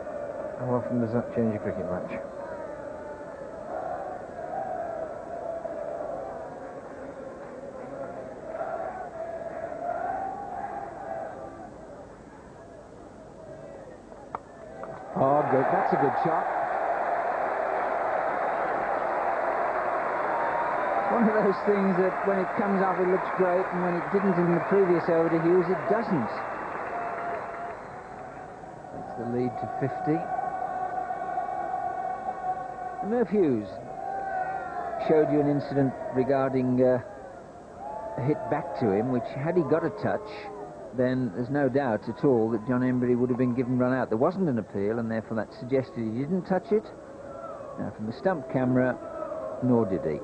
How often does that change a cricket match? Oh, good. That's a good shot. One of those things that when it comes up it looks great, and when it didn't in the previous over to Hughes it doesn't. That's the lead to 50. Merv Hughes showed you an incident regarding a hit back to him, which had he got a touch, then there's no doubt at all that John Emburey would have been given run out. There wasn't an appeal, and therefore that suggested he didn't touch it. Now, from the stump camera, nor did he.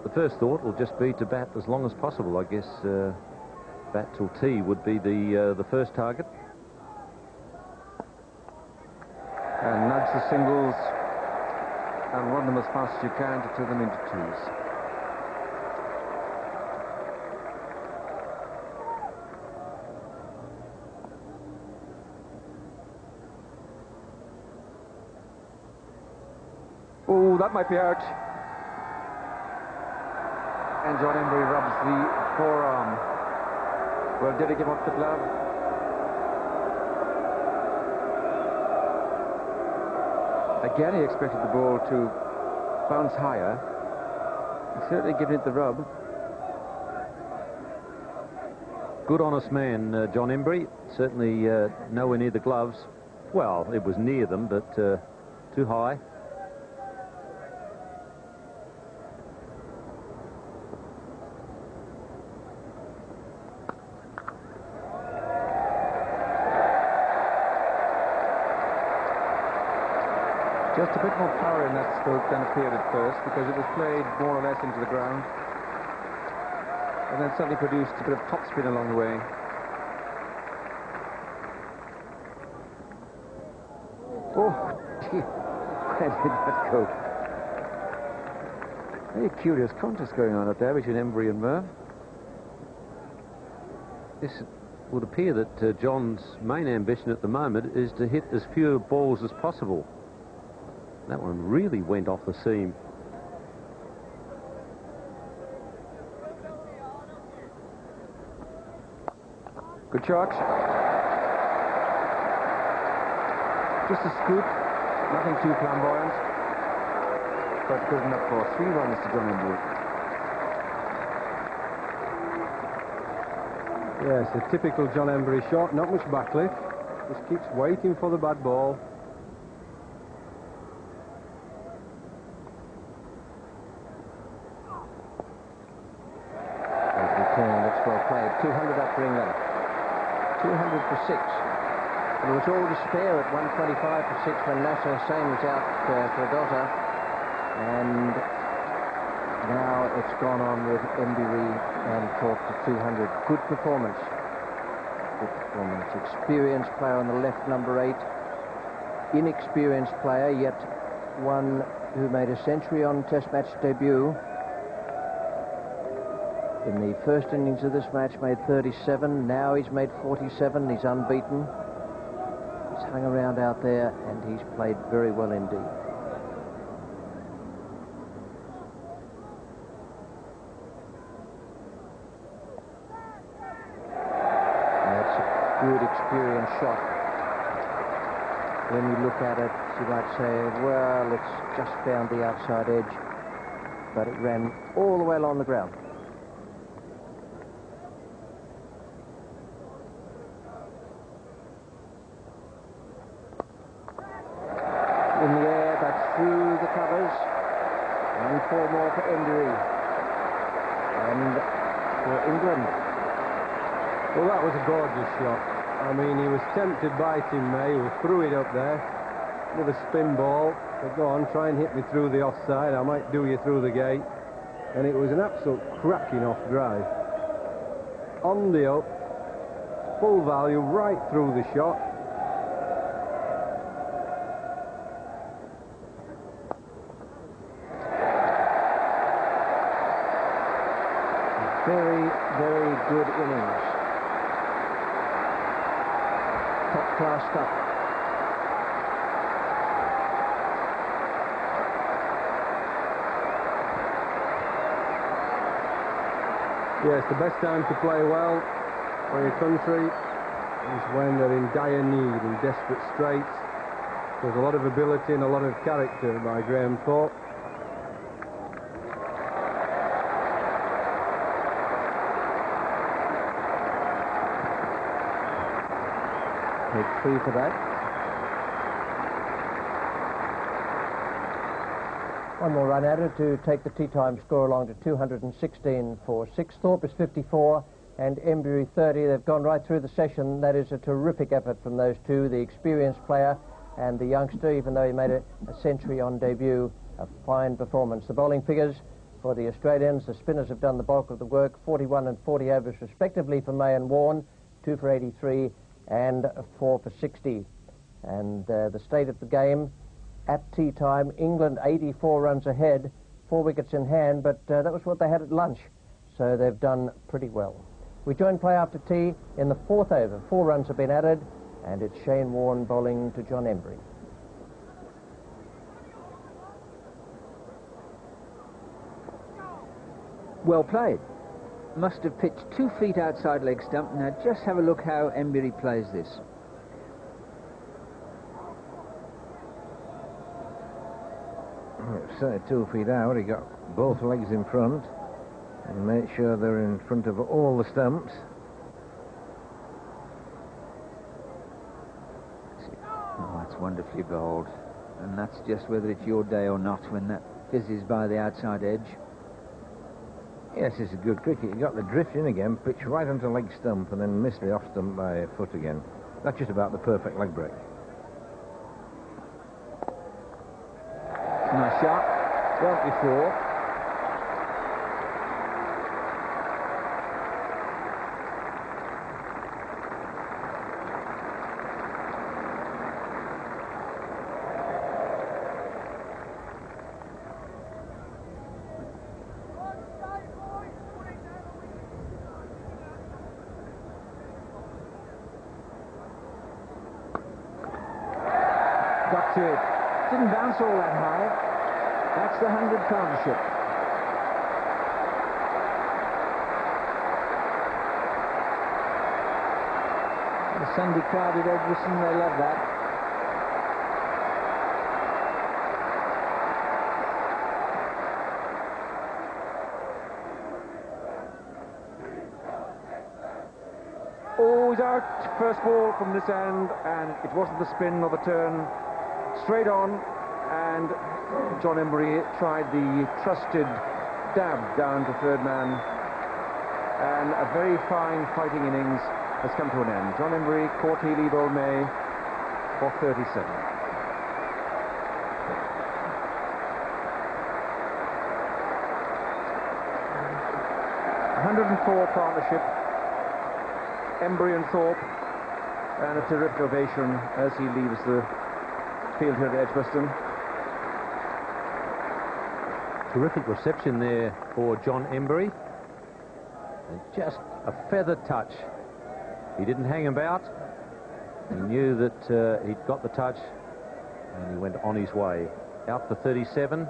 The first thought will just be to bat as long as possible. I guess bat till tea would be the first target. And nudge the singles and run them as fast as you can to turn them into twos. Oh, that might be out. And John Emburey rubs the forearm. Well, did he give up the glove? Again, he expected the ball to bounce higher. He's certainly given it the rub. Good, honest man, John Emburey. Certainly nowhere near the gloves. Well, it was near them, but too high. Just a bit more power in that stroke than appeared at first, because it was played more or less into the ground. And then suddenly produced a bit of topspin along the way. Oh, dear. Where did that go? Very curious contest going on up there between Emburey and Merv. This would appear that John's main ambition at the moment is to hit as few balls as possible. That one really went off the seam. Good shot. Just a scoop. Nothing too flamboyant. But good enough for 3 runs to John Emburey. Yes, a typical John Emburey shot. Not much backlift. Just keeps waiting for the bad ball. That's well played. 200 up for England. 200 for 6. It was all despair at 125 for 6 when Nasser Hussain was out for a dotter. And now it's gone on with Emburey and Thorpe to 200. Good performance. Good performance. Experienced player on the left, number 8. Inexperienced player, yet one who made a century on Test match debut. In the first innings of this match, made 37. Now he's made 47. He's unbeaten. He's hung around out there, and he's played very well indeed. And that's a good, experienced shot. When you look at it, you might say, well, it's just found the outside edge. But it ran all the way along the ground. In the air, that's through the covers. And 4 more for Emburey. And for England, Well, that was a gorgeous shot. I mean, he was tempted by Tim May, who threw it up there with a spin ball. Said, go on, try and hit me through the offside. I might do you through the gate. And it was an absolute cracking off drive. On the up, full value right through the shot. Very, very good innings. Top-class stuff. Yes, the best time to play well for your country is when they're in dire need and desperate straits. There's a lot of ability and a lot of character by Graham Thorpe. Take 3 for that. One more run added to take the tea time score along to 216 for 6. Thorpe is 54 and Embury 30. They've gone right through the session. That is a terrific effort from those two, the experienced player and the youngster, even though he made a century on debut. A fine performance. The bowling figures for the Australians, the spinners have done the bulk of the work. 41 and 40 overs respectively for May and Warne, 2 for 83 and 4 for 60. And the state of the game at tea time, England 84 runs ahead, 4 wickets in hand, but that was what they had at lunch, so they've done pretty well. We join play after tea in the 4th over. 4 runs have been added, and it's Shane Warne bowling to John Embury. Well played. Must have pitched 2 feet outside leg stump. Now just have a look how Embury plays this. Certainly 2 feet out. He got both legs in front and made sure they're in front of all the stumps. Oh, that's wonderfully bowled. And that's just whether it's your day or not when that fizzes by the outside edge. Yes, it's a good cricket. He got the drift in again, pitched right onto leg stump and then missed the off stump by a foot again. That's just about the perfect leg break. Nice shot. 24. Got to it. Didn't bounce all that high. That's the 100 partnership. The Sunday crowd at Edgbaston, they love that. Oh, he's out. First ball from this end, and it wasn't the spin or the turn. Straight on, and John Embury tried the trusted dab down to third man, and a very fine fighting innings has come to an end. John Embury caught Healy bowled May for 37. 104 partnership, Embury and Thorpe, and a terrific ovation as he leaves the field here at Edgbaston. Terrific reception there for John Embury. And just a feather touch. He didn't hang about. He knew that he'd got the touch, and he went on his way. Out for 37.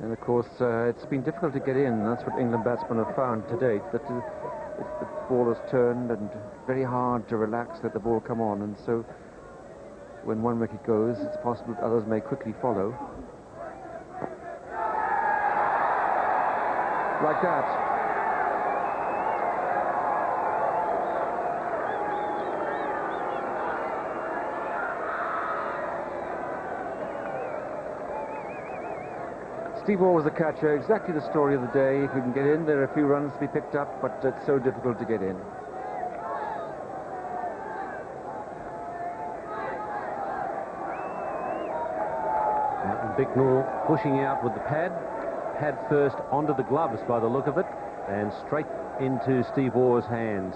And of course, it's been difficult to get in. That's what England batsmen have found to date, that if the ball is turned and very hard to relax, let the ball come on. And so when one wicket goes, it's possible that others may quickly follow. Like that. Steve Waugh was the catcher, exactly the story of the day. If you can get in, there are a few runs to be picked up, but it's so difficult to get in. Bicknell pushing out with the pad first onto the gloves by the look of it, and straight into Steve Waugh's hands.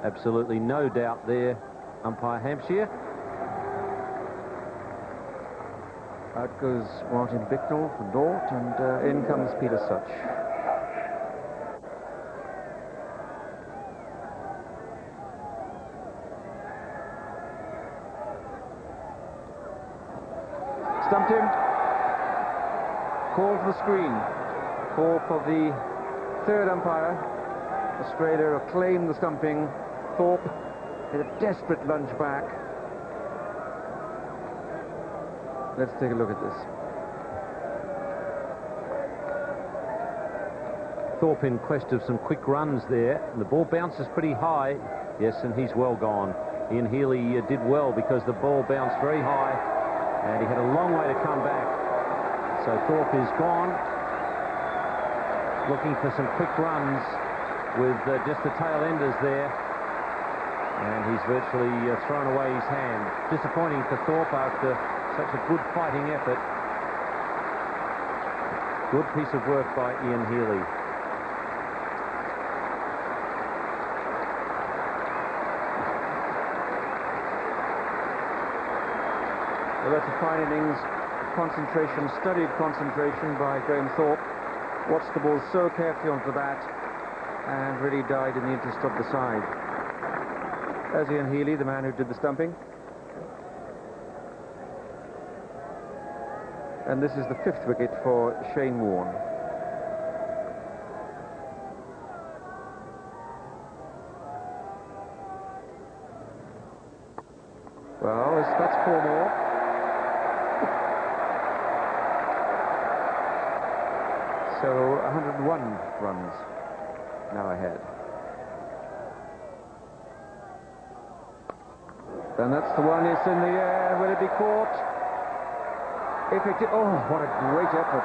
Absolutely no doubt there, umpire Hampshire. Out goes Martin Bicknell for naught, and in comes Peter Such. Stumped him. Call for the screen. Call for the third umpire. Australia acclaimed the stumping. Thorpe did a desperate lunge back. Let's take a look at this. Thorpe in quest of some quick runs there. And the ball bounces pretty high. Yes, and he's well gone. Ian Healy did well because the ball bounced very high and he had a long way to come back. So Thorpe is gone, looking for some quick runs with just the tail enders there. And he's virtually thrown away his hand. Disappointing for Thorpe after such a good fighting effort. Good piece of work by Ian Healy. Well, that's a fine innings. Concentration, studied concentration by Graham Thorpe. Watched the ball so carefully onto the bat and really died in the interest of the side. There's Ian Healy, the man who did the stumping. And this is the 5th wicket for Shane Warne. Well, that's 4 more. So 101 runs now ahead. And that's the one, it's in the air. Will it be caught? If it did, oh, what a great effort.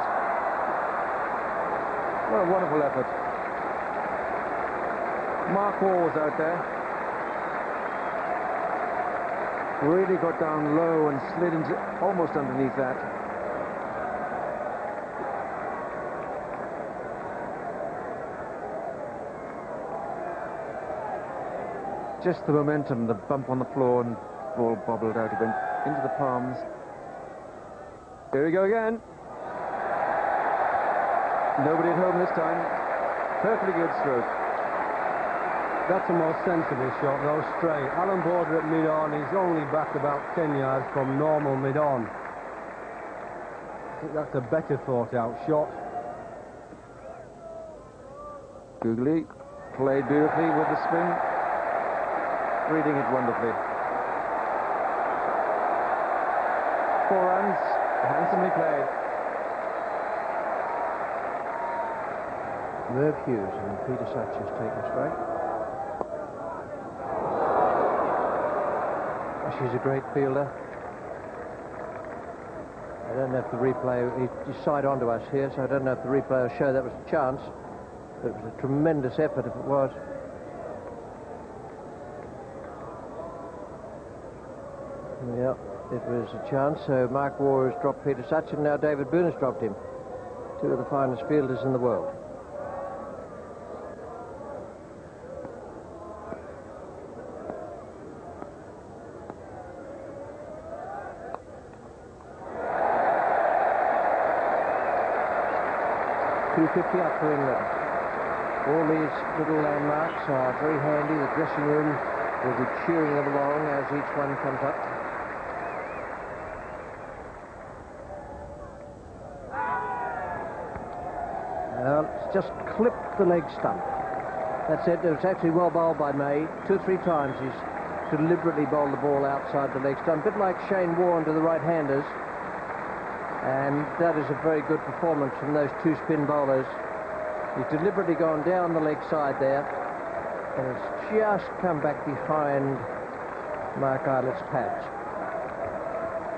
What a wonderful effort. Mark Waugh was out there. Really got down low and slid into almost underneath that. Just the momentum, the bump on the floor, and ball bobbled out. It went into the palms. Here we go again. Nobody at home this time. Perfectly good stroke. That's a more sensible shot, though, straight. Alan Border at mid-on, he's only back about 10 yards from normal mid-on. I think that's a better thought-out shot. Googly played beautifully with the spin. Reading it wonderfully. 4 runs, handsomely played. Merv Hughes and Peter Such has taken straight. She's a great fielder. I don't know if the replay, he's side onto us here, so I don't know if the replay will show that was a chance. But it was a tremendous effort if it was. Yeah, it was a chance. So Mark Waugh has dropped Peter Such, and now David Boone has dropped him. 2 of the finest fielders in the world. .250 up for England. All these little landmarks are very handy. The dressing room will be cheering them along as each one comes up. Well, it's just clipped the leg stump. That's it. It was actually well bowled by May. 2 or 3 times he's deliberately bowled the ball outside the leg stump. A bit like Shane Warne to the right-handers. And that is a very good performance from those 2 spin bowlers. He's deliberately gone down the leg side there, and it's just come back behind Mark Islett's pads.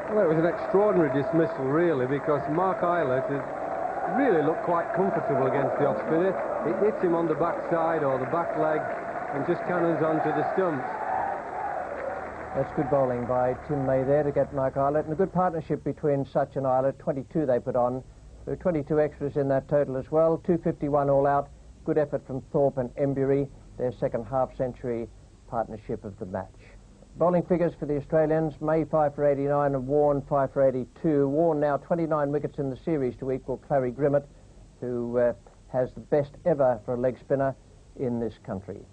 Well, it was an extraordinary dismissal, really, because Mark Islet had really looked quite comfortable against the off-spinner. It hits him on the backside or the back leg and just cannons onto the stumps. That's good bowling by Tim May there to get Mike Eilert, and a good partnership between Such and Eilert. 22 they put on. There were 22 extras in that total as well. 251 all out. Good effort from Thorpe and Embury, their second half-century partnership of the match. Bowling figures for the Australians: May 5 for 89 and Warne 5 for 82. Warne now 29 wickets in the series to equal Clary Grimmett, who has the best ever for a leg spinner in this country.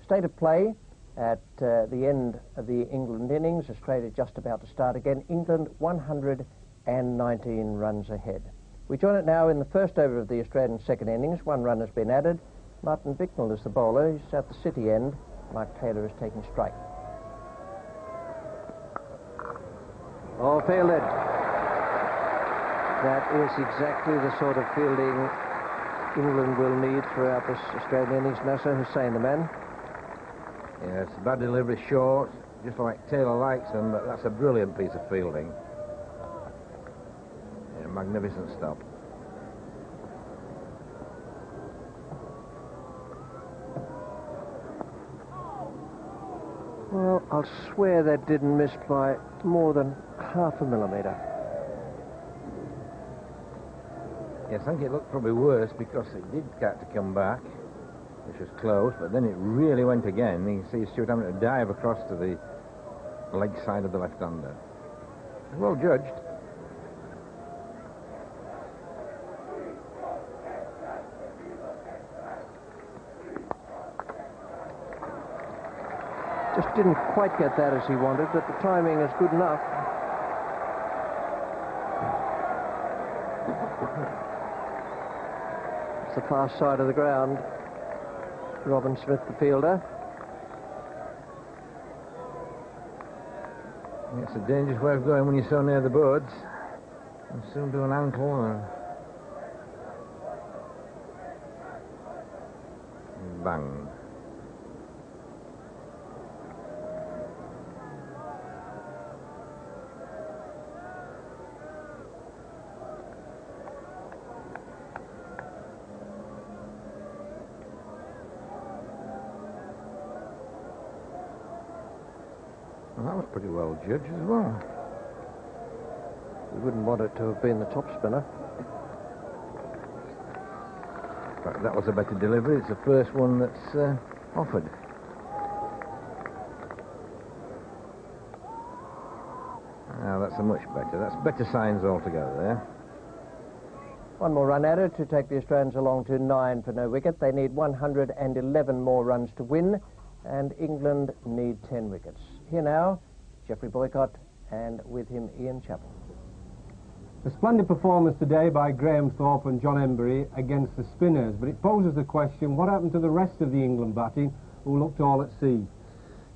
State of play at the end of the England innings. Australia just about to start again. England 119 runs ahead. We join it now in the first over of the Australian second innings. 1 run has been added. Martin Bicknell is the bowler. He's at the City end. Mike Taylor is taking strike. Oh, fielded. That is exactly the sort of fielding England will need throughout this Australian innings. Nasser Hussain, the man. Yes, bad delivery, short, just like Taylor likes them, but that's a brilliant piece of fielding. Yeah, magnificent stop. Well, I'll swear that didn't miss by more than half a millimetre. Yes, I think it looked probably worse because it did get to come back, which was close, but then it really went again. You can see Stuart having to dive across to the leg side of the left-hander. Well judged. Just didn't quite get that as he wanted, but the timing is good enough. It's the far side of the ground. Robin Smith, the fielder. It's a dangerous way of going when you're so near the birds. And soon to an ankle or... bang. Well, that was pretty well judged as well. We wouldn't want it to have been the top spinner. But that was a better delivery. It's the first one that's offered. Now that's a much better. That's better signs altogether there. 1 more run added to take the Australians along to 9 for no wicket. They need 111 more runs to win, and England need 10 wickets. Here now, Geoffrey Boycott, and with him Ian Chappell. A splendid performance today by Graham Thorpe and John Embury against the spinners, but it poses the question, what happened to the rest of the England batting who looked all at sea?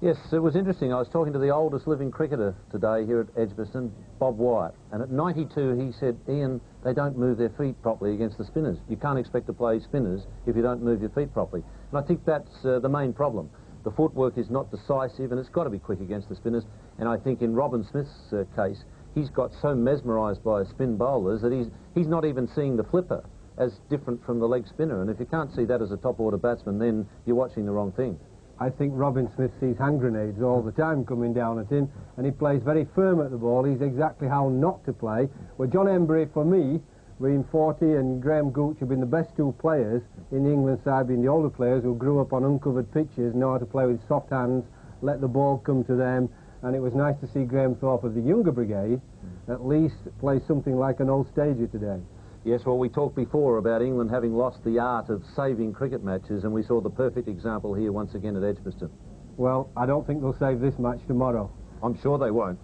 Yes, it was interesting. I was talking to the oldest living cricketer today here at Edgbaston, Bob Wyatt, and at 92 he said, Ian, they don't move their feet properly against the spinners. You can't expect to play spinners if you don't move your feet properly. And I think that's the main problem. The footwork is not decisive and it's got to be quick against the spinners, and I think in Robin Smith's case, he's got so mesmerised by spin bowlers that he's not even seeing the flipper as different from the leg spinner, and if you can't see that as a top order batsman, then you're watching the wrong thing. I think Robin Smith sees hand grenades all the time coming down at him, and he plays very firm at the ball. He's exactly how not to play. Well, John Embury, for me, being 40, and Graham Gooch have been the best 2 players in the England side, being the older players who grew up on uncovered pitches, know how to play with soft hands, let the ball come to them, and it was nice to see Graham Thorpe of the younger brigade at least play something like an old stager today. Yes, well, we talked before about England having lost the art of saving cricket matches, and we saw the perfect example here once again at Edgbaston. Well, I don't think they'll save this match tomorrow. I'm sure they won't.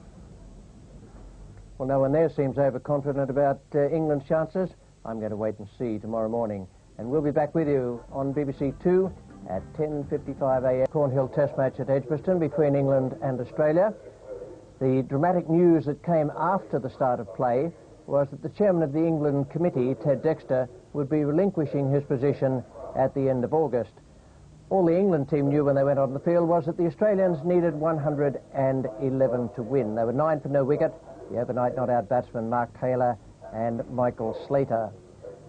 Well, no one there seems overconfident about England's chances. I'm going to wait and see tomorrow morning. And we'll be back with you on BBC 2 at 10:55 a.m. Cornhill Test match at Edgbaston between England and Australia. The dramatic news that came after the start of play was that the chairman of the England committee, Ted Dexter, would be relinquishing his position at the end of August. All the England team knew when they went on the field was that the Australians needed 111 to win. They were 9 for no wicket. The overnight not-out batsman Mark Taylor and Michael Slater.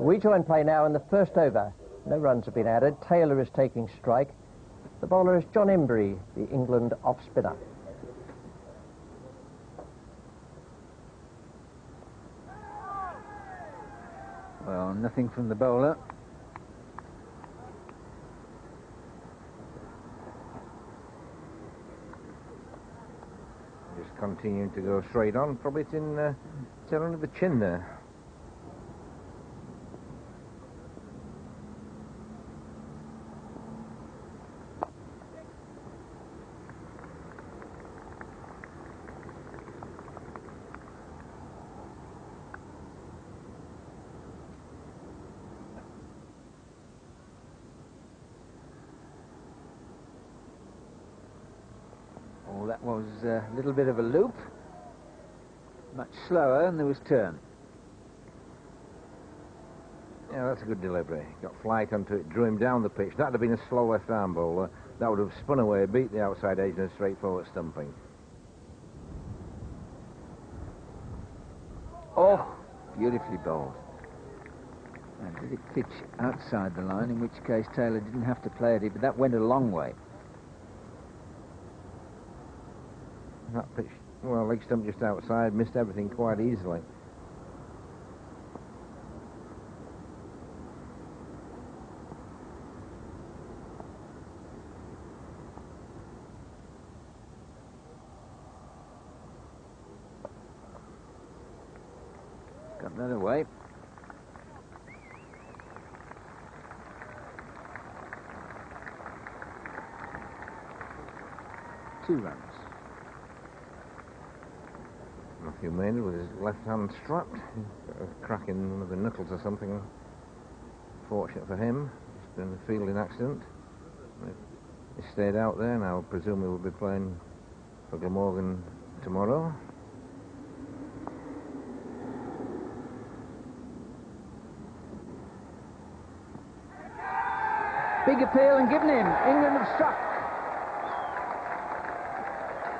We join play now in the first over. No runs have been added. Taylor is taking strike. The bowler is John Emburey, the England off-spinner. Well, nothing from the bowler. Just continuing to go straight on. Probably it's in tail under the chin there. Oh, that was a little bit of a loop. Much slower, and there was turn. Yeah, that's a good delivery. Got flight onto it, drew him down the pitch. That'd have been a slow left-arm bowler. That would have spun away, beat the outside edge in a straightforward stumping. Oh, beautifully bowled. And did it pitch outside the line, in which case Taylor didn't have to play at it, but that went a long way. That pitch, well, leg stump just outside, missed everything quite easily. Got that away. Two runs. Matthew Maynard with his left hand strapped. He's got a crack in one of the knuckles or something. Fortunate for him. It's been a fielding accident. He stayed out there. Now presumably will be playing for Glamorgan tomorrow. Big appeal and given him. England have struck.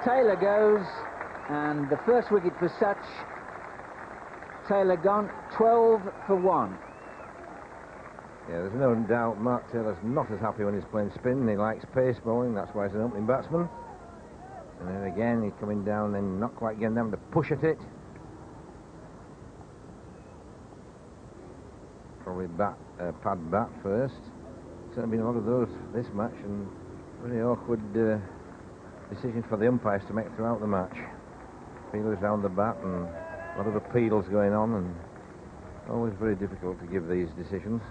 Taylor goes, and the first wicket for Such. Taylor gone 12 for 1. Yeah, there's no doubt Mark Taylor's not as happy when he's playing spin. He likes pace bowling, that's why he's an opening batsman. And then again, he's coming down and not quite getting down to push at it. Probably pad bat first. Certainly been a lot of those this match, and very awkward decision for the umpires to make throughout the match. Fielders down the bat and a lot of appeals going on, and always very difficult to give these decisions.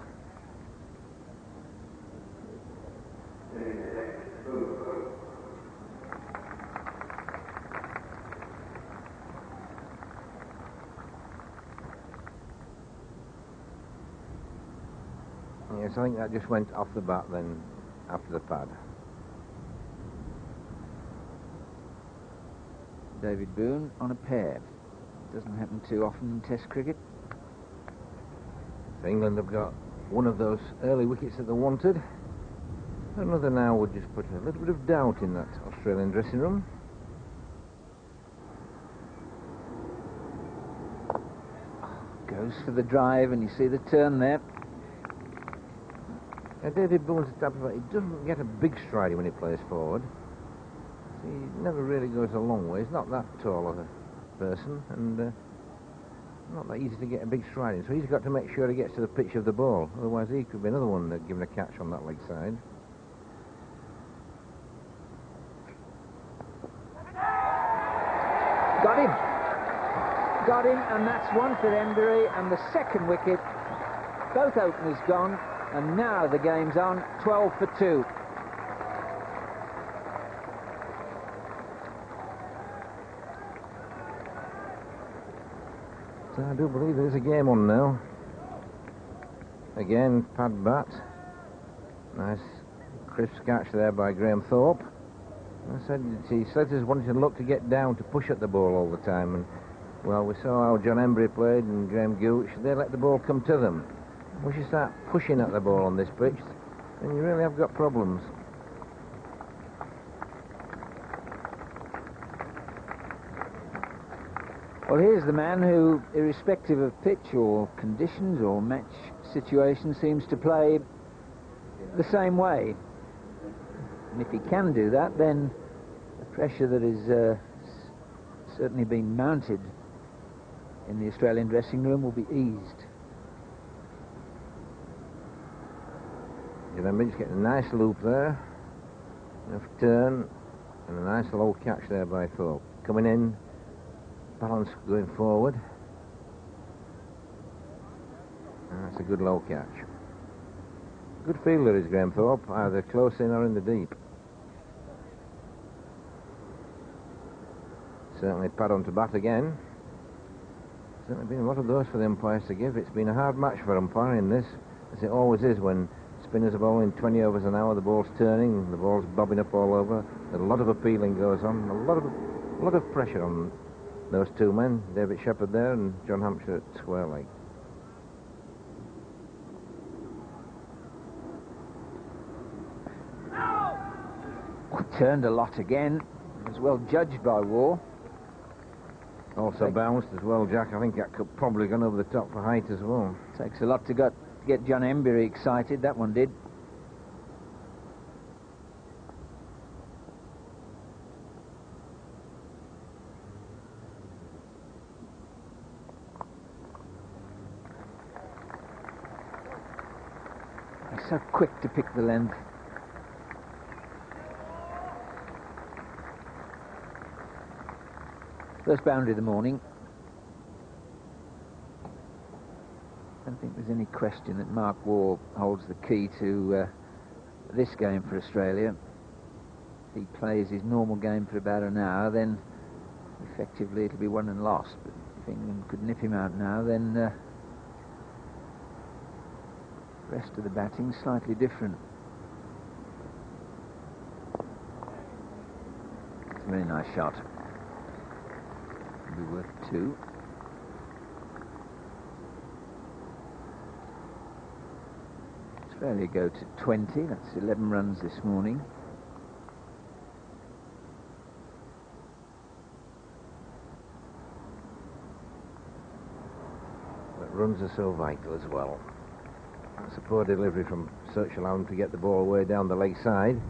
Yes, I think that just went off the bat then, after the pad. David Boone on a pair. Doesn't happen too often in Test cricket. So England have got one of those early wickets that they wanted. Another now would just put a little bit of doubt in that Australian dressing room. Goes for the drive, and you see the turn there. David Boone's the type of, he doesn't get a big stride when he plays forward. He never really goes a long way. He's not that tall of a person, and not that easy to get a big stride in. So he's got to make sure he gets to the pitch of the ball. Otherwise, he could be another one given a catch on that leg side. Got him. Got him, and that's one for Emburey, and the second wicket. Both openers gone, and now the game's on, 12 for 2. So I do believe there's a game on now. Again, pad bat. Nice crisp catch there by Graham Thorpe. I said, see, Sledgers wanted to look to get down to push at the ball all the time, and well, we saw how John Emburey played and Graham Gooch. They let the ball come to them. Once you start pushing at the ball on this pitch, then you really have got problems. Well, here's the man who, irrespective of pitch or conditions or match situation seems to play the same way. And if he can do that, then the pressure that is certainly being mounted in the Australian dressing room will be eased. Remember, just getting a nice loop there, enough turn, and a nice low catch there by Thorpe. Coming in, balance going forward. And that's a good low catch. Good fielder is Graham Thorpe, either close in or in the deep. Certainly pad on to bat again. Certainly been a lot of those for the umpires to give. It's been a hard match for umpiring this, as it always is when spinners are bowling 20 overs an hour, the ball's turning, the ball's bobbing up all over. A lot of appealing goes on, a lot of pressure on those two men, David Shepherd there and John Hampshire at square leg. Turned a lot again. It was well judged by Waugh. Also bounced as well, Jack. I think that could probably gone over the top for height as well. Takes a lot to get John Embury excited. That one did. He's so quick to pick the length. First boundary of the morning. I don't think there's any question that Mark Waugh holds the key to this game for Australia. If he plays his normal game for about an hour, then effectively it'll be won and lost. But if England could nip him out now, then the rest of the batting's slightly different. It's a very nice shot. Be worth 2. Australia go to 20. That's 11 runs this morning. But runs are so vital as well. That's a poor delivery from Search allowed him to get the ball way down the leg side.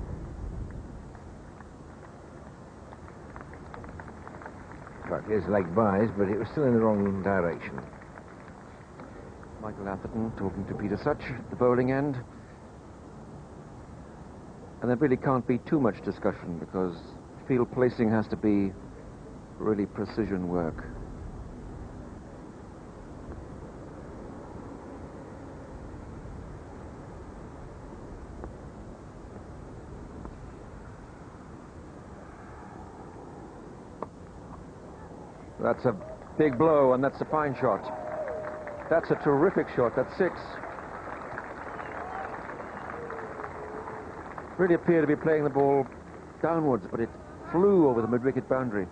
In fact, his leg buys, but it was still in the wrong direction. Michael Atherton talking to Peter Such at the bowling end. And there really can't be too much discussion because field placing has to be really precision work. That's a big blow, and that's a fine shot. That's a terrific shot. That's 6. Really appeared to be playing the ball downwards, but it flew over the mid-wicket boundary.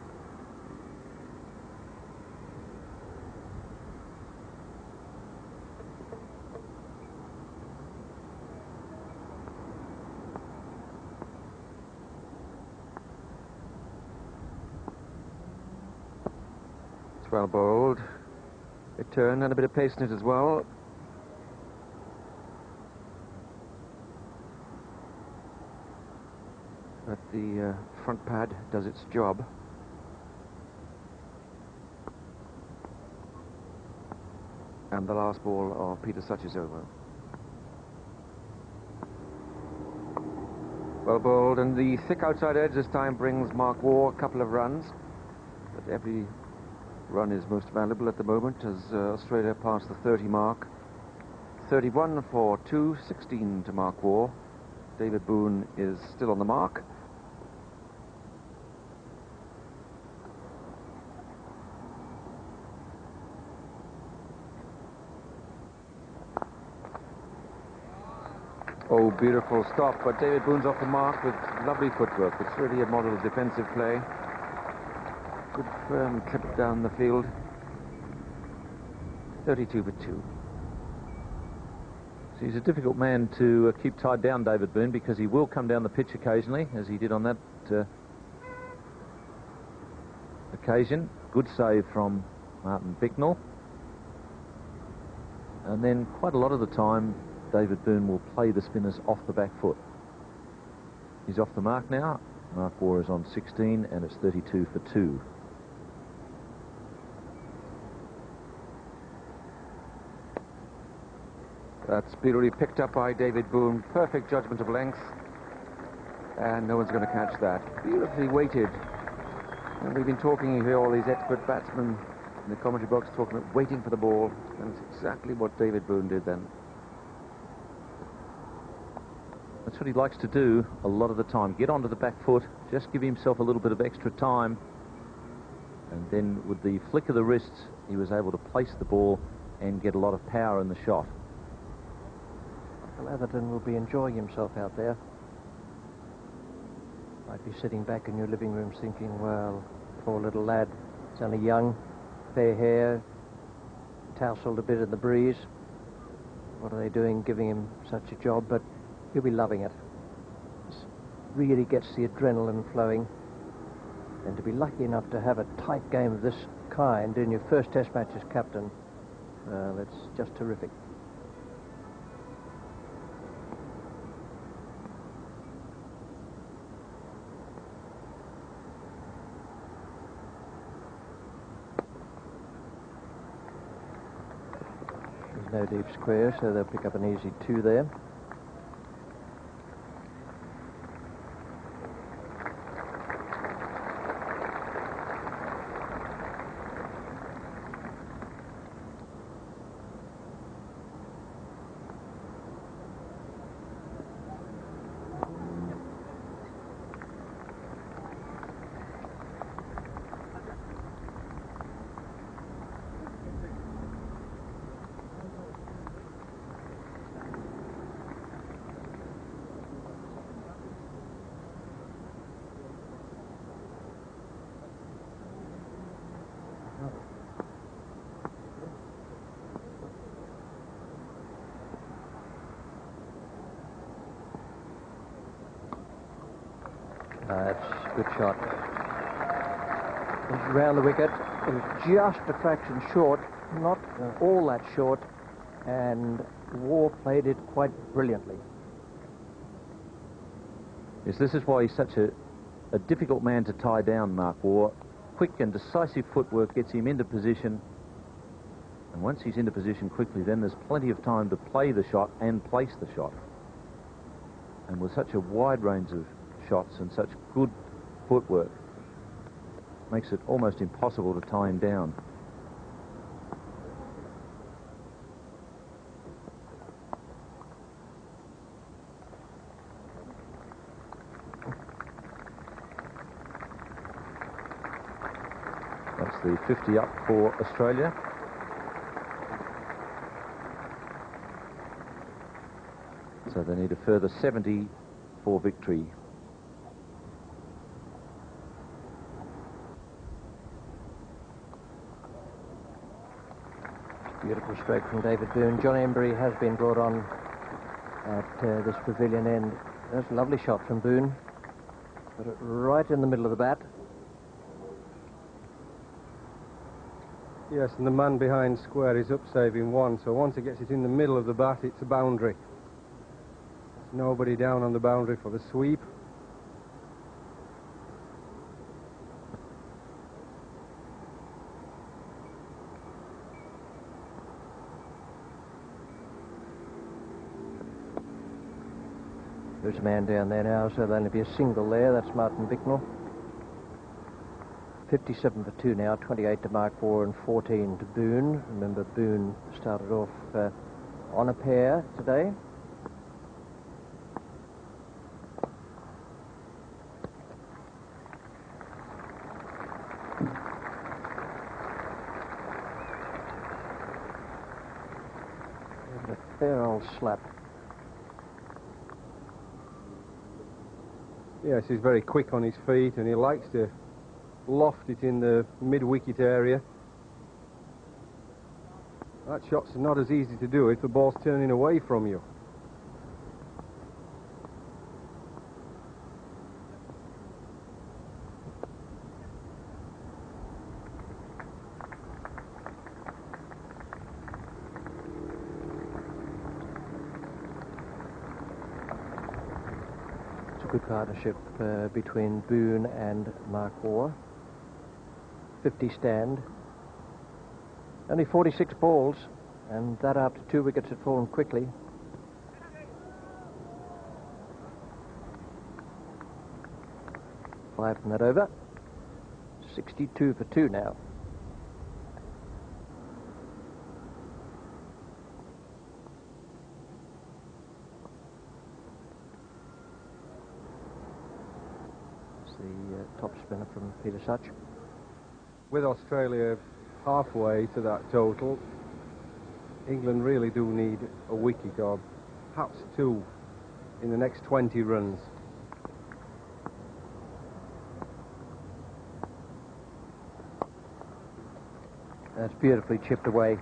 Well bowled. A turn and a bit of pace in it as well. But the front pad does its job. And the last ball of Peter Such is over. Well bowled, and the thick outside edge this time brings Mark Waugh a couple of runs. But every run is most valuable at the moment as Australia pass the 30 mark. 31 for 2, 16 to Mark Waugh. David Boone is still on the mark. Oh, beautiful stop, but David Boone's off the mark with lovely footwork. It's really a model of defensive play. Good firm clip down the field. 32 for 2. So he's a difficult man to keep tied down, David Boone, because he will come down the pitch occasionally, as he did on that occasion. Good save from Martin Bicknell. And then quite a lot of the time, David Boon will play the spinners off the back foot. He's off the mark now. Mark Waugh is on 16, and it's 32 for 2. That's beautifully picked up by David Boon. Perfect judgment of length. And no one's going to catch that. Beautifully weighted. And we've been talking here, all these expert batsmen in the commentary box talking about waiting for the ball. And it's exactly what David Boon did then. That's what he likes to do a lot of the time. Get onto the back foot, just give himself a little bit of extra time. And then with the flick of the wrists, he was able to place the ball and get a lot of power in the shot. Michael Atherton will be enjoying himself out there. Might be sitting back in your living rooms thinking, well, poor little lad, he's only young, fair hair, tousled a bit in the breeze. What are they doing, giving him such a job? But he'll be loving it. This really gets the adrenaline flowing. And to be lucky enough to have a tight game of this kind in your first test match as captain, that's just terrific. No deep square, so they'll pick up an easy 2 there. That's a good shot. It was round the wicket. It was just a fraction short, not all that short, and Waugh played it quite brilliantly. Yes, this is why he's such a difficult man to tie down, Mark Waugh. Quick and decisive footwork gets him into position, and once he's into position quickly, then there's plenty of time to play the shot and place the shot. And with such a wide range of shots and such good footwork, makes it almost impossible to tie him down. That's the 50 up for Australia. So they need a further 70 for victory. Beautiful stroke from David Boon. John Emburey has been brought on at this pavilion end. That's a lovely shot from Boon. Got it right in the middle of the bat. Yes, and the man behind square is up saving 1, so once it gets it in the middle of the bat, it's a boundary. There's nobody down on the boundary for the sweep. There's a man down there now, so there'll only be a single there. That's Martin Bicknell. 57 for 2 now, 28 to Mark Waugh and 14 to Boon. Remember, Boon started off on a pair today. And a fair old slap. Yes, he's very quick on his feet, and he likes to loft it in the mid-wicket area. That shot's not as easy to do if the ball's turning away from you. Good partnership between Boone and Mark Waugh. 50 stand. Only 46 balls, and that after 2 wickets had fallen quickly. Five from that over. 62 for 2 now. It's the top spinner from Peter Such. With Australia halfway to that total, England really do need a wicket or perhaps 2 in the next 20 runs. That's beautifully chipped away.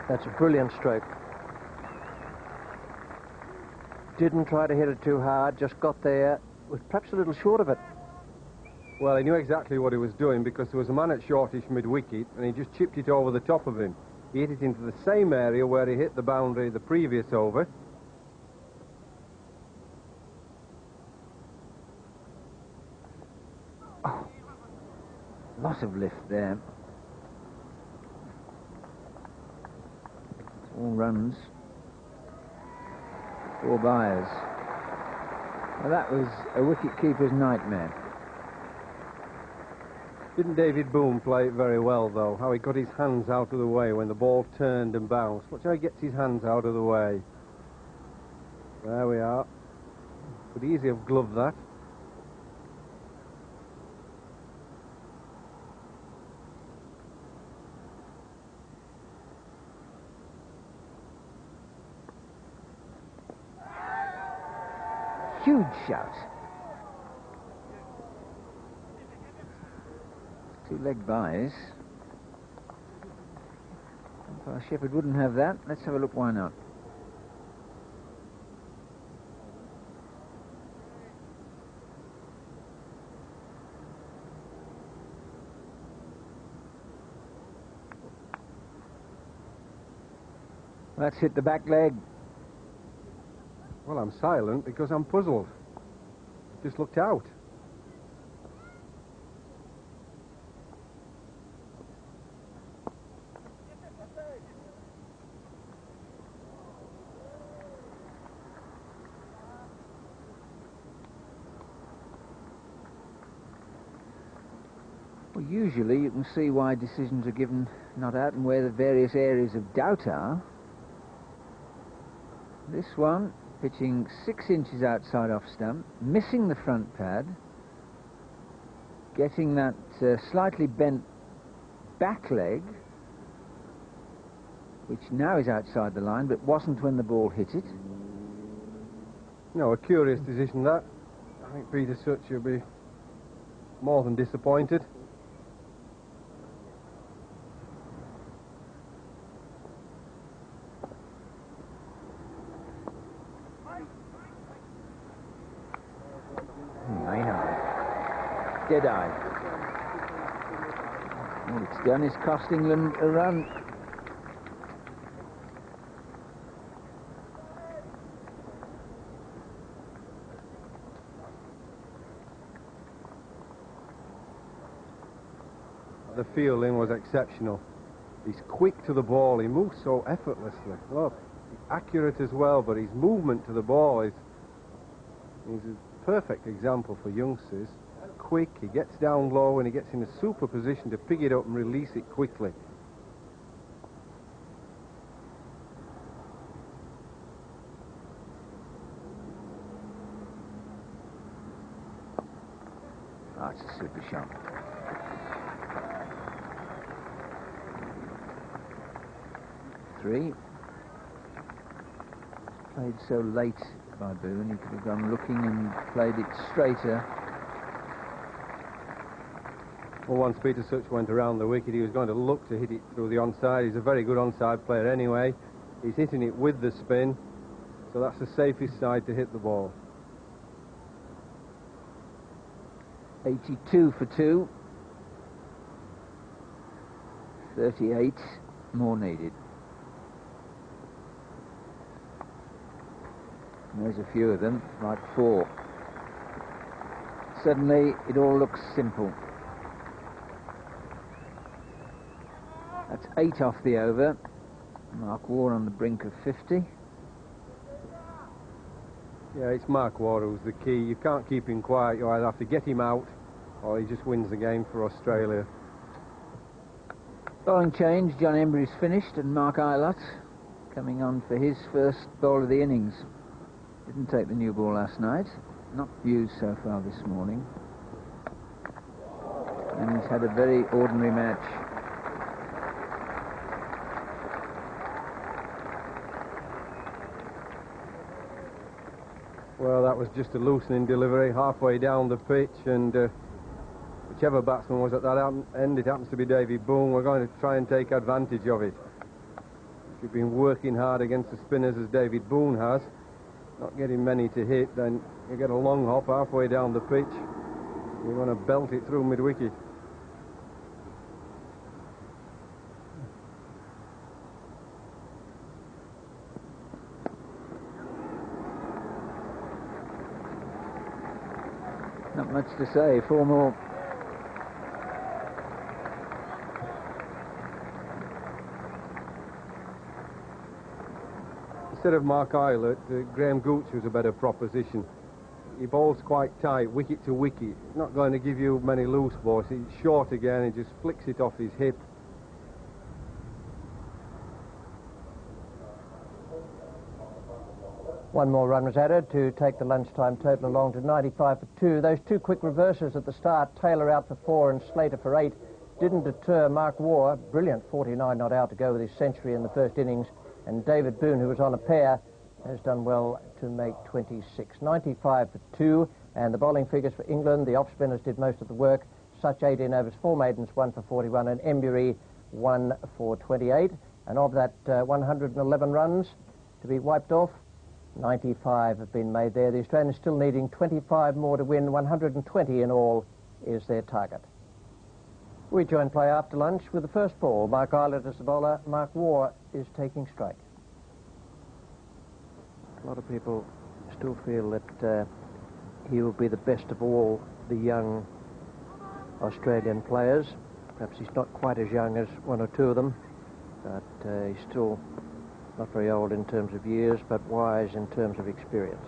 That's a brilliant stroke. Didn't try to hit it too hard, just got there, was perhaps a little short of it. Well, he knew exactly what he was doing because there was a man at shortish mid-wicket and he just chipped it over the top of him. He hit it into the same area where he hit the boundary the previous over. Oh, lots of lift there. All runs. 4 buyers. Well, that was a wicket-keeper's nightmare. Didn't David Boone play it very well, though? How he got his hands out of the way when the ball turned and bounced. Watch how he gets his hands out of the way. There we are. Could easily have gloved that. Huge shout. 2 leg buys. Shepherd wouldn't have that. Let's have a look, why not? Let's hit the back leg. Well, I'm silent because I'm puzzled. Just looked out. Well, usually you can see why decisions are given not out and where the various areas of doubt are. This one, pitching 6 inches outside off stump, missing the front pad, getting that slightly bent back leg, which now is outside the line, but wasn't when the ball hit it. No, a curious decision, that. I think Peter Such will be more than disappointed. Dead eye. All it's done is cost England a run. The fielding was exceptional. He's quick to the ball. He moves so effortlessly. Look, he's accurate as well, but his movement to the ball is a perfect example for youngsters. Quick, he gets down low and he gets in a super position to pick it up and release it quickly. Oh, it's a super shot. Three. Played so late by Boone, he could have gone looking and played it straighter. Well, once Peter Such went around the wicket, he was going to look to hit it through the onside. He's a very good onside player anyway. He's hitting it with the spin, so that's the safest side to hit the ball. 82 for 2. 38 more needed. There's a few of them, like 4. Suddenly, it all looks simple. That's 8 off the over. Mark Waugh on the brink of 50. Yeah, it's Mark Waugh who's the key. You can't keep him quiet. You either have to get him out or he just wins the game for Australia. Bowling change, John Embury's finished and Mark Aylott coming on for his first bowl of the innings. Didn't take the new ball last night. Not used so far this morning. And he's had a very ordinary match. Well, that was just a loosening delivery halfway down the pitch, and whichever batsman was at that end, it happens to be David Boon. We're going to try and take advantage of it. If you've been working hard against the spinners as David Boon has, not getting many to hit, then you get a long hop halfway down the pitch. You're going to belt it through mid-wicket. Not much to say, 4 more. Instead of Mark Aylott, Graham Gooch was a better proposition. He bowls quite tight, wicket to wicket. Not going to give you many loose balls. He's short again, he just flicks it off his hip. One more run was added to take the lunchtime total along to 95 for 2. Those 2 quick reverses at the start, Taylor out for 4 and Slater for 8, didn't deter Mark Waugh. Brilliant 49 not out to go with his century in the first innings. And David Boon, who was on a pair, has done well to make 26. 95 for 2. And the bowling figures for England, the off-spinners did most of the work. Such 18 overs, 4 maidens, 1 for 41, and Embury 1 for 28. And of that 111 runs to be wiped off, 95 have been made there. The Australians still needing 25 more to win. 120 in all is their target. We join play after lunch with the first ball. Mark Aylott as the bowler. Mark Waugh is taking strike. A lot of people still feel that he will be the best of all the young Australian players. Perhaps he's not quite as young as 1 or 2 of them, but he's still not very old in terms of years, but wise in terms of experience.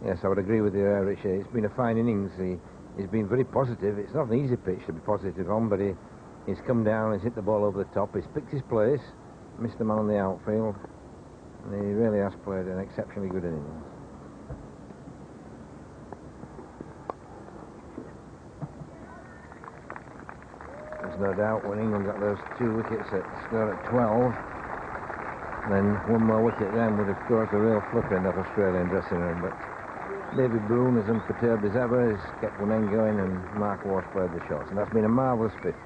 Yes, I would agree with you, Richard. It's been a fine innings. He's been very positive. It's not an easy pitch to be positive on, but he's come down, he's hit the ball over the top, he's picked his place, missed the man on the outfield, and he really has played an exceptionally good innings. There's no doubt when England got those 2 wickets at score at 12, then 1 more wicket then would have caused a real flipper in that Australian dressing room, but David Boon, as unperturbed as ever, has kept the men going, and Mark Waugh played the shots. And that's been a marvellous 50.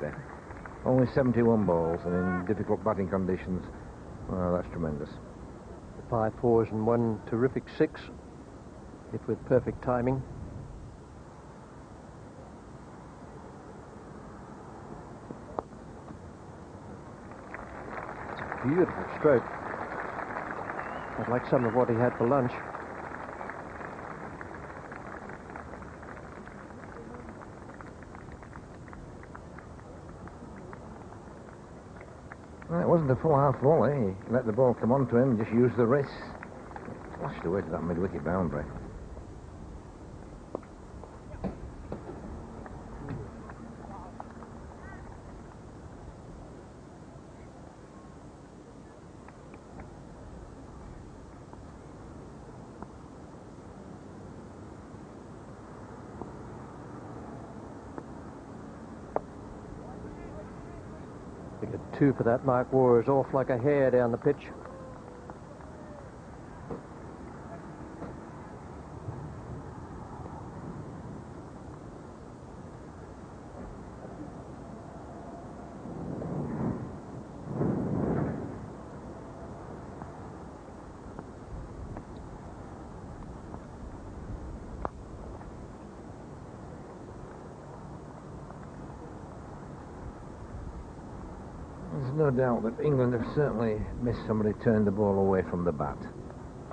Only 71 balls, and in difficult batting conditions, well, that's tremendous. 5 fours and 1 terrific 6, hit with perfect timing. It's a beautiful stroke. I'd like some of what he had for lunch. Well, it wasn't a full half volley. He let the ball come on to him and just used the wrist. Flashed away to that mid-wicket boundary. Wicket 2 for that. Mark Waugh is off like a hare down the pitch. no doubt that England have certainly missed somebody who turned the ball away from the bat.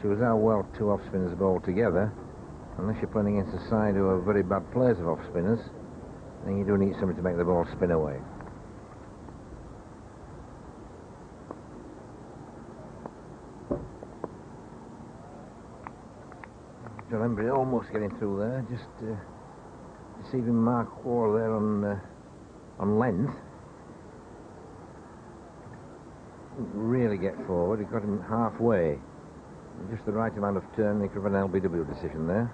Shows how well two off-spinners bowl together. Unless you're playing against a side who are very bad players of off-spinners, then you do need somebody to make the ball spin away. John Embury almost getting through there, just deceiving Mark Waugh there on length. Didn't really get forward, he got him halfway. Just the right amount of turn, he could have an LBW decision there.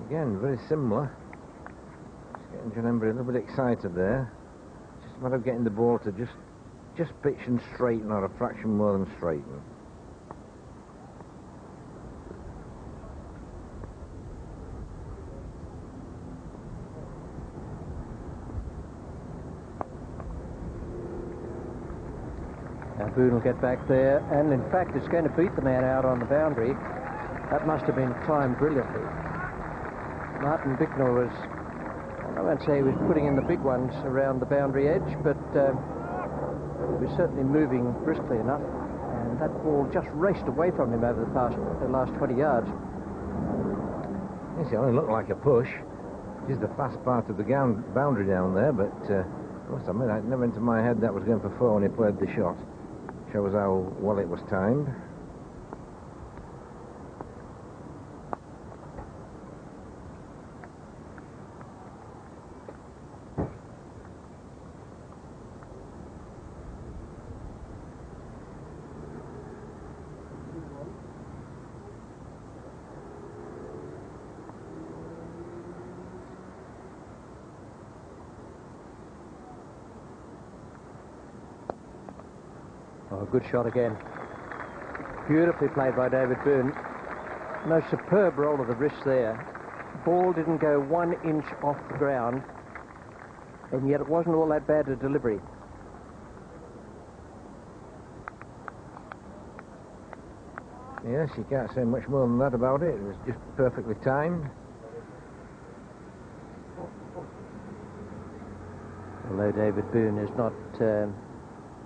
Again, very similar. Just getting John Embury a little bit excited there. Just a matter of getting the ball to just pitch and straighten, or a fraction more than straighten. Now Boone will get back there, and in fact it's going to beat the man out on the boundary. That must have been timed brilliantly. Martin Bicknell was, I won't say he was putting in the big ones around the boundary edge, but he was certainly moving briskly enough, and that ball just raced away from him over the last 20 yards. Yes, it only looked like a push. Just the fast part of the boundary down there, but I must admit, it never entered my head that was going for 4 when he played the shot. Shows how well it was timed. Oh, good shot again. Beautifully played by David Boone. No, superb roll of the wrist there. Ball didn't go 1 inch off the ground, and yet it wasn't all that bad a delivery. Yes, you can't say much more than that about it. It was just perfectly timed. Although David Boone is not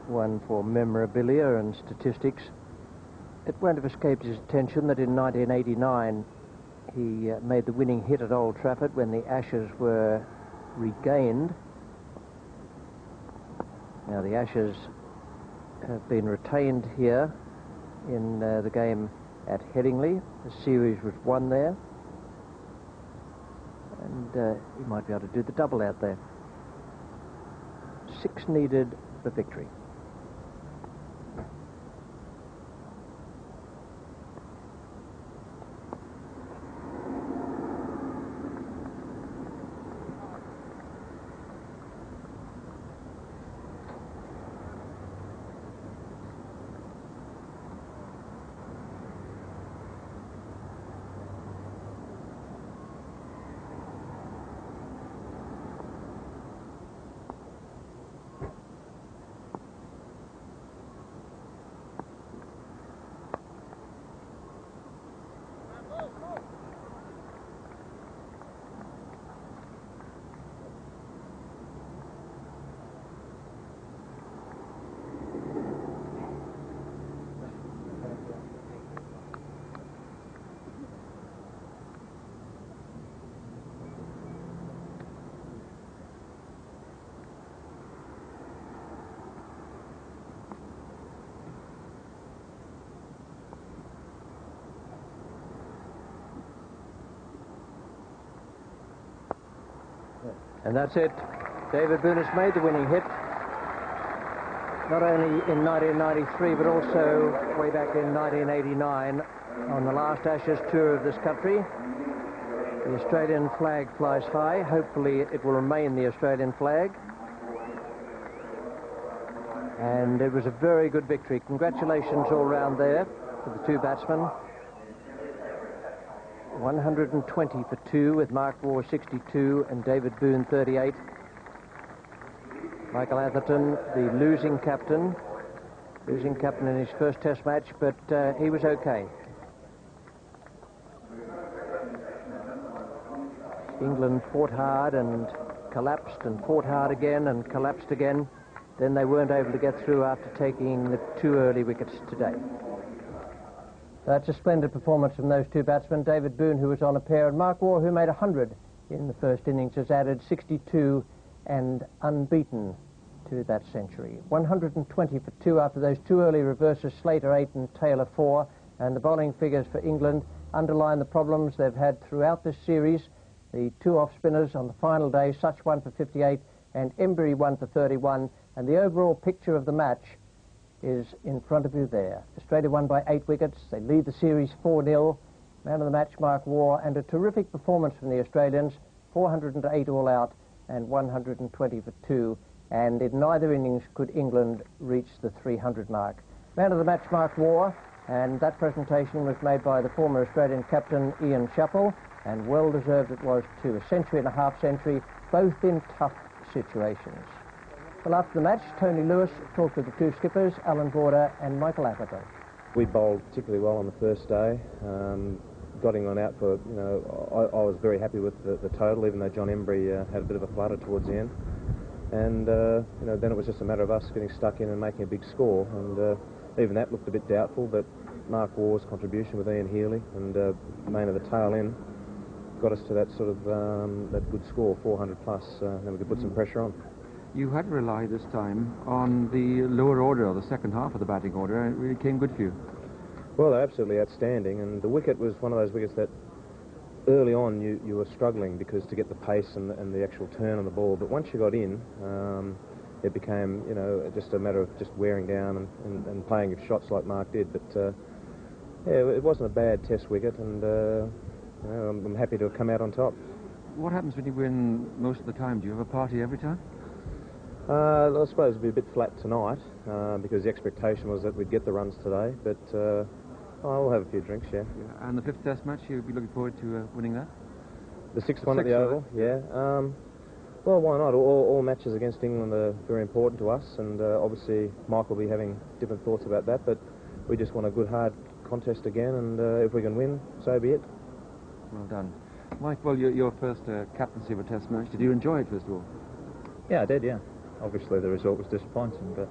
one for memorabilia and statistics, it won't have escaped his attention that in 1989 he made the winning hit at Old Trafford when the Ashes were regained. Now the Ashes have been retained here in the game at Headingley. The series was won there, and he might be able to do the double out there. 6 needed for victory. And that's it. David Boone has made the winning hit, not only in 1993, but also way back in 1989 on the last Ashes tour of this country. The Australian flag flies high. Hopefully it will remain the Australian flag. And it was a very good victory. Congratulations all round there to the two batsmen. 120 for 2 with Mark Waugh 62 and David Boone 38. Michael Atherton, the losing captain in his first test match, but he was okay. England fought hard and collapsed and fought hard again and collapsed again. then they weren't able to get through after taking the 2 early wickets today. That's a splendid performance from those two batsmen. David Boon, who was on a pair, and Mark Waugh, who made 100 in the first innings, has added 62 and unbeaten to that century. 120 for 2 after those 2 early reverses, Slater 8 and Taylor 4, and the bowling figures for England underline the problems they've had throughout this series. The 2 off-spinners on the final day, Such 1 for 58 and Embury 1 for 31, and the overall picture of the match is in front of you there. Australia won by 8 wickets. They lead the series 4-0. Man of the match, Mark Waugh, and a terrific performance from the Australians, 408 all out and 120 for 2. And in neither innings could England reach the 300 mark. Man of the match, Mark Waugh, and that presentation was made by the former Australian captain, Ian Chappell, and well-deserved it was too. A century and a half century, both in tough situations. Well, after the match, Tony Lewis talked with the 2 skippers, Alan Border and Michael Atherton. We bowled particularly well on the first day. Got England out for, you know, I was very happy with the total, even though John Embury had a bit of a flutter towards the end. And, you know, then it was just a matter of us getting stuck in and making a big score. And even that looked a bit doubtful, but Mark Waugh's contribution with Ian Healy and main of the tail end got us to that sort of that good score, 400 plus, and we could put some pressure on. You had to rely this time on the lower order, or the second half of the batting order, and it really came good for you. Well, they're absolutely outstanding, and the wicket was one of those wickets that early on you were struggling because to get the pace and the actual turn on the ball, but once you got in, it became, you know, just a matter of just wearing down and playing shots like Mark did. But yeah, it wasn't a bad test wicket, and you know, I'm happy to have come out on top. What happens when you win most of the time? Do you have a party every time? I suppose it'd be a bit flat tonight because the expectation was that we'd get the runs today, but I'll have a few drinks, yeah. And the 5th Test match, you'll be looking forward to winning that? The 6th one at the Oval, yeah. Well, why not? All matches against England are very important to us, and obviously Mike will be having different thoughts about that, but we just want a good, hard contest again, and if we can win, so be it. Well done. Mike, well, your first captaincy of a Test match, did you enjoy it, first of all? Yeah, I did, yeah. Obviously the result was disappointing, but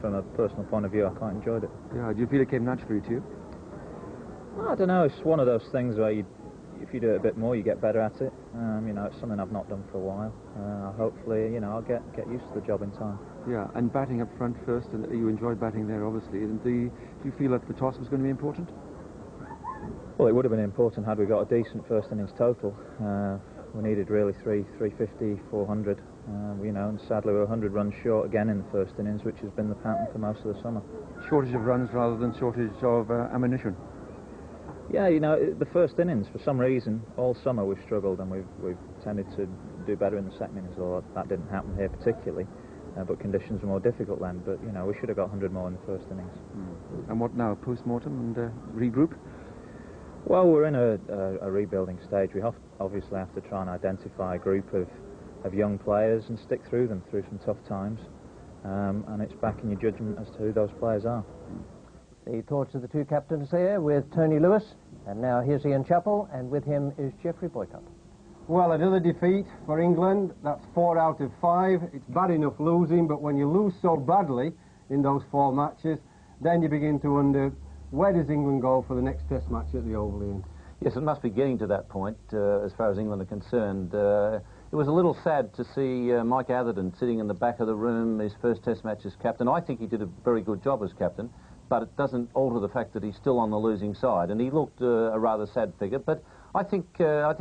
from a personal point of view, I quite enjoyed it. Yeah, do you feel it came naturally to you? I don't know, it's one of those things where if you do it a bit more, you get better at it. You know, it's something I've not done for a while. Hopefully, you know, I'll get used to the job in time. Yeah, and batting up front first, and you enjoyed batting there, obviously. And do you feel that the toss was going to be important? Well, it would have been important had we got a decent first innings total. We needed really 350, 400, you know, and sadly we were 100 runs short again in the first innings, which has been the pattern for most of the summer. Shortage of runs rather than shortage of ammunition? Yeah, you know, the first innings, for some reason, all summer we've struggled, and we've tended to do better in the second innings, although that didn't happen here particularly, but conditions were more difficult then. But, you know, we should have got 100 more in the first innings. And what now, post-mortem and regroup? Well, we're in a rebuilding stage. We obviously have to try and identify a group of young players and stick through them through some tough times, and it's back in your judgment as to who those players are. The thoughts of the 2 captains there with Tony Lewis, and now here's Ian Chappell, and with him is Geoffrey Boycott. Well, another defeat for England. That's 4 out of 5. It's bad enough losing, but when you lose so badly in those 4 matches, then you begin to wonder, where does England go for the next Test match at the Oval, Ian? Yes, it must be getting to that point as far as England are concerned. It was a little sad to see Mike Atherton sitting in the back of the room, his first Test match as captain. I think he did a very good job as captain, but it doesn't alter the fact that he's still on the losing side, and he looked a rather sad figure. But I think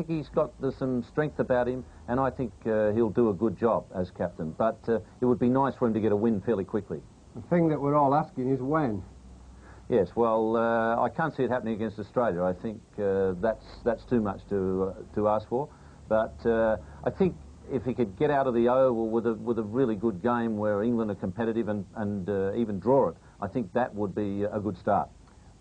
he's got some strength about him, and I think he'll do a good job as captain. But it would be nice for him to get a win fairly quickly. The thing that we're all asking is when. Yes, well, I can't see it happening against Australia. I think that's too much to ask for. But I think if he could get out of the Oval with a really good game where England are competitive and even draw it, I think that would be a good start.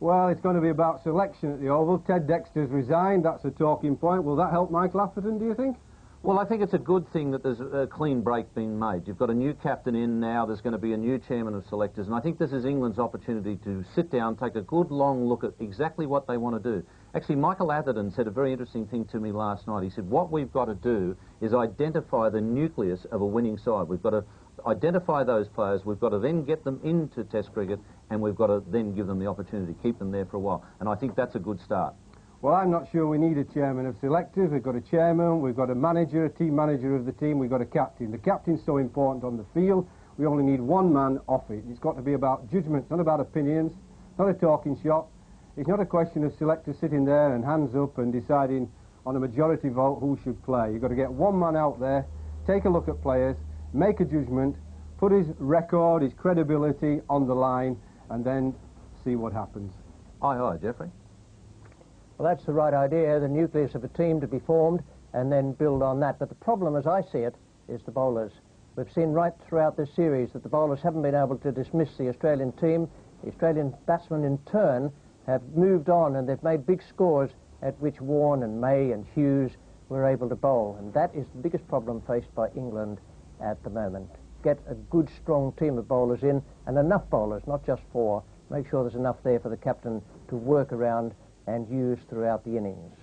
Well, it's going to be about selection at the Oval. Ted Dexter's resigned. That's a talking point. Will that help Michael Atherton, do you think? Well, I think it's a good thing that there's a clean break being made. You've got a new captain in now, there's going to be a new chairman of selectors, and I think this is England's opportunity to sit down, take a good long look at exactly what they want to do. Actually, Michael Atherton said a very interesting thing to me last night. He said, what we've got to do is identify the nucleus of a winning side. We've got to identify those players. We've got to then get them into Test cricket, and we've got to then give them the opportunity to keep them there for a while. And I think that's a good start. Well, I'm not sure we need a chairman of selectors. We've got a chairman, we've got a manager, a team manager of the team, we've got a captain. The captain's so important on the field. We only need one man off it. It's got to be about judgment, it's not about opinions, not a talking shop. It's not a question of selectors sitting there and hands up and deciding on a majority vote who should play. You've got to get one man out there, take a look at players, make a judgment, put his record, his credibility on the line, and then see what happens. Aye, aye, Jeffrey. Well, that's the right idea, the nucleus of a team to be formed, and then build on that. But the problem, as I see it, is the bowlers. We've seen right throughout this series that the bowlers haven't been able to dismiss the Australian team. The Australian batsmen, in turn, have moved on, and they've made big scores at which Warne and May and Hughes were able to bowl. And that is the biggest problem faced by England at the moment. Get a good, strong team of bowlers in, and enough bowlers, not just 4. Make sure there's enough there for the captain to work around and use throughout the innings.